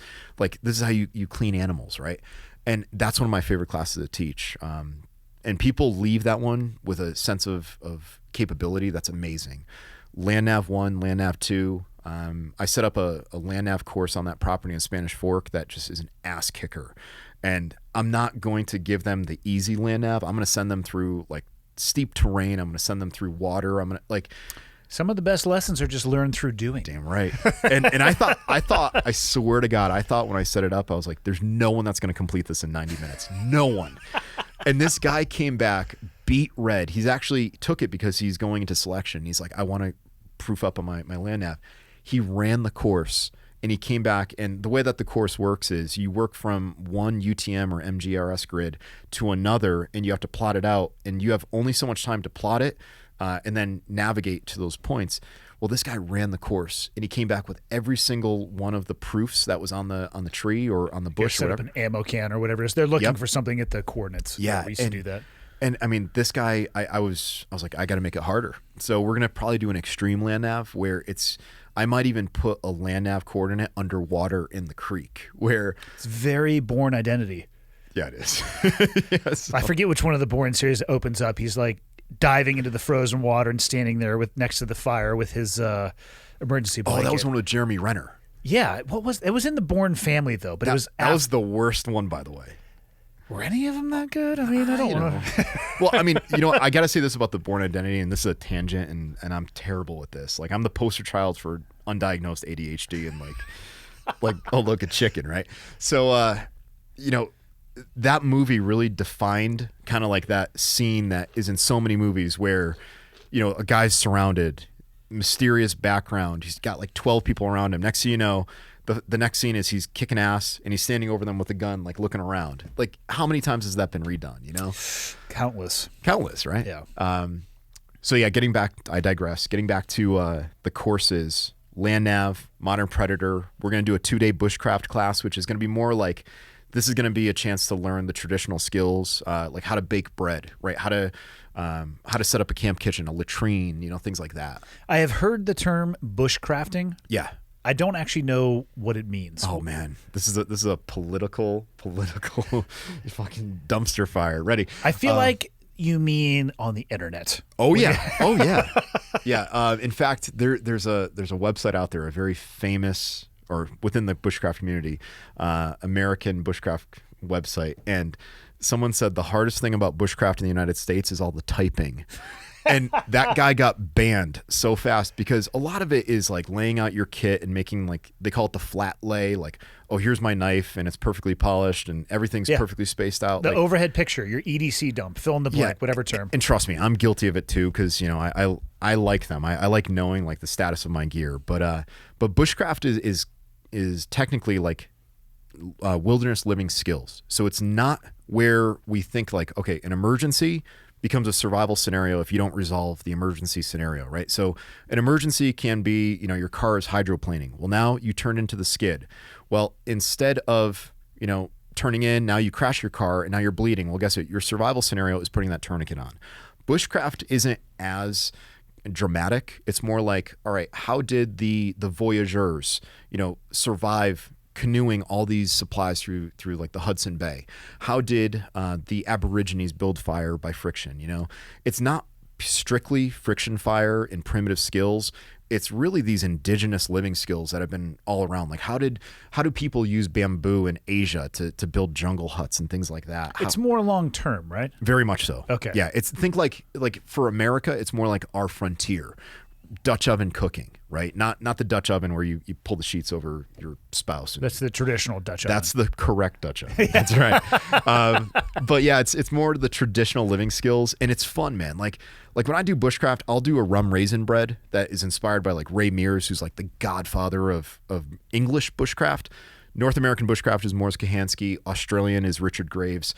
Speaker 3: how you clean animals, right? And that's one of my favorite classes to teach. And people leave that one with a sense of capability that's amazing. Land Nav 1, Land Nav 2. I set up a Land Nav course on that property in Spanish Fork that just is an ass kicker. And I'm not going to give them the easy Land Nav. I'm going to send them through like steep terrain. I'm going to send them through water. I'm going to like.
Speaker 1: Some of the best lessons are just learned through doing.
Speaker 3: Damn right. And I thought, I swear to God, I thought when I set it up, I was like, there's no one that's going to complete this in 90 minutes. No one. And this guy came back beat red. He's actually took it because he's going into selection. He's like, I want to proof up on my Land Nav. He ran the course and he came back, and the way that the course works is you work from one UTM or MGRS grid to another, and you have to plot it out, and you have only so much time to plot it and then navigate to those points. Well, this guy ran the course, and he came back with every single one of the proofs that was on the tree or on the bush or whatever.
Speaker 1: Set up an ammo can or whatever it is. They're looking for something at the coordinates.
Speaker 3: Yeah,
Speaker 1: we used to do that.
Speaker 3: And I mean, this guy, I was like, I got to make it harder. So we're going to probably do an extreme land nav where I might even put a land nav coordinate underwater in the creek where
Speaker 1: It's very Bourne Identity.
Speaker 3: yeah, it is. Yes.
Speaker 1: I forget which one of the Bourne series opens up. He's like diving into the frozen water and standing there next to the fire with his emergency blanket.
Speaker 3: Oh, that was one with Jeremy Renner.
Speaker 1: Yeah, it was in the Bourne family though, but
Speaker 3: That was the worst one, by the way.
Speaker 1: Were any of them that good? I mean, I don't want to.
Speaker 3: Well, I mean, I got to say this about the Bourne Identity, and this is a tangent, and I'm terrible with this. Like, I'm the poster child for undiagnosed ADHD and like oh, look, a chicken, right? So, that movie really defined kind of like that scene that is in so many movies where, a guy's surrounded, mysterious background. He's got like 12 people around him. Next thing you know, the next scene is he's kicking ass and he's standing over them with a gun, like looking around. Like, how many times has that been redone? Countless, right?
Speaker 1: Yeah.
Speaker 3: So yeah, I digress. Getting back to the courses, land nav, modern predator. We're going to do a 2-day bushcraft class, which is going to be more like, this is going to be a chance to learn the traditional skills, like how to bake bread, right? How to set up a camp kitchen, a latrine, things like that.
Speaker 1: I have heard the term bushcrafting.
Speaker 3: Yeah.
Speaker 1: I don't actually know what it means.
Speaker 3: Oh man, this is a political fucking dumpster fire. Ready?
Speaker 1: I feel like you mean on the internet.
Speaker 3: Oh yeah. Oh yeah. Yeah. In fact, there's a website out there, a very famous, or within the bushcraft community, American bushcraft website, and someone said the hardest thing about bushcraft in the United States is all the typing. And that guy got banned so fast because a lot of it is like laying out your kit and making, like, they call it the flat lay, like, oh, here's my knife and it's perfectly polished and everything's perfectly spaced out.
Speaker 1: The overhead picture, your EDC dump, fill in the blank, whatever term.
Speaker 3: And trust me, I'm guilty of it too because, I like them. I like knowing like the status of my gear. But bushcraft is technically like wilderness living skills. So it's not where we think like, okay, an emergency becomes a survival scenario if you don't resolve the emergency scenario, right? So an emergency can be, your car is hydroplaning. Well, now you turn into the skid. Well, instead of, turning in, now you crash your car and now you're bleeding. Well, guess what? Your survival scenario is putting that tourniquet on. Bushcraft isn't as dramatic. It's more like, all right, how did the voyageurs, survive canoeing all these supplies through like the Hudson Bay? How did the Aborigines build fire by friction? It's not strictly friction fire and primitive skills. It's really these indigenous living skills that have been all around. Like how do people use bamboo in Asia to build jungle huts and things like that?
Speaker 1: It's more long term, right?
Speaker 3: Very much so.
Speaker 1: Okay.
Speaker 3: Yeah, think like for America, it's more like our frontier. Dutch oven cooking, right? Not the Dutch oven where you pull the sheets over your spouse.
Speaker 1: That's the traditional Dutch oven.
Speaker 3: That's the correct Dutch oven. That's right. But yeah, it's more the traditional living skills, and it's fun, man. Like when I do bushcraft, I'll do a rum raisin bread that is inspired by like Ray Mears, who's like the godfather of English bushcraft. North American bushcraft is Morris Kahansky. Australian is Richard Graves.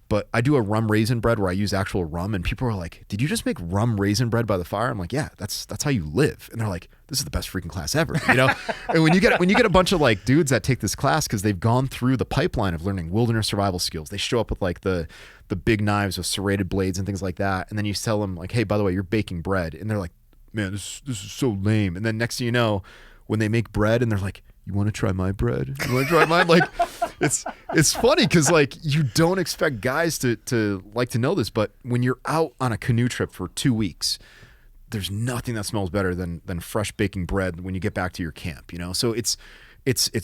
Speaker 3: But I do a rum raisin bread where I use actual rum, and people are like, "Did you just make rum raisin bread by the fire?" I'm like, "Yeah, that's how you live." And they're like, "This is the best freaking class ever," And when you get a bunch of like dudes that take this class because they've gone through the pipeline of learning wilderness survival skills, they show up with like the big knives with serrated blades and things like that, and then you tell them like, "Hey, by the way, you're baking bread," and they're like, "Man, this is so lame." And then next thing you know, when they make bread and they're like, "You want to try my bread? You want to try mine?" Like, it's funny because like you don't expect guys to like to know this, but when you're out on a canoe trip for 2 weeks, there's nothing that smells better than fresh baking bread when you get back to your camp. So it's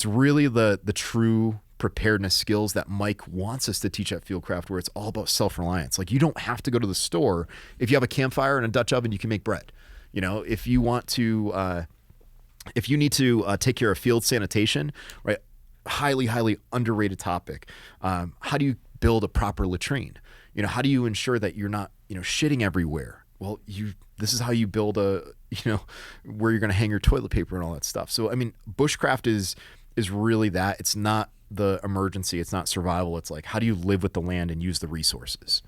Speaker 3: really the true preparedness skills that Mike wants us to teach at Fieldcraft, where it's all about self-reliance. Like you don't have to go to the store. If you have a campfire and a Dutch oven, you can make bread. If you want to. If you need to take care of field sanitation, right? Highly, highly underrated topic. How do you build a proper latrine? How do you ensure that you're not, shitting everywhere? Well, this is how you build where you're going to hang your toilet paper and all that stuff. So, I mean, bushcraft is really that. It's not the emergency. It's not survival. It's like, how do you live with the land and use the resources?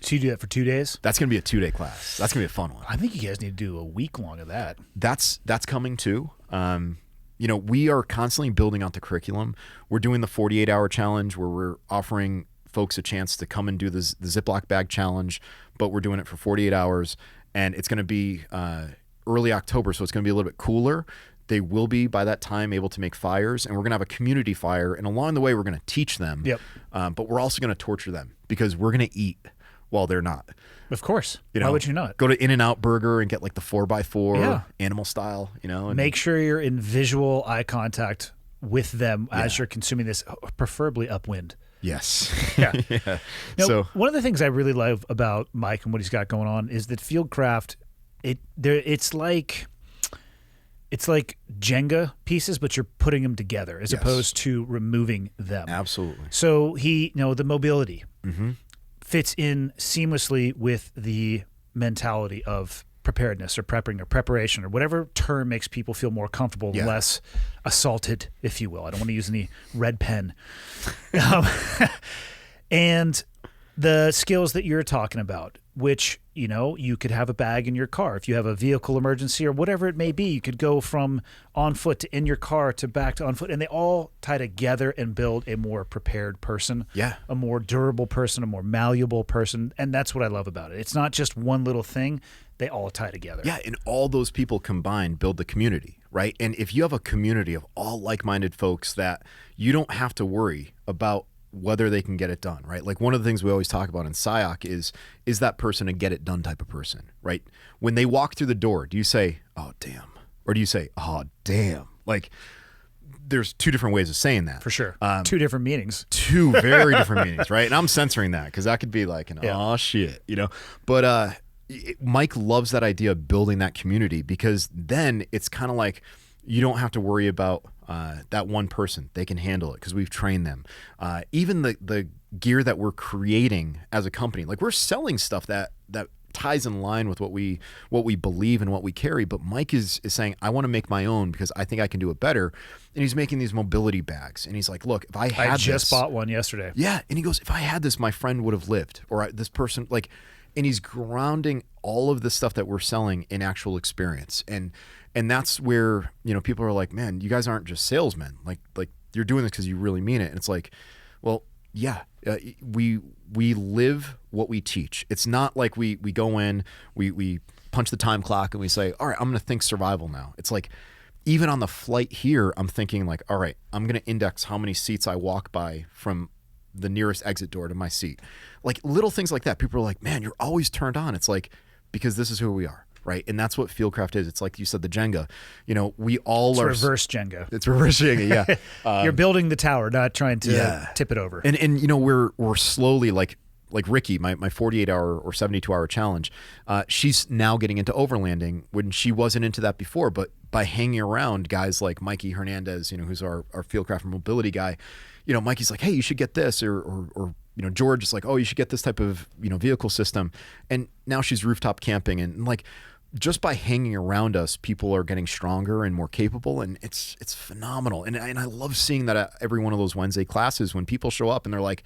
Speaker 1: So you do that for 2 days?
Speaker 3: That's going to be a 2-day class. That's going to be a fun one.
Speaker 1: I think you guys need to do a week long of that.
Speaker 3: That's coming too. We are constantly building out the curriculum. We're doing the 48-hour challenge where we're offering folks a chance to come and do the Ziploc bag challenge, but we're doing it for 48 hours, and it's going to be early October, so it's going to be a little bit cooler. They will be, by that time, able to make fires, and we're going to have a community fire, and along the way, we're going to teach them, but we're also going to torture them because we're going to eat while they're not.
Speaker 1: Of course.
Speaker 3: You know,
Speaker 1: why would you not?
Speaker 3: Go to In-N-Out Burger and get like the 4x4 animal style, you know. And
Speaker 1: make sure you're in visual eye contact with them as you're consuming this, preferably upwind.
Speaker 3: Yes.
Speaker 1: Yeah. Now,
Speaker 3: So
Speaker 1: one of the things I really love about Mike and what he's got going on is that Fieldcraft, it's like Jenga pieces, but you're putting them together as opposed to removing them.
Speaker 3: Absolutely.
Speaker 1: So the mobility fits in seamlessly with the mentality of preparedness or prepping or preparation or whatever term makes people feel more comfortable, less assaulted, if you will. I don't want to use any red pen. And the skills that you're talking about, which, you could have a bag in your car. If you have a vehicle emergency or whatever it may be, you could go from on foot to in your car to back to on foot, and they all tie together and build a more prepared person, a more durable person, a more malleable person, and that's what I love about it. It's not just one little thing. They all tie together.
Speaker 3: Yeah, and all those people combined build the community, right? And if you have a community of all like-minded folks that you don't have to worry about whether they can get it done, right? Like one of the things we always talk about in SIOC is that person a get it done type of person, right? When they walk through the door, do you say, oh, damn? Or do you say, oh, damn? Like there's two different ways of saying that.
Speaker 1: For sure. Two different meanings.
Speaker 3: Two very different meanings, right? And I'm censoring that because that could be like oh, shit, But Mike loves that idea of building that community because then it's kind of like you don't have to worry about that one person. They can handle it because we've trained them. Even the gear that we're creating as a company, like we're selling stuff that ties in line with what we believe and what we carry. But Mike is saying, I want to make my own because I think I can do it better. And he's making these mobility bags. And he's like, look, if I had
Speaker 1: just bought one yesterday.
Speaker 3: Yeah. And he goes, if I had this, my friend would have lived. Or this person, like, and he's grounding all of the stuff that we're selling in actual experience. And that's where, people are like, man, you guys aren't just salesmen. Like you're doing this because you really mean it. And it's like, well, yeah, we live what we teach. It's not like we go in, we punch the time clock and we say, all right, I'm going to think survival now. It's like, even on the flight here, I'm thinking like, all right, I'm going to index how many seats I walk by from the nearest exit door to my seat. Like little things like that. People are like, man, you're always turned on. It's like, because this is who we are. Right. And that's what Fieldcraft is. It's like you said, the Jenga, we all are
Speaker 1: reverse Jenga.
Speaker 3: It's reverse Jenga. Yeah.
Speaker 1: You're building the tower, not trying to tip it over.
Speaker 3: And we're slowly like Ricky, my 48-hour or 72-hour challenge. She's now getting into overlanding when she wasn't into that before. But by hanging around guys like Mikey Hernandez, who's our Fieldcraft mobility guy, Mikey's like, hey, you should get this, or George is like, oh, you should get this type of vehicle system. And now she's rooftop camping, and like just by hanging around us, people are getting stronger and more capable, and it's phenomenal. And I love seeing that at every one of those Wednesday classes when people show up and they're like,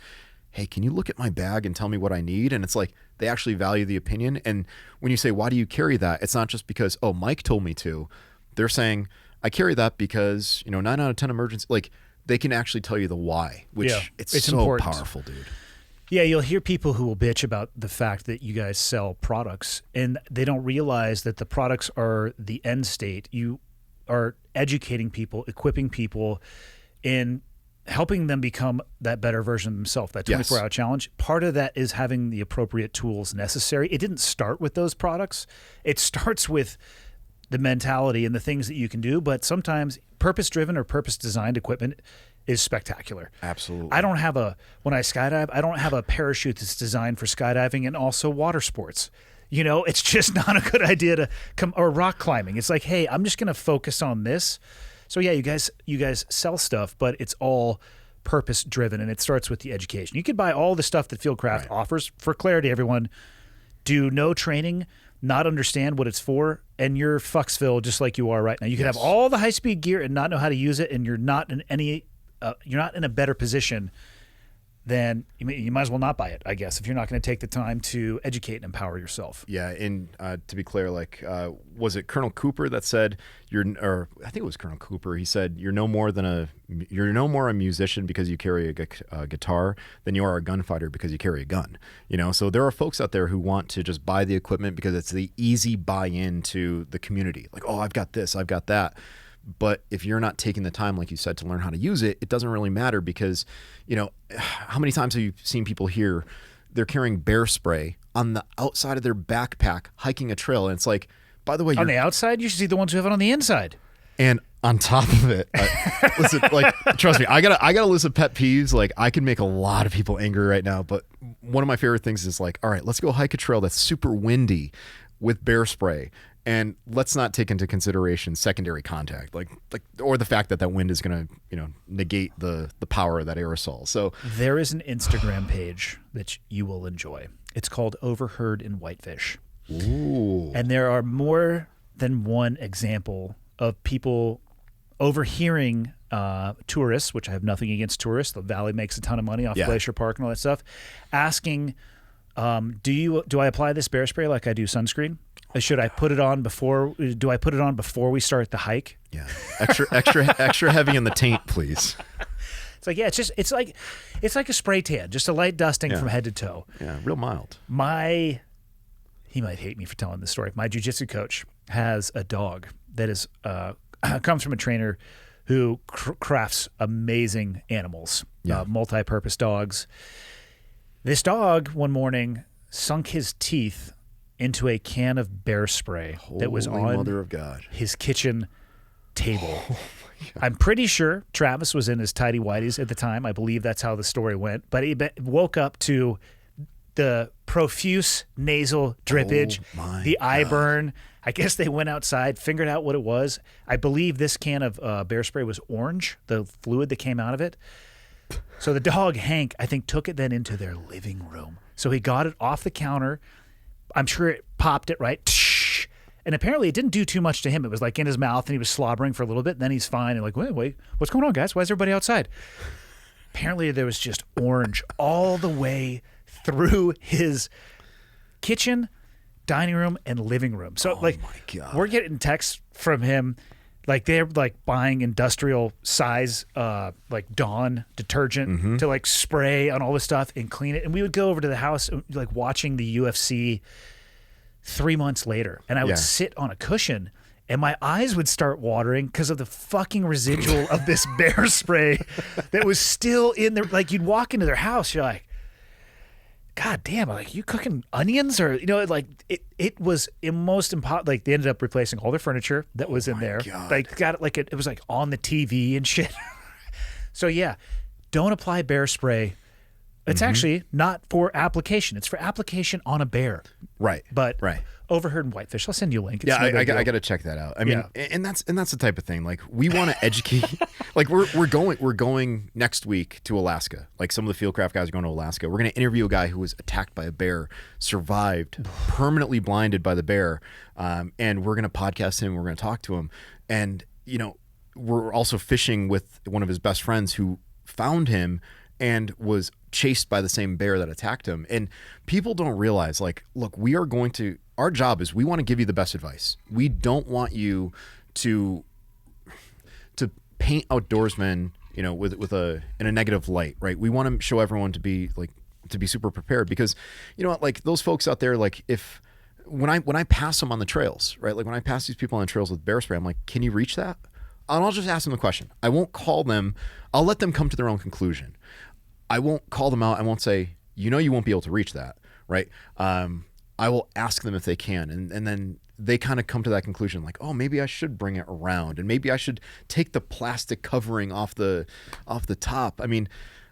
Speaker 3: hey, can you look at my bag and tell me what I need? And it's like they actually value the opinion. And when you say, why do you carry that? It's not just because, oh, Mike told me to. They're saying, I carry that because 9 out of 10 emergency, like they can actually tell you the why, which it's so important. Powerful, dude.
Speaker 1: Yeah, you'll hear people who will bitch about the fact that you guys sell products, and they don't realize that the products are the end state. You are educating people, equipping people, and helping them become that better version of themselves, that 24-hour challenge. Part of that is having the appropriate tools necessary. It didn't start with those products. It starts with the mentality and the things that you can do, but sometimes purpose-driven or purpose-designed equipment is spectacular.
Speaker 3: Absolutely.
Speaker 1: When I skydive, I don't have a parachute that's designed for skydiving and also water sports. It's just not a good idea to come, or rock climbing. It's like, hey, I'm just going to focus on this. So yeah, you guys sell stuff, but it's all purpose driven, and it starts with the education. You could buy all the stuff that Fieldcraft offers. For clarity, everyone, do no training, not understand what it's for, and you're Fucksville just like you are right now. You can have all the high-speed gear and not know how to use it, and you're not in a better position then you might as well not buy it, I guess, if you're not going to take the time to educate and empower yourself.
Speaker 3: Yeah, and to be clear, like, was it Colonel Cooper that said or I think it was Colonel Cooper. He said you're no more a musician because you carry a guitar than you are a gunfighter because you carry a gun. You know, so there are folks out there who want to just buy the equipment because it's the easy buy-in to the community. Like, oh, I've got this, I've got that. But if you're not taking the time, like you said, to learn how to use it, it doesn't really matter because, you know, how many times have you seen people here, they're carrying bear spray on the outside of their backpack, hiking a trail. And it's like, by the way,
Speaker 1: on the outside, you should see the ones who have it on the inside.
Speaker 3: And on top of it, listen, like, trust me, I got a list of pet peeves. Like, I can make a lot of people angry right now. But one of my favorite things is like, all right, let's go hike a trail that's super windy with bear spray. And let's not take into consideration secondary contact, like, or the fact that wind is going to, you know, negate the power of that aerosol. So
Speaker 1: there is an Instagram page that you will enjoy. It's called Overheard in Whitefish.
Speaker 3: Ooh.
Speaker 1: And there are more than one example of people overhearing tourists, which I have nothing against tourists. The Valley makes a ton of money off Glacier Park and all that stuff, asking, do I apply this bear spray like I do sunscreen? Should I put it on before? Do I put it on before we start the hike?
Speaker 3: Yeah, extra heavy in the taint, please.
Speaker 1: It's like, yeah, it's like a spray tan, just a light dusting from head to toe.
Speaker 3: Yeah, real mild.
Speaker 1: He might hate me for telling this story. My jiu-jitsu coach has a dog that is comes from a trainer who crafts amazing animals, multi-purpose dogs. This dog one morning sunk his teeth into a can of bear spray that was on
Speaker 3: Mother of God.
Speaker 1: his kitchen table. Oh, I'm pretty sure Travis was in his tidy whities at the time. I believe that's how the story went. But he woke up to the profuse nasal drippage, the eye burn. I guess they went outside, figured out what it was. I believe this can of bear spray was orange, the fluid that came out of it. So the dog, Hank, I think took it then into their living room. So he got it off the counter. I'm sure it popped it, right? And apparently it didn't do too much to him. It was like in his mouth and he was slobbering for a little bit. And then he's fine. And like, wait, what's going on, guys? Why is everybody outside? Apparently there was just orange all the way through his kitchen, dining room, and living room. So
Speaker 3: my God.
Speaker 1: We're getting texts from him. Like they're like buying industrial size like Dawn detergent to like spray on all this stuff and clean it. And we would go over to the house like watching the UFC 3 months later. And I would sit on a cushion and my eyes would start watering because of the fucking residual of this bear spray that was still in there. Like you'd walk into their house, you're like, God damn, like you cooking onions or, you know, like it was most impossible. Like they ended up replacing all their furniture that was in there.
Speaker 3: God.
Speaker 1: Like got it like it was like on the TV and shit. So yeah, don't apply bear spray. It's actually not for application. It's for application on a bear.
Speaker 3: Right.
Speaker 1: But
Speaker 3: right.
Speaker 1: Overheard in Whitefish. I'll send you a link. It's
Speaker 3: Yeah,
Speaker 1: no
Speaker 3: I
Speaker 1: big deal.
Speaker 3: got to check that out. I mean, and that's the type of thing. Like we want to educate. Like we're going next week to Alaska. Like some of the Fieldcraft guys are going to Alaska. We're going to interview a guy who was attacked by a bear, survived, permanently blinded by the bear, and we're going to podcast him. We're going to talk to him, and you know, we're also fishing with one of his best friends who found him and was chased by the same bear that attacked him. And people don't realize, like, look, our job is we want to give you the best advice. We don't want you to paint outdoorsmen, you know, in a negative light, right? We want to show everyone to be super prepared because, you know what, like those folks out there, like when I pass them on the trails, right? Like when I pass these people on the trails with bear spray, I'm like, can you reach that? And I'll just ask them the question. I won't call them. I'll let them come to their own conclusion. I won't call them out. I won't say, you know, you won't be able to reach that, right? I will ask them if they can. And then they kind of come to that conclusion like, oh, maybe I should bring it around and maybe I should take the plastic covering off the top. I mean,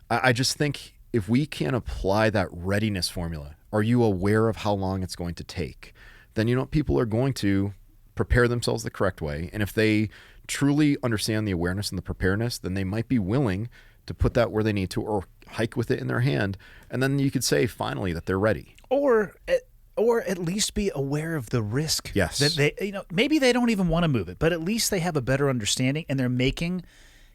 Speaker 3: I just think if we can apply that readiness formula, are you aware of how long it's going to take? Then, you know, people are going to prepare themselves the correct way. And if they truly understand the awareness and the preparedness, then they might be willing to put that where they need to or hike with it in their hand. And then you could say finally that they're ready.
Speaker 1: Or at least be aware of the risk.
Speaker 3: Yes.
Speaker 1: That they, you know, maybe they don't even want to move it, but at least they have a better understanding and they're making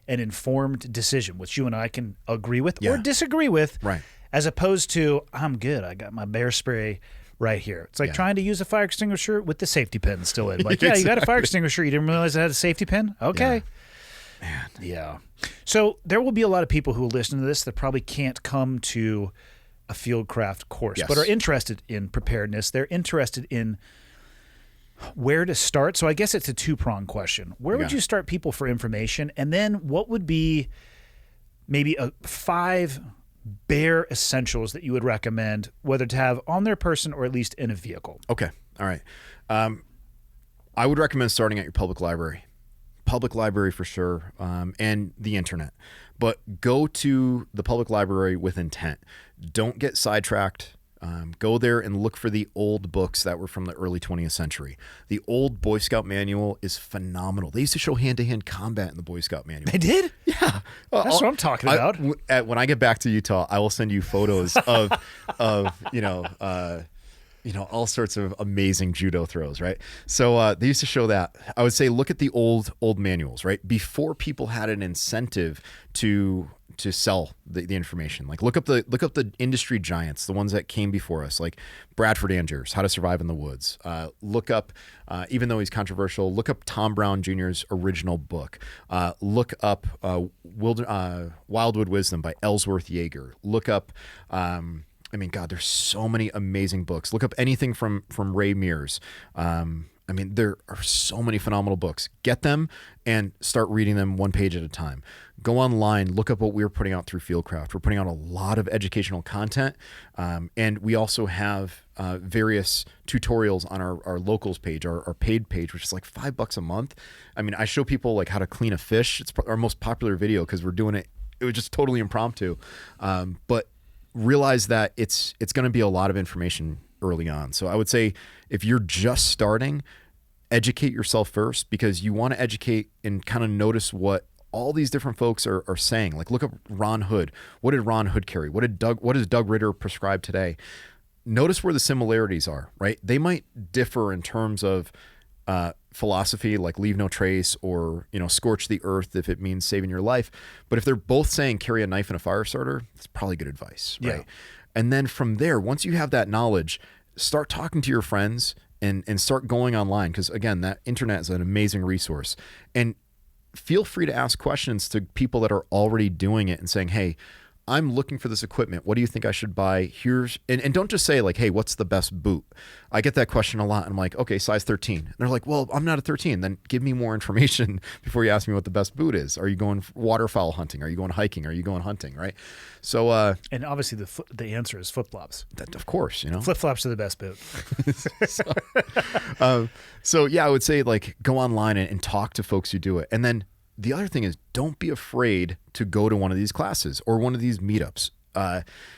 Speaker 1: an informed decision, which you and I can agree with
Speaker 3: Yeah.
Speaker 1: or disagree with,
Speaker 3: Right.
Speaker 1: as opposed to, I'm good, I got my bear spray right here. It's like
Speaker 3: Yeah.
Speaker 1: trying to use a fire extinguisher with the safety pin still in. Like, yeah, you got a fire extinguisher, you didn't realize it had a safety pin? Okay.
Speaker 3: Man.
Speaker 1: Yeah. So there will be a lot of people who will listen to this that probably can't come to a Fieldcraft course,
Speaker 3: Yes.
Speaker 1: but are interested in preparedness. They're interested in where to start. So I guess it's a two-pronged question. Where would
Speaker 3: Yeah.
Speaker 1: you start people for information? And then what would be maybe 5 bare essentials that you would recommend, whether to have on their person or at least in a vehicle?
Speaker 3: Okay. All right. I would recommend starting at your public library. Public library for sure, and the internet. But go to the public library with intent. Don't get sidetracked. Go there and look for the old books that were from the early 20th century. The old Boy Scout manual is phenomenal. They used to show hand-to-hand combat in the Boy Scout manual.
Speaker 1: They did?
Speaker 3: Yeah.
Speaker 1: That's what I'm talking about.
Speaker 3: When I get back to Utah, I will send you photos of all sorts of amazing judo throws, right? So they used to show that. I would say look at the old manuals, right? Before people had an incentive to sell the information. Like look up the industry giants, the ones that came before us, like Bradford Andrews, How to Survive in the Woods. Look up, even though he's controversial, look up Tom Brown Jr.'s original book. Look up Wildwood Wisdom by Ellsworth Yeager. Look up there's so many amazing books. Look up anything from Ray Mears. There are so many phenomenal books. Get them and start reading them one page at a time. Go online, look up what we're putting out through Fieldcraft. We're putting out a lot of educational content, and we also have various tutorials on our locals page, our paid page, which is like $5 a month. I show people like how to clean a fish. It's our most popular video because we're doing it. It was just totally impromptu, but realize that it's going to be a lot of information early on. So I would say if you're just starting, educate yourself first, because you want to educate and kind of notice what all these different folks are saying. Like look up Ron Hood. What did Ron Hood carry? What does Doug Ritter prescribe today? Notice where the similarities are, right? They might differ in terms of philosophy, like leave no trace, or scorch the earth if it means saving your life. But if they're both saying carry a knife and a fire starter, it's probably good advice, right?
Speaker 1: Yeah.
Speaker 3: And then from there, once you have that knowledge, start talking to your friends and start going online, because again, that internet is an amazing resource. And feel free to ask questions to people that are already doing it and saying, hey, I'm looking for this equipment. What do you think I should buy? And don't just say like, hey, what's the best boot? I get that question a lot. And I'm like, okay, size 13. And they're like, well, I'm not a 13. Then give me more information before you ask me what the best boot is. Are you going waterfowl hunting? Are you going hiking? Are you going hunting? Right. So,
Speaker 1: and obviously the answer is flip-flops.
Speaker 3: that, of course,
Speaker 1: Flip-flops are the best boot.
Speaker 3: So yeah, I would say like go online and talk to folks who do it. And then the other thing is, don't be afraid to go to one of these classes or one of these meetups.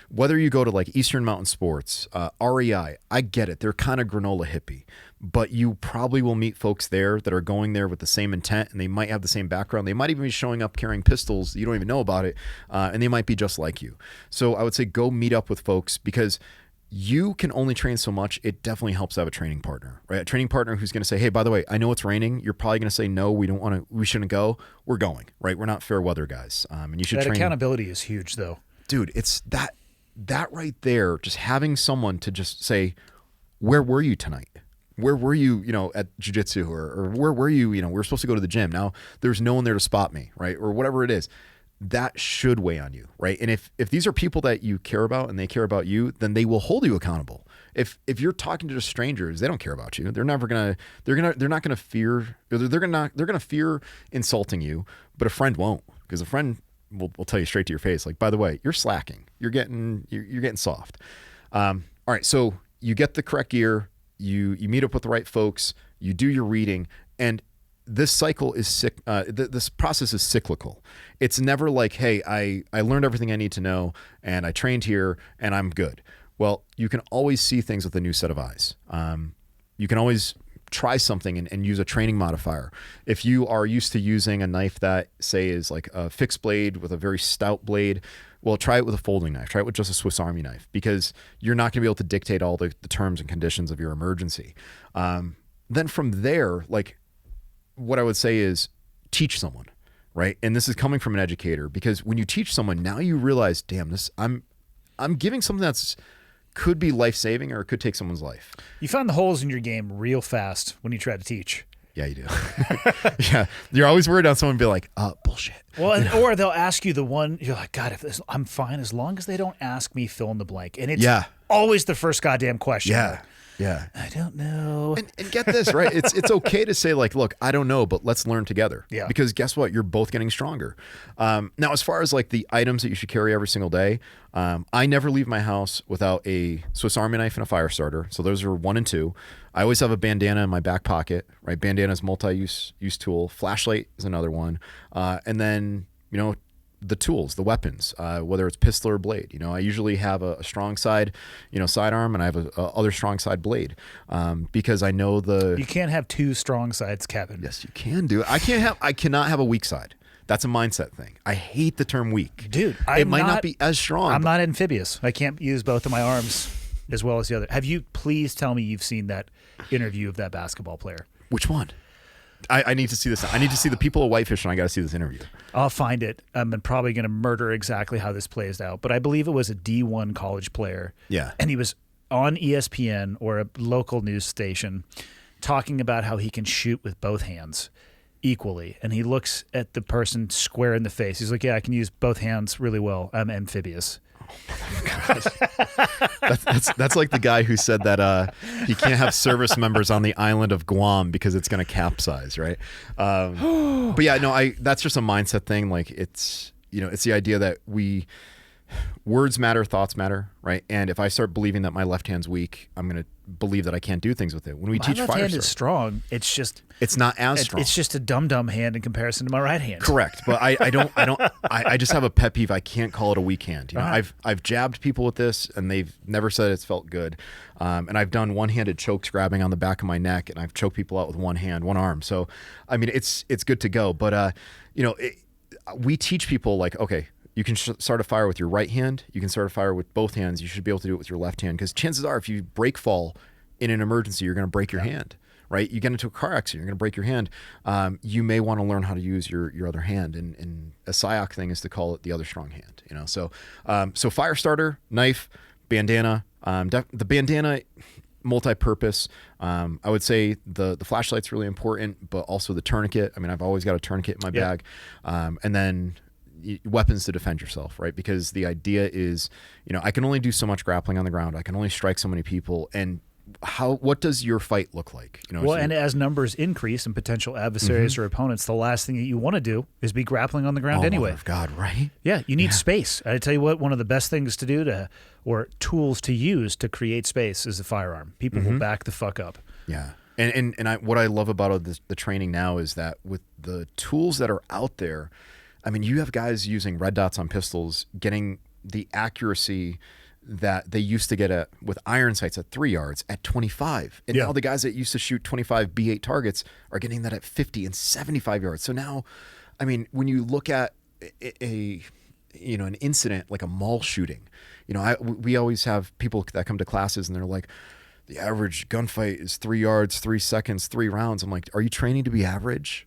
Speaker 3: Whether you go to like Eastern Mountain Sports, REI, I get it. They're kind of granola hippie, but you probably will meet folks there that are going there with the same intent, and they might have the same background. They might even be showing up carrying pistols. You don't even know about it. And they might be just like you. So I would say go meet up with folks, because you can only train so much. It definitely helps to have a training partner, right? A training partner who's going to say, hey, by the way, I know it's raining. You're probably going to say, no, we shouldn't go. We're going, right? We're not fair weather guys. And you should
Speaker 1: That
Speaker 3: train.
Speaker 1: accountability is huge, though.
Speaker 3: Dude, it's that right there. Just having someone to just say, where were you tonight? Where were you, at jiu-jitsu, or where were you? We were supposed to go to the gym. Now there's no one there to spot me, right? Or whatever it is. That should weigh on you, right? And if these are people that you care about and they care about you, then they will hold you accountable. If you're talking to just strangers, they don't care about you. They're not gonna fear insulting you, but a friend won't, because a friend will tell you straight to your face, like, by the way, you're slacking. You're getting soft. All right, so you get the correct gear, you meet up with the right folks, you do your reading, and this cycle is this process is cyclical. It's never like, hey, I learned everything I need to know and I trained here and I'm good. Well, you can always see things with a new set of eyes. You can always try something and use a training modifier. If you are used to using a knife that, say, is like a fixed blade with a very stout blade, well, try it with a folding knife. Try it with just a Swiss Army knife, because you're not going to be able to dictate all the terms and conditions of your emergency. Then from there, like, what I would say is teach someone. right? And this is coming from an educator, because when you teach someone, now you realize, damn, I'm giving something that's could be life-saving or it could take someone's life.
Speaker 1: You found the holes in your game real fast when you try to teach.
Speaker 3: Yeah, you do. Yeah. You're always worried on someone be like, bullshit.
Speaker 1: Well, or they'll ask you the one, you're like, God, I'm fine as long as they don't ask me fill in the blank. And it's always the first goddamn question.
Speaker 3: Yeah. Yeah.
Speaker 1: I don't know.
Speaker 3: And get this, right? It's okay to say like, look, I don't know, but let's learn together.
Speaker 1: Yeah.
Speaker 3: Because guess what? You're both getting stronger. Now, as far as like the items that you should carry every single day, I never leave my house without a Swiss Army knife and a fire starter. So those are 1 and 2. I always have a bandana in my back pocket, right? Bandana is multi-use tool. Flashlight is another one. And then, the tools, the weapons, whether it's pistol or blade. I usually have a strong side, sidearm, and I have a other strong side blade, because I know
Speaker 1: you can't have 2 strong sides, Kevin.
Speaker 3: Yes, you can do it. I cannot have a weak side. That's a mindset thing. I hate the term weak.
Speaker 1: Dude,
Speaker 3: it might not be as strong.
Speaker 1: I'm not amphibious. I can't use both of my arms as well as the other. Have you, please tell me you've seen that interview of that basketball player?
Speaker 3: Which one? I need to see this. I need to see the people of Whitefish, and I got to see this interview.
Speaker 1: I'll find it. I'm probably going to murder exactly how this plays out, but I believe it was a D1 college player.
Speaker 3: Yeah.
Speaker 1: And he was on ESPN or a local news station talking about how he can shoot with both hands equally. And he looks at the person square in the face. He's like, yeah, I can use both hands really well. I'm amphibious.
Speaker 3: That's like the guy who said that he can't have service members on the island of Guam because it's going to capsize, right? But yeah, no, that's just a mindset thing. Like it's the idea that words matter, thoughts matter, right? And if I start believing that my left hand's weak, I'm going to believe that I can't do things with it. When we teach
Speaker 1: my left
Speaker 3: fire
Speaker 1: hand is strong. It's
Speaker 3: not as strong.
Speaker 1: It's just a dumb hand in comparison to my right hand.
Speaker 3: Correct, but I just have a pet peeve. I can't call it a weak hand. I've jabbed people with this, and they've never said it's felt good. And I've done one-handed choke grabbing on the back of my neck, and I've choked people out with one hand, one arm. So, I mean, it's good to go. But we teach people like, okay, you can start a fire with your right hand. You can start a fire with both hands. You should be able to do it with your left hand, because chances are if you break fall in an emergency, you're going to break your hand, right? You get into a car accident, you're going to break your hand. You may want to learn how to use your other hand. And a SIOC thing is to call it the other strong hand, So fire starter, knife, bandana. The bandana, multi-purpose. I would say the flashlight's really important, but also the tourniquet. I mean, I've always got a tourniquet in my bag. And then weapons to defend yourself, right? Because the idea is, I can only do so much grappling on the ground. I can only strike so many people. And what does your fight look like?
Speaker 1: And as numbers increase and potential adversaries or opponents, the last thing that you want to do is be grappling on the ground anyway.
Speaker 3: Oh, God, right?
Speaker 1: Yeah, you need space. I tell you what, one of the best things to do or tools to use to create space is a firearm. People will back the fuck up.
Speaker 3: Yeah. And what I love about the training now is that with the tools that are out there, I mean, you have guys using red dots on pistols, getting the accuracy that they used to get with iron sights at 3 yards at 25. And now the guys that used to shoot 25 B8 targets are getting that at 50 and 75 yards. So now, I mean, when you look at an incident like a mall shooting, we always have people that come to classes and they're like, the average gunfight is 3 yards, 3 seconds, 3 rounds. I'm like, are you training to be average?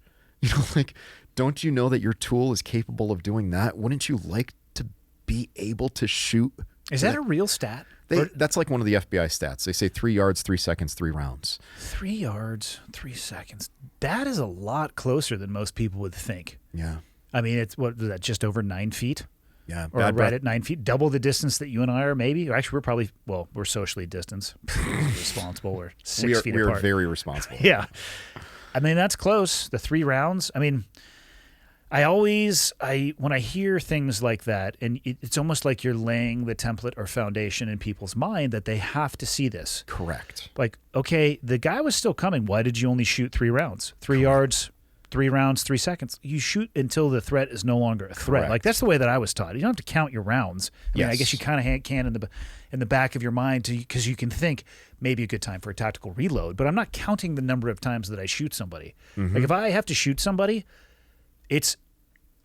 Speaker 3: Don't you know that your tool is capable of doing that? Wouldn't you like to be able to shoot?
Speaker 1: Is that a real stat?
Speaker 3: That's like one of the FBI stats. They say 3 yards, 3 seconds, 3 rounds.
Speaker 1: 3 yards, 3 seconds. That is a lot closer than most people would think.
Speaker 3: Yeah.
Speaker 1: I mean, it's what was that, just over 9 feet?
Speaker 3: Yeah.
Speaker 1: Or right at 9 feet, double the distance that you and I are, maybe. Or actually, we're socially distanced. Responsible. We're 6 feet apart.
Speaker 3: We are very responsible.
Speaker 1: Yeah. I mean, that's close. The 3 rounds. I mean, when I hear things like that, and it's almost like you're laying the template or foundation in people's mind that they have to see this.
Speaker 3: Correct.
Speaker 1: Like, okay, the guy was still coming. Why did you only shoot 3 rounds? 3 yards, 3 rounds, 3 seconds. You shoot until the threat is no longer a threat.
Speaker 3: Correct.
Speaker 1: Like, that's the way that I was taught. You don't have to count your rounds. I mean, I guess you kind of can in the back of your mind because you can think maybe a good time for a tactical reload, but I'm not counting the number of times that I shoot somebody. Like, if I have to shoot somebody, it's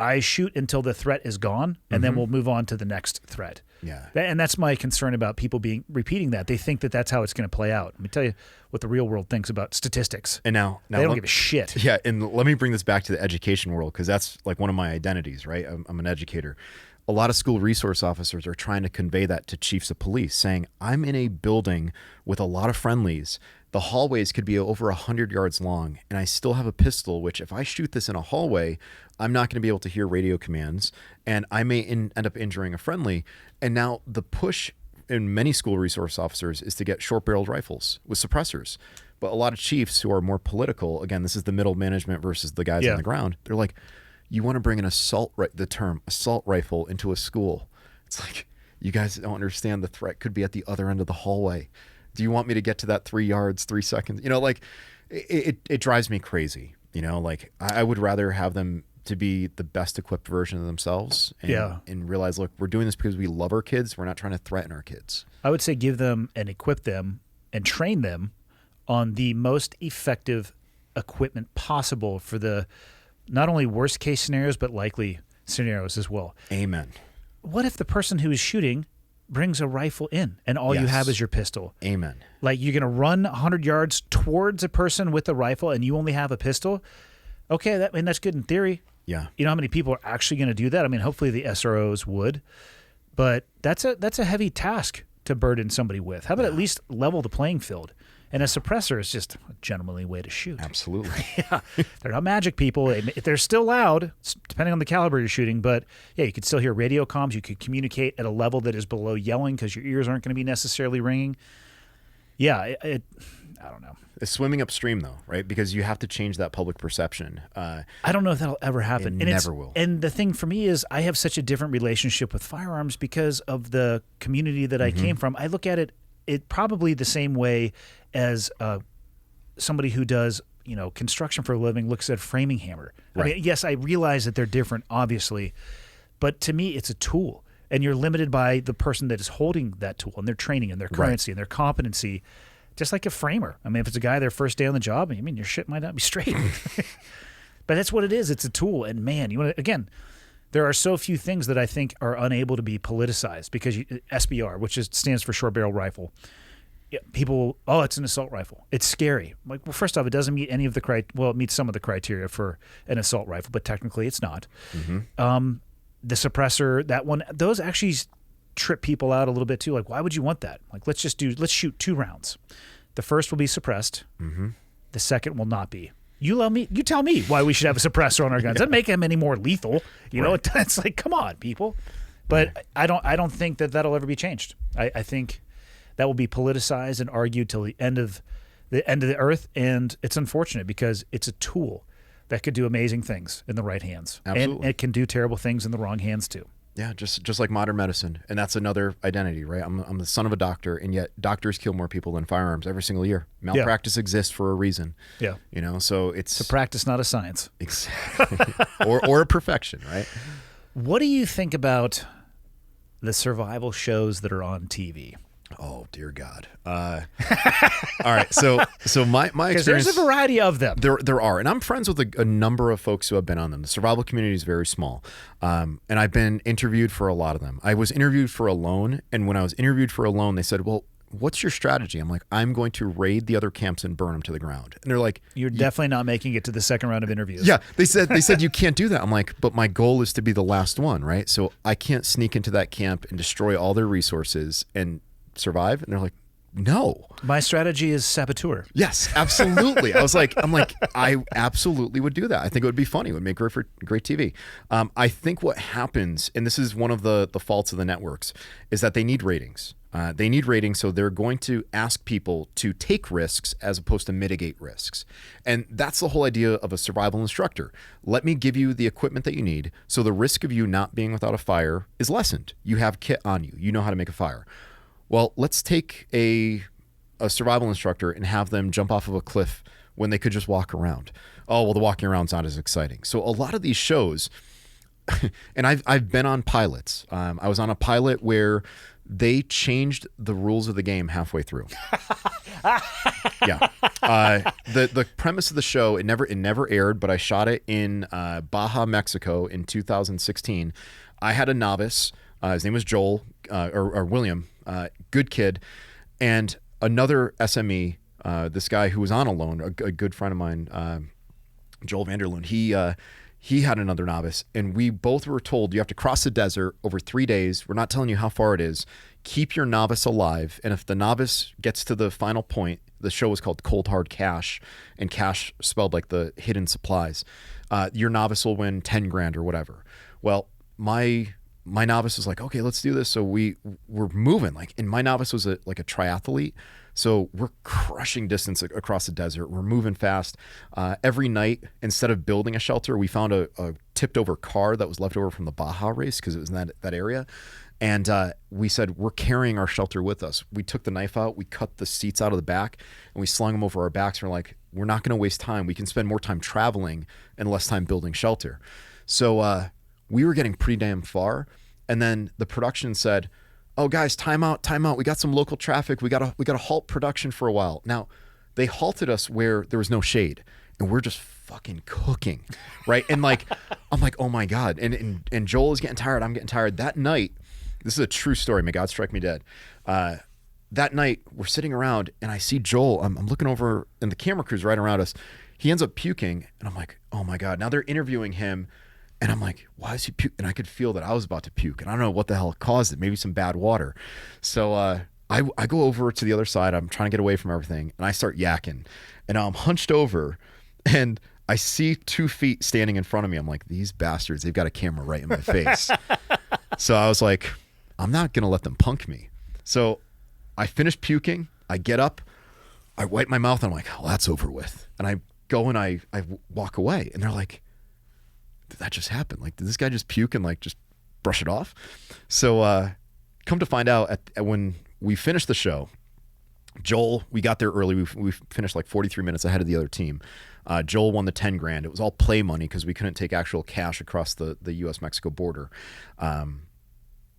Speaker 1: I shoot until the threat is gone, and then we'll move on to the next threat.
Speaker 3: Yeah.
Speaker 1: And that's my concern about people repeating that. They think that that's how it's going to play out. Let me tell you what the real world thinks about statistics.
Speaker 3: And now
Speaker 1: they don't give a shit.
Speaker 3: Yeah, and let me bring this back to the education world, because that's like one of my identities, right? I'm an educator. A lot of school resource officers are trying to convey that to chiefs of police, saying, I'm in a building with a lot of friendlies. The hallways could be over 100 yards long, and I still have a pistol, which if I shoot this in a hallway, I'm not going to be able to hear radio commands, and I may end up injuring a friendly. And now the push in many school resource officers is to get short-barreled rifles with suppressors. But a lot of chiefs who are more political, again, this is the middle management versus the guys on the ground, they're like, you want to bring an the term assault rifle into a school. It's like, you guys don't understand the threat could be at the other end of the hallway. Do you want me to get to that 3 yards, 3 seconds? You know, like it drives me crazy. You know, like I would rather have them to be the best equipped version of themselves and realize, look, we're doing this because we love our kids. We're not trying to threaten our kids.
Speaker 1: I would say give them and equip them and train them on the most effective equipment possible for the not only worst case scenarios, but likely scenarios as well.
Speaker 3: Amen.
Speaker 1: What if the person who is shooting brings a rifle in and all you have is your pistol?
Speaker 3: Amen.
Speaker 1: Like you're going to run 100 yards towards a person with a rifle and you only have a pistol? Okay, that's good in theory.
Speaker 3: Yeah.
Speaker 1: You know how many people are actually going to do that? I mean, hopefully the SROs would, but that's a heavy task to burden somebody with. How about at least level the playing field? And a suppressor is just a gentlemanly way to shoot.
Speaker 3: Absolutely.
Speaker 1: Yeah, they're not magic people. They're still loud, depending on the caliber you're shooting. But yeah, you could still hear radio comms. You could communicate at a level that is below yelling because your ears aren't going to be necessarily ringing. Yeah, I don't know.
Speaker 3: It's swimming upstream, though, right? Because you have to change that public perception.
Speaker 1: I don't know if that'll ever happen.
Speaker 3: It never will.
Speaker 1: And the thing for me is I have such a different relationship with firearms because of the community that I came from. I look at it probably the same way as somebody who does, construction for a living looks at a framing hammer.
Speaker 3: Right.
Speaker 1: I mean, yes, I realize that they're different, obviously, but to me, it's a tool, and you're limited by the person that is holding that tool and their training and their currency and their competency, just like a framer. I mean, if it's a guy their first day on the job, I mean, your shit might not be straight, but that's what it is. It's a tool, and man, again. There are so few things that I think are unable to be politicized because SBR, which stands for short barrel rifle. People, it's an assault rifle. It's scary. Like, well, first off, it doesn't meet any of the it meets some of the criteria for an assault rifle, but technically it's not. The suppressor, that one, those actually trip people out a little bit too. Like, why would you want that? Like, let's shoot 2 rounds. The first will be suppressed. The second will not be. You tell me why we should have a suppressor on our guns. Doesn't make them any more lethal. You know, it's like, come on, people. But I don't think that that'll ever be changed. I think that will be politicized and argued till the end of the earth, and it's unfortunate because it's a tool that could do amazing things in the right hands.
Speaker 3: Absolutely.
Speaker 1: And it can do terrible things in the wrong hands too.
Speaker 3: Yeah, just like modern medicine. And that's another identity, right? I'm the son of a doctor, and yet doctors kill more people than firearms every single year. Malpractice exists for a reason. Yeah. So it's
Speaker 1: a practice, not a science.
Speaker 3: Exactly. or a perfection, right?
Speaker 1: What do you think about the survival shows that are on TV?
Speaker 3: Oh, dear God. All right. So my experience.
Speaker 1: Because there's a variety of them.
Speaker 3: There are. And I'm friends with a number of folks who have been on them. The survival community is very small. And I've been interviewed for a lot of them. I was interviewed for Alone. And when I was interviewed for Alone, they said, well, what's your strategy? I'm like, I'm going to raid the other camps and burn them to the ground. And they're like,
Speaker 1: you're definitely not making it to the second round of interviews.
Speaker 3: Yeah. They said you can't do that. I'm like, but my goal is to be the last one, right? So I can't sneak into that camp and destroy all their resources and survive. And they're like, no.
Speaker 1: My strategy is saboteur.
Speaker 3: Yes, absolutely. I'm like, I absolutely would do that. I think it would be funny. It would make great TV. I think what happens, and this is one of the faults of the networks, is that they need ratings. They need ratings, so they're going to ask people to take risks as opposed to mitigate risks. And that's the whole idea of a survival instructor. Let me give you the equipment that you need, so the risk of you not being without a fire is lessened. You have kit on you. You know how to make a fire. Well, let's take a survival instructor and have them jump off of a cliff when they could just walk around. Oh, well, the walking around's not as exciting. So a lot of these shows, and I've been on pilots. I was on a pilot where they changed the rules of the game halfway through. Yeah. The premise of the show, it never aired, but I shot it in Baja, Mexico in 2016. I had a novice. His name was Joel, or William, good kid, and another SME, this guy who was on alone, a good friend of mine, Joel Vanderloon. He had another novice, and we both were told you have to cross the desert over 3 days. We're not telling you how far it is. Keep your novice alive, and if the novice gets to the final point, the show was called Cold Hard Cash, and cash spelled like the hidden supplies. Your novice will win 10 grand or whatever. Well, my novice was like, okay, let's do this. So we're moving, and my novice was like a triathlete. So we're crushing distance across the desert. We're moving fast. Every night, instead of building a shelter, we found a tipped over car that was left over from the Baja race because it was in that area. And we said, we're carrying our shelter with us. We took the knife out, we cut the seats out of the back, and we slung them over our backs. We're like, we're not going to waste time. We can spend more time traveling and less time building shelter. So we were getting pretty damn far. And then the production said, oh, guys, time out. We got some local traffic. We got to halt production for a while. Now, they halted us where there was no shade, and we're just fucking cooking, right? And I'm like, oh my God. And Joel is getting tired. I'm getting tired. That night, this is a true story. May God strike me dead. That night, we're sitting around, and I see Joel. I'm looking over, and the camera crew's right around us. He ends up puking, and I'm like, oh my God. Now they're interviewing him, and I'm like, why is he puking? And I could feel that I was about to puke, and I don't know what the hell caused it. Maybe some bad water. So I go over to the other side. I'm trying to get away from everything, and I start yakking. And I'm hunched over, and I see 2 feet standing in front of me. I'm like, these bastards, they've got a camera right in my face. So I was like, I'm not going to let them punk me. So I finish puking. I get up. I wipe my mouth, and I'm like, oh, that's over with. And I go and I walk away. And they're like, did that just happen? Did this guy just puke and just brush it off? So come to find out, when we finished the show, Joel, we got there early. We finished 43 minutes ahead of the other team. Joel won the 10 grand. It was all play money because we couldn't take actual cash across the U.S.-Mexico border.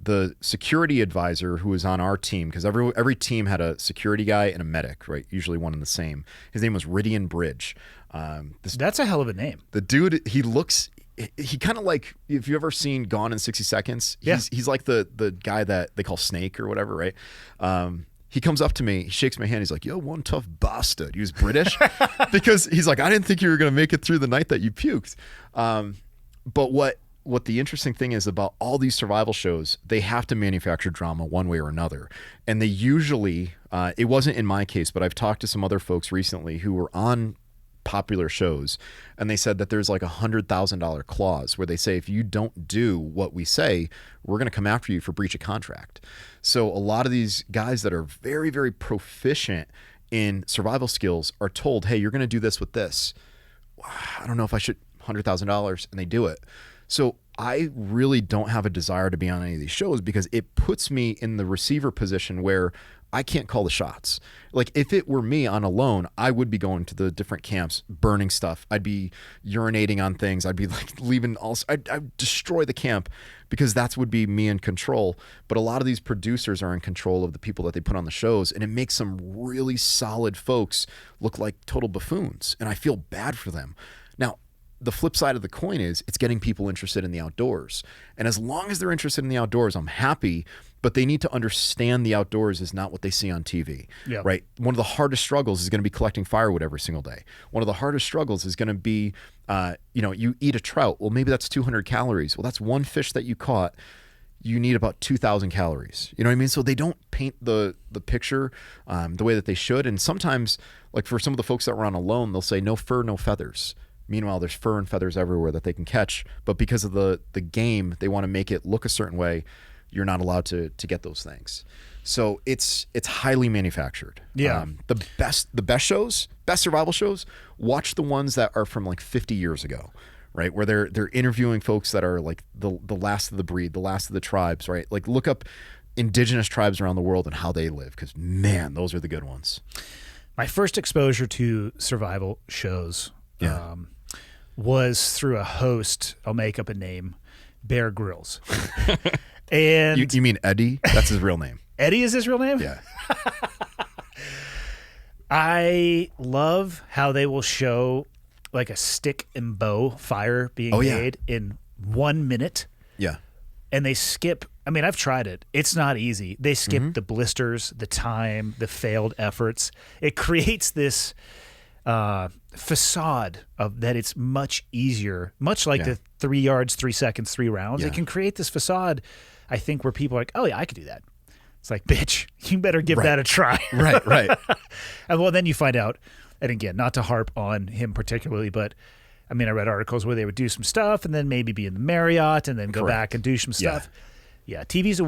Speaker 3: The security advisor who was on our team, because every team had a security guy and a medic, right? Usually one and the same. His name was Ridian Bridge.
Speaker 1: That's a hell of a name.
Speaker 3: The dude, he kind of if you've ever seen Gone in 60 Seconds, he's like the guy that they call Snake or whatever, right? He comes up to me, he shakes my hand, he's like, yo, one tough bastard. He was British because he's like, I didn't think you were going to make it through the night that you puked. But what the interesting thing is about all these survival shows, they have to manufacture drama one way or another. And they usually, it wasn't in my case, but I've talked to some other folks recently who were on popular shows, and they said that there's $100,000 clause where they say, if you don't do what we say, we're going to come after you for breach of contract. So a lot of these guys that are very, very proficient in survival skills are told, hey, you're going to do this with this. I don't know if I should, $100,000, and they do it. So I really don't have a desire to be on any of these shows because it puts me in the receiver position where I can't call the shots. If it were me on alone, I would be going to the different camps, burning stuff. I'd be urinating on things. I'd be leaving I'd destroy the camp because that would be me in control. But a lot of these producers are in control of the people that they put on the shows, and it makes some really solid folks look like total buffoons. And I feel bad for them. Now, the flip side of the coin is it's getting people interested in the outdoors. And as long as they're interested in the outdoors, I'm happy, but they need to understand the outdoors is not what they see on TV, right? One of the hardest struggles is going to be collecting firewood every single day. One of the hardest struggles is going to be, you eat a trout. Well, maybe that's 200 calories. Well, that's one fish that you caught. You need about 2,000 calories. You know what I mean? So they don't paint the picture the way that they should. And sometimes, for some of the folks that were on alone, they'll say no fur, no feathers. Meanwhile, there's fur and feathers everywhere that they can catch, but because of the game, they want to make it look a certain way. You're not allowed to get those things. So it's highly manufactured.
Speaker 1: Yeah.
Speaker 3: The best shows, best survival shows, watch the ones that are from 50 years ago, right? Where they're interviewing folks that are the last of the breed, the last of the tribes, right? Look up indigenous tribes around the world and how they live, because man, those are the good ones.
Speaker 1: My first exposure to survival shows was through a host. I'll make up a name, Bear Grylls. And
Speaker 3: you mean Eddie? That's his real name.
Speaker 1: Eddie is his real name?
Speaker 3: Yeah.
Speaker 1: I love how they will show like a stick and bow fire being made in 1 minute.
Speaker 3: Yeah.
Speaker 1: And they skip. I mean, I've tried it. It's not easy. They skip the blisters, the time, the failed efforts. It creates this facade of that it's much easier, much like the 3 yards, 3 seconds, 3 rounds. It can create this facade, I think, where people are like, oh, yeah, I could do that. It's like, bitch, you better give that a try.
Speaker 3: Right.
Speaker 1: And well, then you find out, and again, not to harp on him particularly, but I mean, I read articles where they would do some stuff and then maybe be in the Marriott and then go back and do some stuff. Yeah, TV's a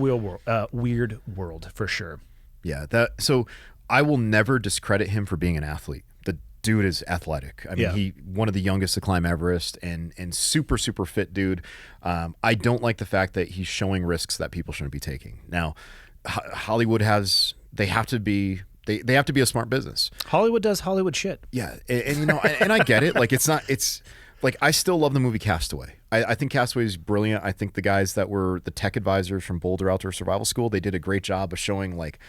Speaker 1: weird world for sure.
Speaker 3: Yeah, so I will never discredit him for being an athlete. The dude is athletic. I mean, he one of the youngest to climb Everest and super fit dude. I don't like the fact that he's showing risks that people shouldn't be taking. Now, Hollywood they have to be a smart business.
Speaker 1: Hollywood does Hollywood shit.
Speaker 3: Yeah, and you know, and I get it. Like it's like I still love the movie Castaway. I think Castaway is brilliant. I think the guys that were the tech advisors from Boulder Outdoor Survival School, they did a great job of showing like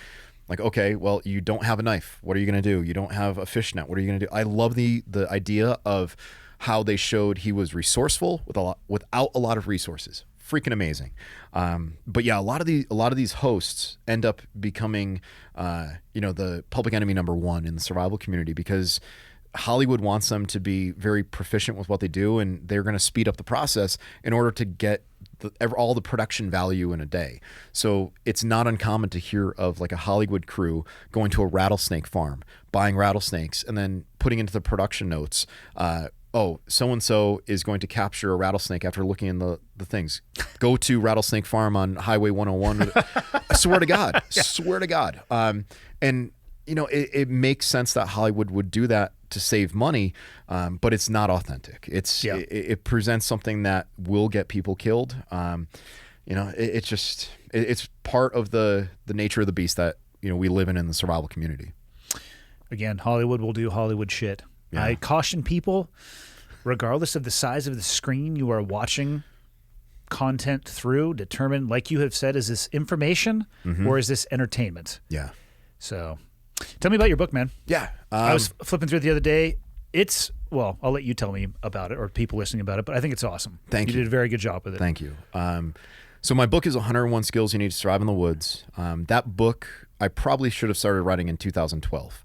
Speaker 3: okay, well, you don't have a knife. What are you going to do? You don't have a fish net. What are you going to do? I love the idea of how they showed he was resourceful without a lot of resources. Freaking amazing. But yeah, a lot of these hosts end up becoming the public enemy number one in the survival community because Hollywood wants them to be very proficient with what they do, and they're going to speed up the process in order to get all the production value in a day. So it's not uncommon to hear of like a Hollywood crew going to a rattlesnake farm, buying rattlesnakes, and then putting into the production notes, so-and-so is going to capture a rattlesnake after looking in the things. Go to Rattlesnake Farm on Highway 101. I swear to God. Swear to God. And, you know, it makes sense that Hollywood would do that to save money, but it's not authentic. It presents something that will get people killed. It's part of the nature of the beast that, you know, we live in the survival community.
Speaker 1: Again, Hollywood will do Hollywood shit. Yeah. I caution people, regardless of the size of the screen you are watching content through, determine, like you have said, is this information or is this entertainment?
Speaker 3: Yeah.
Speaker 1: So tell me about your book, man.
Speaker 3: Yeah.
Speaker 1: I was flipping through it the other day. I'll let you tell me about it or people listening about it, but I think it's awesome.
Speaker 3: Thank you.
Speaker 1: You did a very good job with it.
Speaker 3: Thank you. So my book is 101 Skills You Need to Survive in the Woods. That book, I probably should have started writing in 2012.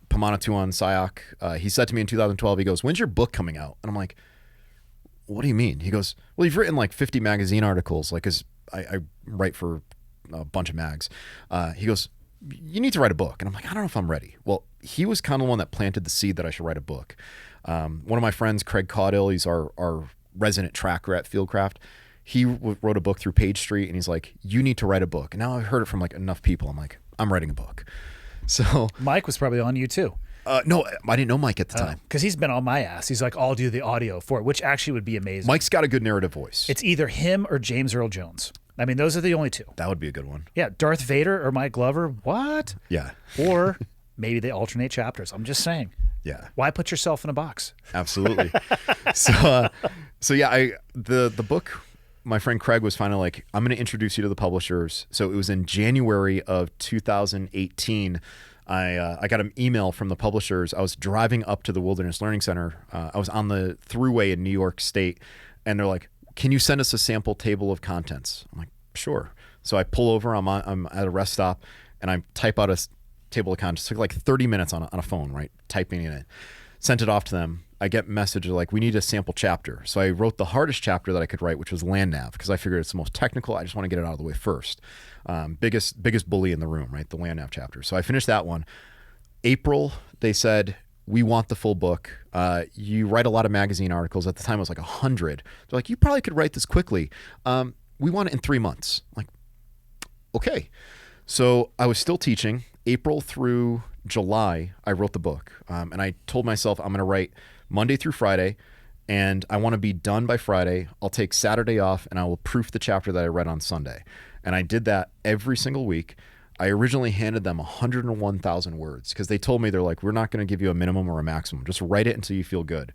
Speaker 3: Pamanatuan Sayak, he said to me in 2012, he goes, when's your book coming out? And I'm like, what do you mean? He goes, well, you've written like 50 magazine articles, like, cause I write for a bunch of mags. He goes, you need to write a book. And I'm like, I don't know if I'm ready. Well, he was kind of the one that planted the seed that I should write a book. One of my friends, Craig Caudill, he's our resident tracker at Fieldcraft. He wrote a book through Page Street, and he's like, you need to write a book. And now I've heard it from like enough people. I'm like, I'm writing a book. So
Speaker 1: Mike was probably on you too.
Speaker 3: No, I didn't know Mike at the time.
Speaker 1: Because he's been on my ass. He's like, I'll do the audio for it, which actually would be amazing.
Speaker 3: Mike's got a good narrative voice.
Speaker 1: It's either him or James Earl Jones. I mean, those are the only two.
Speaker 3: That would be a good one.
Speaker 1: Yeah, Darth Vader or Mike Glover. What?
Speaker 3: Yeah.
Speaker 1: Or maybe they alternate chapters. I'm just saying.
Speaker 3: Yeah.
Speaker 1: Why put yourself in a box?
Speaker 3: Absolutely. So yeah, the book, my friend Craig was finally like, I'm going to introduce you to the publishers. So it was in January of 2018. I got an email from the publishers. I was driving up to the Wilderness Learning Center. I was on the thruway in New York State, and they're like, can you send us a sample table of contents? I'm like, sure. So I pull over. I'm at a rest stop, and I type out a table of contents. It took like 30 minutes on a phone, right? Typing it in. Sent it off to them. I get messages like, we need a sample chapter. So I wrote the hardest chapter that I could write, which was land nav, because I figured it's the most technical. I just want to get it out of the way first. Biggest bully in the room, right? The land nav chapter. So I finished that one. April, they said, we want the full book. You write a lot of magazine articles. At the time, it was like 100. They're like, you probably could write this quickly. We want it in 3 months. I'm like, okay. So I was still teaching. April through July, I wrote the book. And I told myself I'm going to write Monday through Friday, and I want to be done by Friday. I'll take Saturday off, and I will proof the chapter that I read on Sunday. And I did that every single week. I originally handed them 101,000 words because they told me, they're like, we're not going to give you a minimum or a maximum. Just write it until you feel good.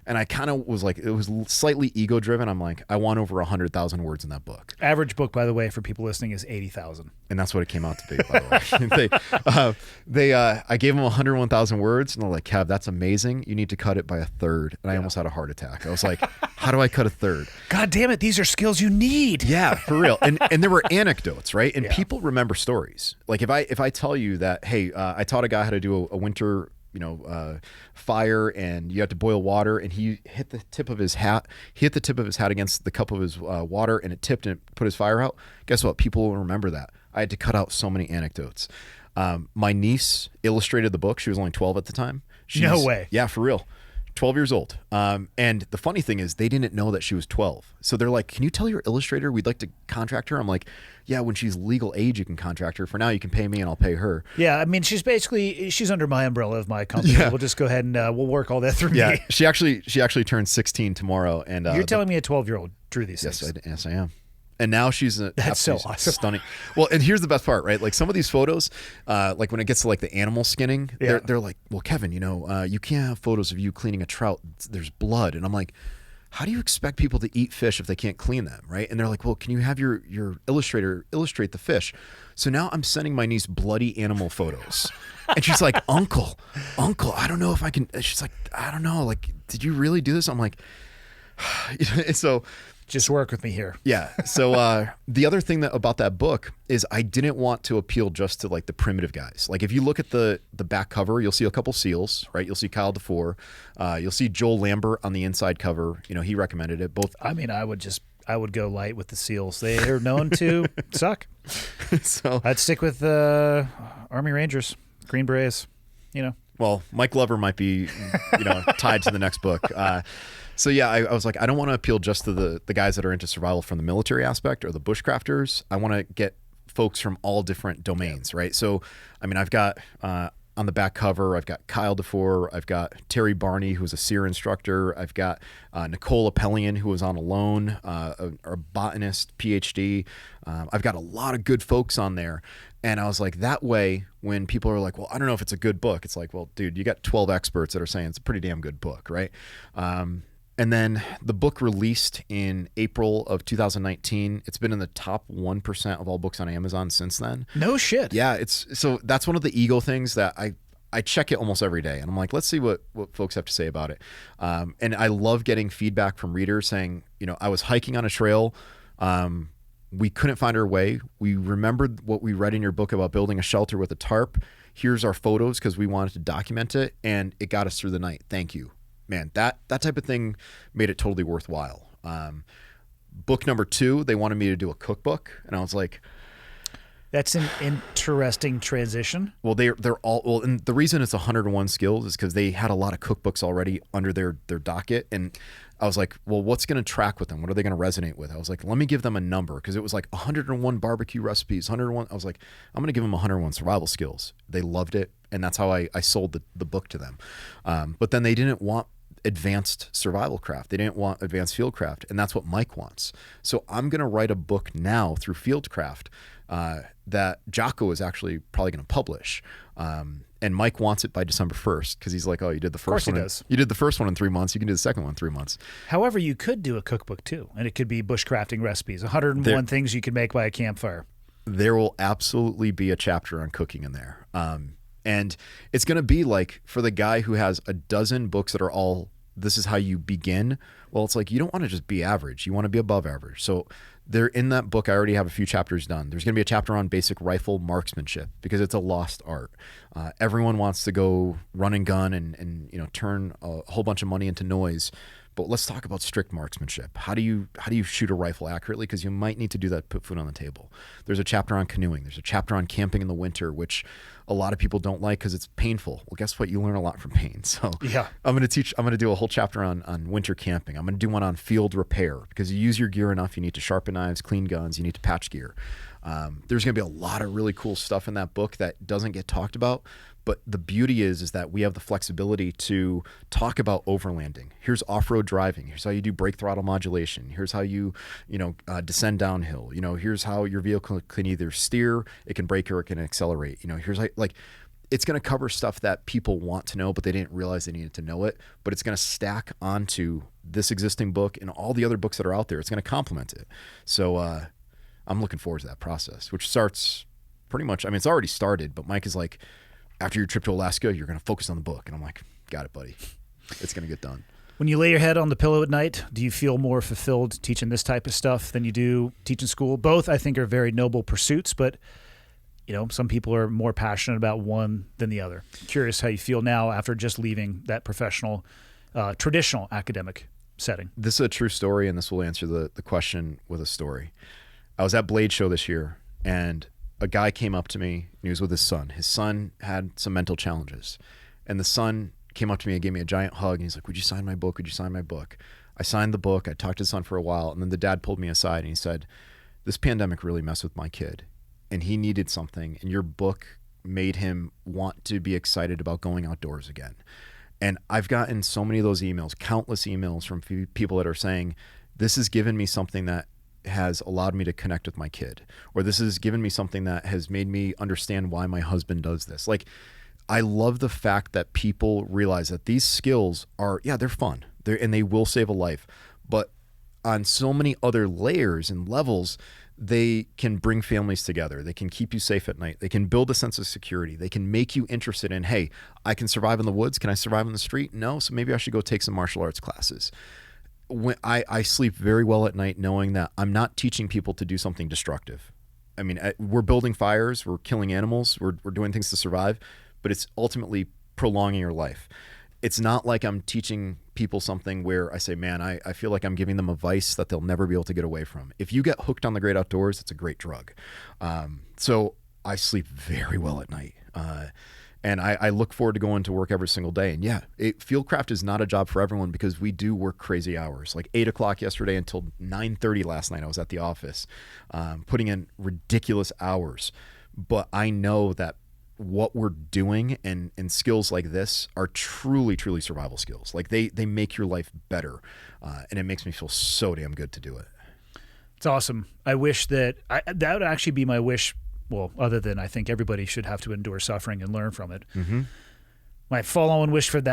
Speaker 3: And I kind of was like, it was slightly ego driven. I'm like, I want over 100,000 words in that book.
Speaker 1: Average book, by the way, for people listening, is 80,000.
Speaker 3: And that's what it came out to be, by the way. I gave them 101,000 words, and they're like, Kev, that's amazing. You need to cut it by a third. And I almost had a heart attack. I was like, how do I cut a third?
Speaker 1: God damn it. These are skills you need.
Speaker 3: Yeah, for real. And there were anecdotes, right? And people remember stories. Like if I tell you that, hey, I taught a guy how to do a winter fire, and you had to boil water, and he hit the tip of his hat against the cup of his water, and it tipped and it put his fire out. Guess what? People will remember that. I had to cut out so many anecdotes. My niece illustrated the book. She was only 12 at the time.
Speaker 1: No way.
Speaker 3: Yeah, for real. 12 years old. And the funny thing is they didn't know that she was 12. So they're like, can you tell your illustrator we'd like to contract her? I'm like, yeah, when she's legal age, you can contract her. For now, you can pay me and I'll pay her.
Speaker 1: Yeah, I mean, she's under my umbrella of my company. Yeah. We'll just go ahead and we'll work all that through me.
Speaker 3: Yeah, she actually turns 16 tomorrow. And
Speaker 1: you're telling me a 12-year-old drew these things?
Speaker 3: Yes, I am. And now she's
Speaker 1: that's so awesome.
Speaker 3: Stunning. Well, and here's the best part, right? Like some of these photos, like when it gets to like the animal skinning, they're like, well, Kevin, you can't have photos of you cleaning a trout. There's blood. And I'm like, how do you expect people to eat fish if they can't clean them, right? And they're like, well, can you have your illustrator illustrate the fish? So now I'm sending my niece bloody animal photos. And she's like, Uncle, I don't know if I can. She's like, I don't know. Like, did you really do this? I'm like, so
Speaker 1: just work with me here.
Speaker 3: Yeah. So the other thing about that book is I didn't want to appeal just to like the primitive guys. Like if you look at the back cover, you'll see a couple SEALs, right? You'll see Kyle DeFore. You'll see Joel Lambert on the inside cover. He recommended it. Both.
Speaker 1: I mean, I would go light with the SEALs. They are known to suck.
Speaker 3: So
Speaker 1: I'd stick with Army Rangers, Green Berets.
Speaker 3: Well, Mike Glover might be, tied to the next book. So yeah, I was like, I don't want to appeal just to the guys that are into survival from the military aspect or the bushcrafters. I want to get folks from all different domains, right? So, I mean, I've got on the back cover, I've got Kyle DeFore, I've got Terry Barney, who's a SEER instructor, I've got Nicole Appelian, who was on Alone, a botanist, PhD. I've got a lot of good folks on there. And I was like, that way, when people are like, well, I don't know if it's a good book, it's like, well, dude, you got 12 experts that are saying it's a pretty damn good book, right? And then the book released in April of 2019. It's been in the top 1% of all books on Amazon since then.
Speaker 1: No shit.
Speaker 3: Yeah, so that's one of the ego things that I check it almost every day. And I'm like, let's see what folks have to say about it. And I love getting feedback from readers saying, I was hiking on a trail. We couldn't find our way. We remembered what we read in your book about building a shelter with a tarp. Here's our photos because we wanted to document it, and it got us through the night. Thank you. Man, that type of thing made it totally worthwhile. Book number 2, they wanted me to do a cookbook, and I was like,
Speaker 1: that's an interesting transition.
Speaker 3: Well, they're all well, and the reason it's 101 skills is because they had a lot of cookbooks already under their docket, and I was like, well, what's going to track with them? What are they going to resonate with? I was like, let me give them a number, because it was like 101 barbecue recipes, 101. I was like, I'm going to give them 101 survival skills. They loved it, and that's how I sold the book to them. But then they didn't want advanced survival craft. They didn't want advanced fieldcraft, and that's what Mike wants. So I'm going to write a book now through Fieldcraft that Jocko is actually probably going to publish. And Mike wants it by December 1st because he's like, oh, you did the first one. You did the first one in 3 months. You can do the second one in 3 months.
Speaker 1: However, you could do a cookbook too, and it could be bushcrafting recipes, 101 things you could make by a campfire.
Speaker 3: There will absolutely be a chapter on cooking in there. And it's going to be like for the guy who has a dozen books that are all, this is how you begin. Well, it's like, you don't want to just be average. You want to be above average. So there in that book, I already have a few chapters done. There's going to be a chapter on basic rifle marksmanship because it's a lost art. Everyone wants to go run and gun and turn a whole bunch of money into noise. But let's talk about strict marksmanship. How do you shoot a rifle accurately? Because you might need to do that to put food on the table. There's a chapter on canoeing. There's a chapter on camping in the winter, which a lot of people don't like because it's painful. Well, guess what? You learn a lot from pain. So
Speaker 1: yeah, I'm
Speaker 3: going to do a whole chapter on winter camping. I'm going to do one on field repair because you use your gear enough. You need to sharpen knives, clean guns. You need to patch gear. There's going to be a lot of really cool stuff in that book that doesn't get talked about. But the beauty is that we have the flexibility to talk about overlanding. Here's off-road driving. Here's how you do brake throttle modulation. Here's how you descend downhill. Here's how your vehicle can either steer, it can brake, or it can accelerate. Here's how, it's going to cover stuff that people want to know, but they didn't realize they needed to know it. But it's going to stack onto this existing book and all the other books that are out there. It's going to complement it. So I'm looking forward to that process, which starts pretty much, I mean, it's already started, but Mike is like, after your trip to Alaska, you're going to focus on the book. And I'm like, got it, buddy. It's going to get done.
Speaker 1: When you lay your head on the pillow at night, do you feel more fulfilled teaching this type of stuff than you do teaching school? Both, I think, are very noble pursuits, but some people are more passionate about one than the other. Curious how you feel now after just leaving that professional, traditional academic setting.
Speaker 3: This is a true story, and this will answer the question with a story. I was at Blade Show this year, and a guy came up to me, and he was with his son. His son had some mental challenges, and the son came up to me and gave me a giant hug, and he's like, would you sign my book? Would you sign my book? I signed the book. I talked to the son for a while, and then the dad pulled me aside, and he said, this pandemic really messed with my kid, and he needed something, and your book made him want to be excited about going outdoors again. And I've gotten so many of those emails, countless emails from people that are saying, this has given me something that has allowed me to connect with my kid, or this has given me something that has made me understand why my husband does this. Like, I love the fact that people realize that these skills are, they're fun, and they will save a life, but on so many other layers and levels, they can bring families together. They can keep you safe at night. They can build a sense of security. They can make you interested in, hey, I can survive in the woods. Can I survive on the street? No. So maybe I should go take some martial arts classes. When I sleep very well at night knowing that I'm not teaching people to do something destructive. I mean, we're building fires, we're killing animals, we're doing things to survive, but it's ultimately prolonging your life. It's not like I'm teaching people something where I say, man, I feel like I'm giving them a vice that they'll never be able to get away from. If you get hooked on the great outdoors, it's a great drug. So I sleep very well at night. And I look forward to going to work every single day. And Fieldcraft is not a job for everyone because we do work crazy hours. Like 8 o'clock yesterday until 9:30 last night, I was at the office, putting in ridiculous hours. But I know that what we're doing and skills like this are truly, truly survival skills. Like they make your life better. And it makes me feel so damn good to do it.
Speaker 1: It's awesome. I wish that would actually be my wish. Well, other than I think everybody should have to endure suffering and learn from it. Mm-hmm. My follow-on wish from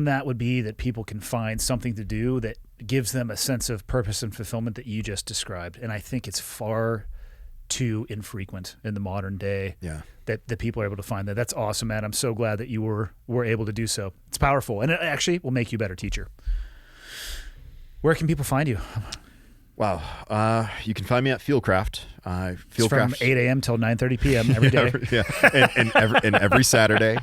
Speaker 1: that would be that people can find something to do that gives them a sense of purpose and fulfillment that you just described. And I think it's far too infrequent in the modern day that people are able to find that. That's awesome, man. I'm so glad that you were able to do so. It's powerful, and it actually will make you a better teacher. Where can people find you?
Speaker 3: Wow. You can find me at Fieldcraft.
Speaker 1: It's from 8 a.m. till 9:30 p.m. every day.
Speaker 3: and every Saturday.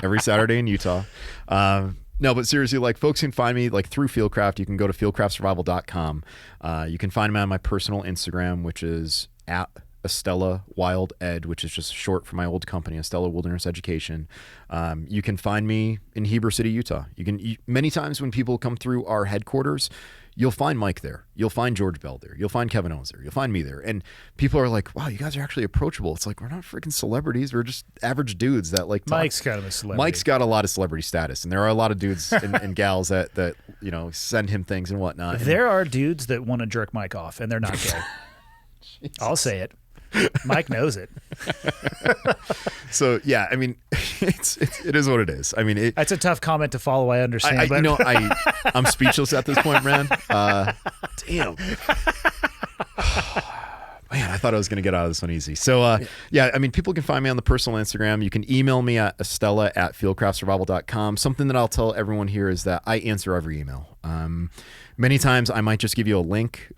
Speaker 3: Every Saturday in Utah. No, but seriously, like folks can find me like through Fieldcraft. You can go to fieldcraftsurvival.com. You can find me on my personal Instagram, which is at Estella Wild Ed, which is just short for my old company, Estella Wilderness Education. You can find me in Heber City, Utah. Many times when people come through our headquarters, you'll find Mike there. You'll find George Bell there. You'll find Kevin Owens there. You'll find me there. And people are like, wow, you guys are actually approachable. It's like, we're not freaking celebrities. We're just average dudes that like talk.
Speaker 1: Mike's kind of a celebrity.
Speaker 3: Mike's got a lot of celebrity status. And there are a lot of dudes and gals that send him things and whatnot.
Speaker 1: There are dudes that want to jerk Mike off, and they're not gay. I'll say it. Mike knows it.
Speaker 3: So yeah, I mean, it is what it is. I mean,
Speaker 1: that's a tough comment to follow. I understand.
Speaker 3: I'm speechless at this point, man. Damn. Man, I thought I was going to get out of this one easy. So, yeah, I mean, people can find me on the personal Instagram. You can email me at estella@fieldcraftsurvival.com. Something that I'll tell everyone here is that I answer every email. Many times I might just give you a link.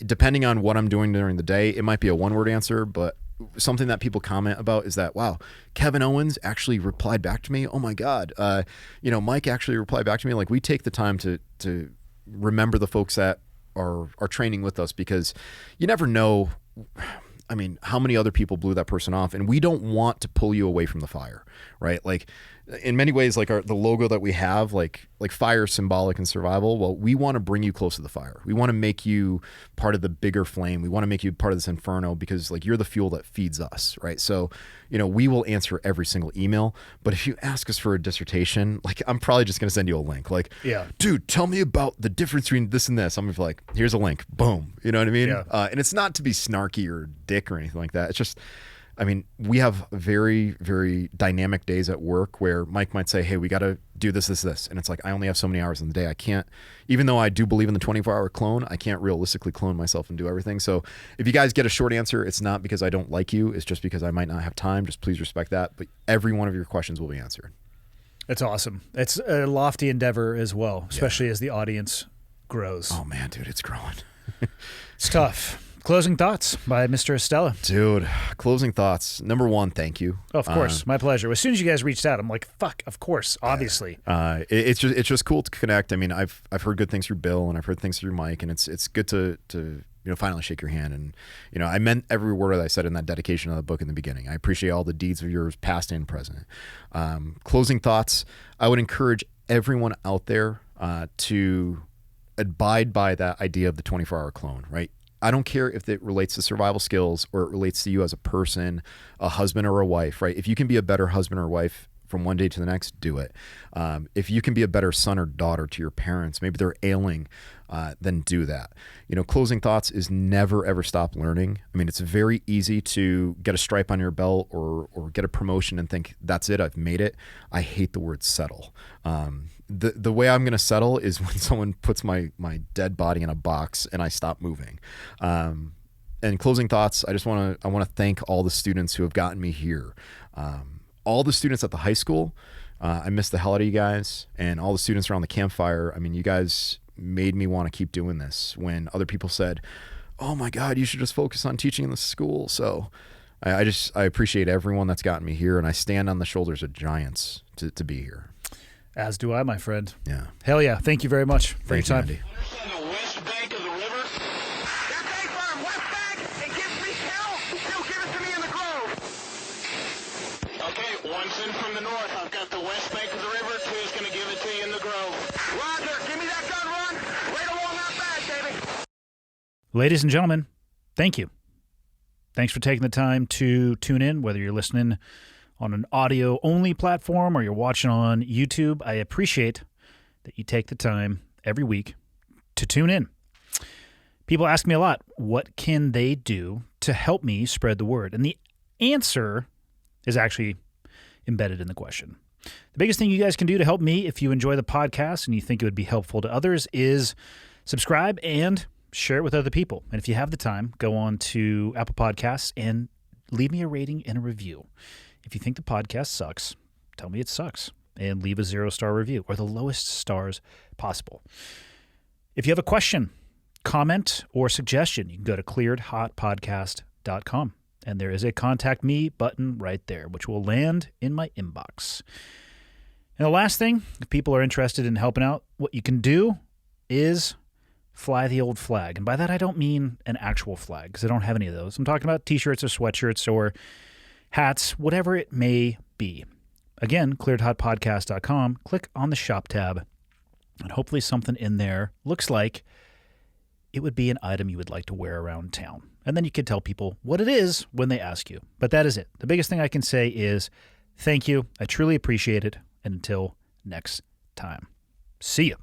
Speaker 3: Depending on what I'm doing during the day, it might be a one-word answer, but something that people comment about is that, wow, Kevin Owens actually replied back to me. Oh my God. Mike actually replied back to me. Like, we take the time to remember the folks that are training with us, because you never know, I mean, how many other people blew that person off, and we don't want to pull you away from the fire, right? Like, in many ways, like the logo that we have, like fire symbolic in survival. Well, we want to bring you close to the fire. We want to make you part of the bigger flame. We want to make you part of this inferno, because like you're the fuel that feeds us, right? So, we will answer every single email. But if you ask us for a dissertation, like I'm probably just going to send you a link. Like, yeah, dude, tell me about the difference between this and this. I'm gonna be like, here's a link, boom. You know what I mean? Yeah. And it's not to be snarky or dick or anything like that. It's just, I mean, we have very, very dynamic days at work where Mike might say, hey, we got to do this. And it's like, I only have so many hours in the day. I can't, even though I do believe in the 24-hour clone, I can't realistically clone myself and do everything. So if you guys get a short answer, it's not because I don't like you. It's just because I might not have time. Just please respect that. But every one of your questions will be answered.
Speaker 1: It's awesome. It's a lofty endeavor as well, especially as the audience grows.
Speaker 3: Oh, man, dude, it's growing.
Speaker 1: It's tough. Closing thoughts by Mr. Estella.
Speaker 3: Dude, closing thoughts. Number one, thank you.
Speaker 1: Oh, of course. My pleasure. As soon as you guys reached out, I'm like, fuck, of course, obviously.
Speaker 3: It's just cool to connect. I mean, I've heard good things through Bill and I've heard things through Mike, and it's good to finally shake your hand. And, I meant every word that I said in that dedication of the book in the beginning. I appreciate all the deeds of yours, past and present. Closing thoughts, I would encourage everyone out there to abide by that idea of the 24-hour clone, right? I don't care if it relates to survival skills or it relates to you as a person, a husband or a wife, right? If you can be a better husband or wife from one day to the next, do it. If you can be a better son or daughter to your parents, maybe they're ailing, then do that. Closing thoughts is never, ever stop learning. I mean, it's very easy to get a stripe on your belt or get a promotion and think, that's it, I've made it. I hate the word settle. The way I'm going to settle is when someone puts my dead body in a box and I stop moving. And closing thoughts, I want to thank all the students who have gotten me here. All the students at the high school, I miss the hell out of you guys, and all the students around the campfire. I mean, you guys made me want to keep doing this when other people said, oh my God, you should just focus on teaching in the school. So I appreciate everyone that's gotten me here, and I stand on the shoulders of giants to be here.
Speaker 1: As do I, my friend.
Speaker 3: Yeah.
Speaker 1: Hell yeah. Thank you very much for your time.
Speaker 3: Andy.
Speaker 2: On the west bank of the river. That's A firm, west bank. It gives me hell. Still give it to me in the grove. Okay, one's in from the north. I've got the west bank of the river. Two's going to give it to you in the grove. Roger, give me that gun run. Right along that bag, baby.
Speaker 1: Ladies and gentlemen, thank you. Thanks for taking the time to tune in, whether you're listening on an audio-only platform or you're watching on YouTube. I appreciate that you take the time every week to tune in. People ask me a lot, what can they do to help me spread the word? And the answer is actually embedded in the question. The biggest thing you guys can do to help me, if you enjoy the podcast and you think it would be helpful to others, is subscribe and share it with other people. And if you have the time, go on to Apple Podcasts and leave me a rating and a review. If you think the podcast sucks, tell me it sucks and leave a 0-star review or the lowest stars possible. If you have a question, comment, or suggestion, you can go to clearedhotpodcast.com and there is a contact me button right there, which will land in my inbox. And the last thing, if people are interested in helping out, what you can do is fly the old flag. And by that, I don't mean an actual flag because I don't have any of those. I'm talking about t-shirts or sweatshirts or hats, whatever it may be. Again, clearedhotpodcast.com. Click on the shop tab, and hopefully something in there looks like it would be an item you would like to wear around town. And then you can tell people what it is when they ask you. But that is it. The biggest thing I can say is thank you. I truly appreciate it. And until next time, see you.